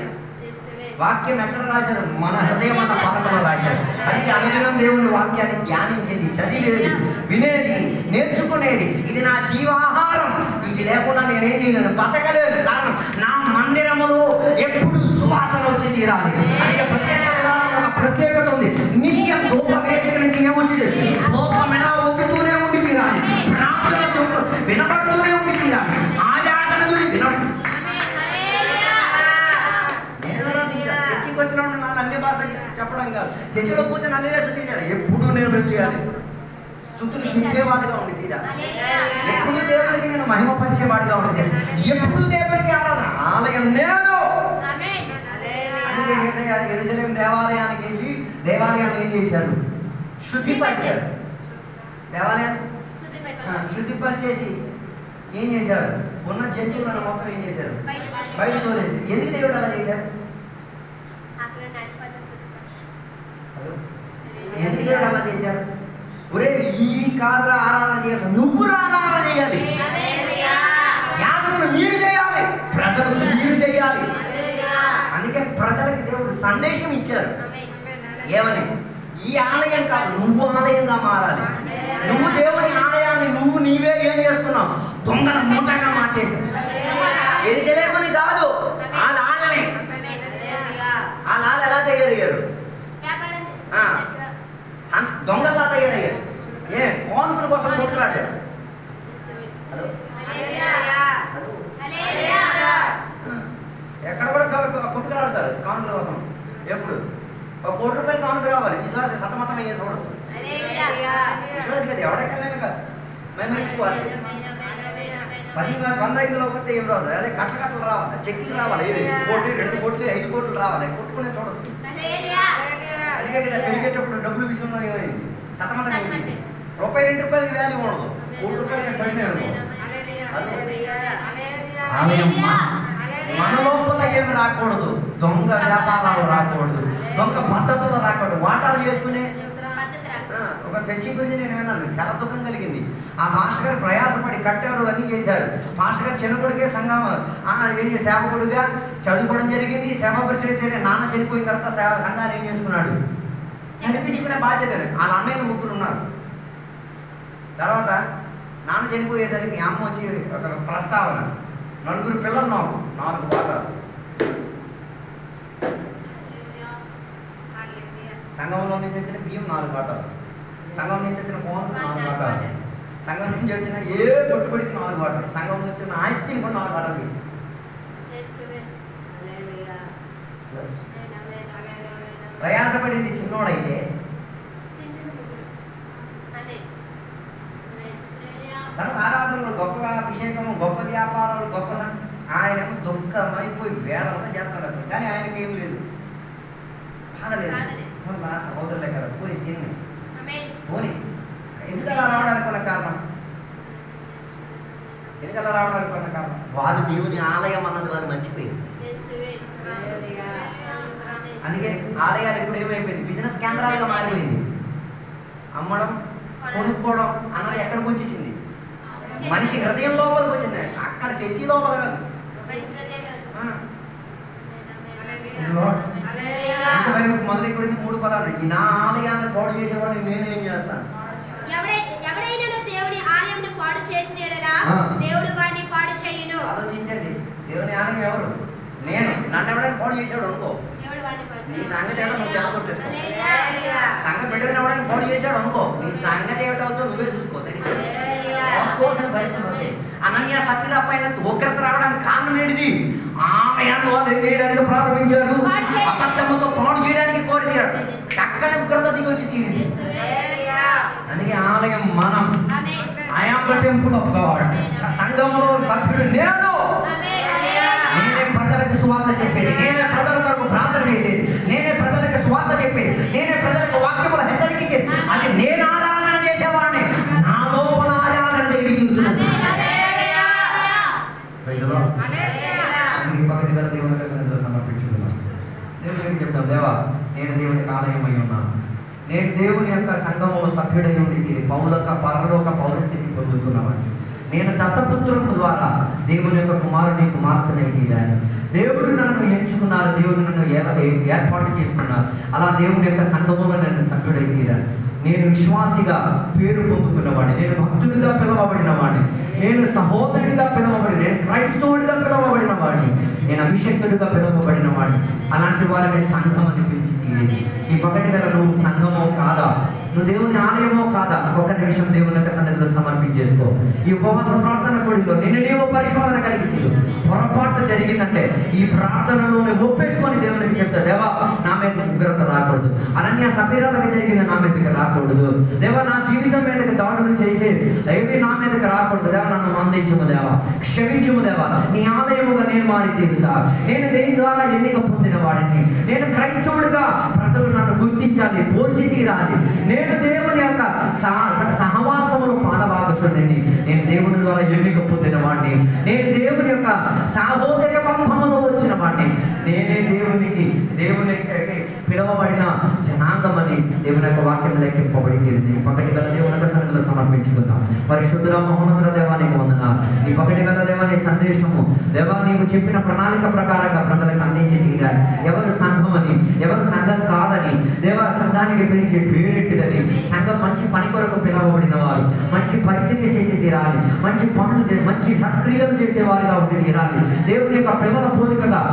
వాక్యం ఎక్కడ రాశారు? మన హృదయం అన్న పథకంలో రాశారు. అది అనుదినం దేవుని వాక్యాన్ని ధ్యానించేది, చదివేది, వినేది, నేర్చుకునేది. ఇది నా జీవాహారం. ఇది లేకుండా నేనేం చేయలేను, బతకలేదు. కారణం నా మందిరములో ఎప్పుడు సువాసన వచ్చి తీరాలి. అందుకే ప్రత్యేకత ఉంది. నిత్యం ధూపవేదిక నుంచి ఏమొచ్చింది? ధూపం ఎలా వచ్చుతూనే ఉండి తీరాలి. ప్రార్థన వినబడుతూనే ఉండి తీరాలి. ఆయాటన గురి వినడు. చర్చికి వచ్చినప్పుడు నా అన్ని భాష చెప్పడం కాదు. చర్చిలో కూర్చొని అన్ని వేసి తీయాలి. ఎప్పుడు నేను వెళ్ళాలి, స్తుతులు చింపేవాడిగా ఉండి తీరాలి. ఎప్పుడు దేవుడికి నేను మహిమపరిచేవాడిగా ఉండేది. ఎప్పుడు దేవుడికి ఆరాధన. ఆలయం నేను. అందుకే యెరూషలేము దేవాలయానికి వెళ్ళి దేవాలయాన్ని ఏం చేశారు? శుద్ధిపరిచారు. దేవాలయాన్ని శుద్ధిపరిచేసి ఏం చేశారు? ఉన్న జంతువులను మొత్తం ఏం చేశారు? బయట తోలేసి. ఎందుకు దేవుడు అలా చేశారు? ఎందుకు దేవుడు అలా చేశారు? ఒరే ఇవి కాదురా ఆరాధన చేయాలి, నువ్వు ఆరాధన చేయాలి. యాజకులు మీరు చేయాలి, ప్రజలు మీరు చేయాలి. అందుకే ప్రజలకి దేవుడు సందేశం ఇచ్చారు. ఏమని? ఈ ఆలయం కాదు, నువ్వు ఆలయంగా మారాలి. నువ్వు దేవుని ఆలయాన్ని నీవే ఏం చేస్తున్నావు? దొంగల మూటగా మార్చేసావు. యెరూషలేమని కాదు, ఆ లాలని. ఆ లాల ఎలా తయారయ్యారు? దొంగలా తయారయ్యారు. కోనుకుల కోసం కొట్టులాడారు. ఎక్కడ కూడా కొట్టుకులాడతారు కానుకల కోసం. ఎప్పుడు ₹1,00,000 కానుక రావాలి. విశ్వాస సతమతం అయ్యే చూడవచ్చు. విశ్వాస కదా, ఎవడెక్కడైనా కాదు, మేము మెచ్చుకోవాలి. 10,000 పోతే ఏం రాదు. అదే కట్టలు రావాలి, చెక్కులు రావాలి. 1 కోటి 2 కోట్లు 5 కోట్లు రావాలి. కొట్టుకునే చూడవచ్చు. అందుకే కదా పెరిగేటప్పుడు డబ్బుల విషయంలో ఏమైంది? సతమతం అయింది. ₹2 వాల్యూ ఉండదు. ₹1 పడినే ఉండదు. మన లోపల ఏమి రాకూడదు. దొంగ వ్యాపారాలు రాకూడదు, దొంగ పద్ధతులు రాకూడదు. వాటాలు చేసుకునే ఒక చర్చి గురించి నేను విన్నాను, చాలా దుఃఖం కలిగింది. ఆ మాస్టర్ గారు ప్రయాసపడి కట్టారు, అన్నీ చేశారు. మాస్టర్ గారు చిన్న కొడుకే సంఘం సేవకుడుగా చదువుకోవడం జరిగింది. సేవ పరిచయం నాన్న చనిపోయిన తర్వాత సంఘాన్ని ఏం చేసుకున్నాడు, నడిపించుకునే బాధ్యత. వాళ్ళ అన్నయ్య ముగ్గురు ఉన్నారు. తర్వాత నాన్న చనిపోయేసరికి అమ్మ వచ్చి ఒక ప్రస్తావన, 4 పిల్లలు, 4 వాటాలు. సంఘంలో నుంచి వచ్చిన బియ్యం 4 వాటాలు, సంఘం నుంచి వచ్చిన కోనకు 4 వాటాలు, సంఘం నుంచి వచ్చిన ఏ పట్టుబడికి 4 వాటాలు, సంఘం నుంచి వచ్చిన ఆస్తిని కూడా 4 వాటాలు చేసి ప్రయాసపడింది చిన్నోడైతే. తర్వాత ఆరాధనలు, గొప్ప అభిషేకము, గొప్ప వ్యాపారాలు, గొప్ప ఆయన దుఃఖమైపోయి వేదంతా చేస్తున్నాడు. కానీ ఆయనకి ఏం లేదు, బాధ లేదు. నా సహోదరులే కదా, పోయి తిని పోని. ఎందుకలా రావడానికి ఉన్న కారణం, ఎందుకలా రావడానికి ఉన్న కారణం, వారు దేవుని ఆలయం అన్నది వారు మర్చిపోయారు. అందుకే ఆలయాలు ఇప్పుడు ఏమైపోయింది, బిజినెస్ కేంద్రాలుగా మారిపోయింది. అమ్మడం, కొనుక్కోవడం అన్నది ఎక్కడికి వచ్చేసింది, మనిషి హృదయం లోపలికి వచ్చింది. అక్కడ చర్చి లోపల కాదు. మొదటి గురించి 3 పదాలు, ఈ నా ఆలయాన్ని పాడు చేసేవాడిని నేనేం చేస్తాను. ఎవడైనా దేవుని ఆలయంను పాడు చేసిన యెడల దేవుడు వాడిని పాడు చేయును. ఆలోచించండి, దేవుని ఆలయం ఎవరు? నేను. నన్ను ఎవడైనా పాడు చేసాడు అనుకో, నీ సంగతి ఏటో నువ్వు తెల్లగొట్టేసుకో. సంగతి బిడ్డని ఎవడైనా పాడు చేశాడు అనుకో, నీ సంగతి ఏటవుతో నువ్వే చూసుకో. సరే, అనన్య సత్యుల పైన ఉగ్రత రావడానికి కారణం ఏంటిది? ఆలయాన్ని వాళ్ళు ఏం చేయడానికి ప్రారంభించారు, అబద్ధముతో పాడు చేయడానికి కోరినారు. చక్కని ఉగ్రత దిగి వచ్చి తీరింది. అందుకే ఆలయం మనం. I am the temple of God. సంఘంలో సభ్యుడు నేను. నేనే ప్రజలకు సువార్త చెప్పేది, నేనే ప్రజల కొరకు ప్రార్థన చేసేది, నేనే ప్రజలకు సువార్త చెప్పేది, నేనే ప్రజలకు వాక్యములు హెచ్చరికేది. అది నేను ఆరాధన చేసేవాడిని. నా లోపల ఆరాధన జరిగి తీరుతున్నది. పగటి గల దేవునికి సన్నిధిలో సమర్పించుకున్నాను. దేవునికి చెప్తాను, దేవా నేను దేవునికి ఆలయం అయి ఉన్నాను, నేను దేవుని యొక్క సంఘములో సభ్యుడై ఉండి పౌలక పరలోక పౌరస్థితి పొందుతున్నాను. నేను దత్తపుత్రుల ద్వారా దేవుని యొక్క కుమారుని కుమార్తెనై తీరాను. దేవుడు నన్ను ఎంచుకున్నారు, దేవుడు నన్ను ఏర్పాటు చేసుకున్నారు. అలా దేవుని యొక్క సంఘములో నన్ను సభ్యుడై తీరాను. నేను విశ్వాసిగా పేరు పొందుకున్నవాడిని, నేను భక్తుడిగా పిలవబడిన వాడిని, నేను సహోదరుడిగా పిలవబడి, నేను క్రైస్తవుడిగా పిలవబడిన వాడిని, నేను అభిషేకుడిగా పిలవబడిన వాడిని. అలాంటి వారిని సంఘం అని పిలిచి తీరేది. ఈ పగటి వేళ నువ్వు సంఘమో కాదా, నువ్వు దేవుని ఆలయమో కాదా, ఒక నిమిషం దేవుని యొక్క సన్నిధిలో సమర్పించేసుకో. ఈ ఉపవాస ప్రార్థన కొడిలో నిన్ను నీవు పరిశోధన కలిగి పొరపాటు జరిగిందంటే ఈ ప్రార్థనలో ఒప్పేసుకొని దేవునికి చెప్తా, దేవా నా మీద ఉగ్రత రాకూడదు, అనన్య సఫీరాలకు జరిగింది నా మీదకి రాకూడదు, దేవా నా జీవితం మీదకి దాడులు చేసి ఏవి నా మీదకి రాకూడదు, దేవా నన్ను మందించుము, దేవా క్షమించుము, దేవా నీ ఆలయముగా నేను మారి తీరుతా. నేను దేని ద్వారా ఎన్నిక పొందిన వాడిని, నేను క్రైస్తవుడిగా ప్రజలు నన్ను గుర్తించాలి, పోల్చి తీరాలి. నేను దేవుని యొక్క సహవాసమును పానభాగస్తుడిని, నేను దేవుని ద్వారా ఎన్నిక పొందిన వాడిని, నేను దేవుని యొక్క సహోదర బంధములో వచ్చిన వాడిని, నేనే దేవునికి పిలవబడిన జనాంగమని దేవుని యొక్క వాక్యం లెక్కింపబడి తీరింది. ఈ పగటి గల దేవుని యొక్క సన్నిధిలో సమర్పించుకుందాం. పరిశుద్ధుల మహోన్నతుల దేవానికి వందనాలు. ఈ పగటి గల దేవాని సందేశము, దేవా నీవు చెప్పిన ప్రణాళిక ప్రకారంగా ప్రజలకు అందించి తీరాలి. ఎవరు సంఘం అని, ఎవరు సంఘం కాదని, దేవా సంఘానికి పిలిచి పేరెట్టిదని, సంఘం మంచి పని కొరకు పిలవబడిన వారు, మంచి పరిచర్య చేసి తీరాలి, మంచి పనులు మంచి సక్రియలు చేసేవారిగా ఉండి తీరాలి. దేవుని యొక్క పిల్లల పోలికగా,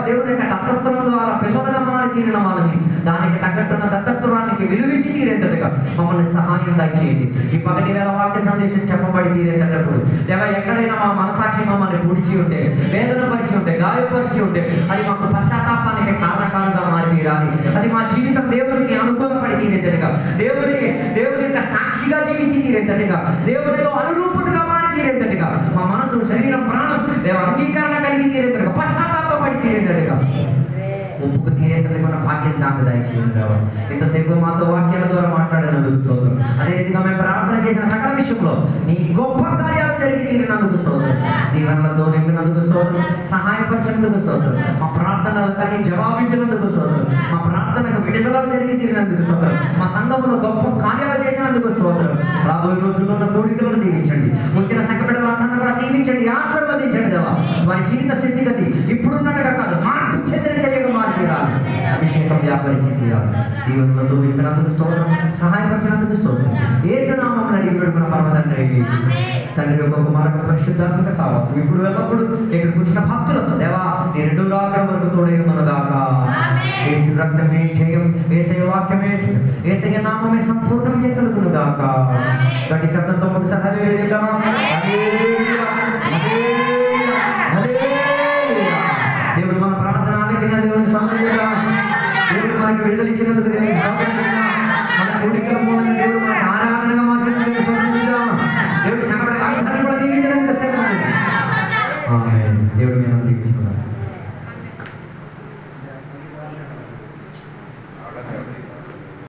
దేవుని యొక్క దత్తత్వం ద్వారా పిల్లలుగా మారి తీరిన వాళ్ళని దానికి తగ్గట్టున్న దత్తత్వానికి విలువించి తీరేటట్టుగా మమ్మల్ని సహాయం దయచేయండి. ఈ పగటి వేళ వాక్య సందేశం చెప్పబడి తీరేటప్పుడు దేవా ఎక్కడైనా మా మనసాక్షి మమ్మల్ని పుడిచి ఉంటే, వేదన పరిచి ఉంటే, గాయపరిచి ఉంటే, అది మాకు పశ్చాత్తాపానికి కారణకాలుగా మారి తీరాలి. అది మా జీవితం దేవునికి అనుకూలపడి తీరేటట్టుగా, దేవుని యొక్క సాక్షిగా జీవించి తీరేటట్టుగా, దేవునిలో అనురూపుడుగా మారి తీరేటట్టుగా, మా మనసు శరీరం ప్రాణం దేవ అంగీకరణ కలిగి తీరేటట్టుగా, పశ్చాత్తాపడి తీరేటట్టుగా, ఒప్పుకు తీరేటట్టుగా భాగ్యం నాకు దయచేయండి. దేవా ఇంతసేపు మాతో వాక్యాల ద్వారా మాట్లాడినందుకు స్తోత్రం. అదే రీతిగా మేము ప్రార్థన చేసిన సకల విషయంలో నీ గొప్ప కార్యాలు జరిగి తీరినందుకు స్తోత్రం. దీవెనలతో నింపినందుకు స్తోత్రం. సహాయపరిచినందుకు స్తోత్రం. మా ప్రార్థనలకు జవాబించినందుకు స్తోత్రం. మా ప్రార్థనకు విడుదల అద్భుతాలు జరిగి తీరినందుకు స్తోత్రం. మా సంఘంలో గొప్ప కార్యాలు చేసినందుకు స్తోత్రం. రాబోయే రోజుల్లో ఉన్న కోడికలను దీవించండి. వచ్చిన సంఘ బిడ్డలందరినీ కూడా దీవించండి, ఆశీర్వదించండి దేవా. వారి జీవిత స్థితిగతి ఇప్పుడున్నట్టుగా కాదు, మార్పు చెందిన చర్యగా మారి తీరాలి. అభిషేకం వ్యాపరించి తీరాలి. దేవుళ్ళతో విప్పినందుకు స్తోత్రం, సహాయపరిచినందుకు స్తోత్రం. యేసు నామమున అడిగి పెడుకున్న పరమ తండ్రి, తండ్రి యొక్క కుమారుడు పరిశుద్ధాత్మక సావాసం ఇప్పుడు వెళ్ళప్పుడు ఇక్కడికి వచ్చిన భక్తులతో దేవా నీ రెండు రాకడ వరకు తోడేయునుగాక. యేసు రక్తమే జయం, యేసయ్య వాక్యమే జయం, యేసయ్య నామమే సంపూర్ణ విజయం కలుగునుగాక. గట్టి శబ్దంతో ఒకసారి హల్లెలూయా, హల్లెలూయా, హల్లెలూయా, హల్లెలూయా. దేవుడు మన ప్రార్థన ఆలకిన దేవుని సమయంగా దేవుడు మనకి విడుదల ఇచ్చినందుకు దేవుని సమయంగా మన కోడికల మూలంగా దేవుడు మనకి ఆరాధనగా మార్చినందుకు సమయంగా దేవుడు సంగతి కూడా దీవించడానికి వస్తే దేవుడు మీద దీవించుకున్నాడు.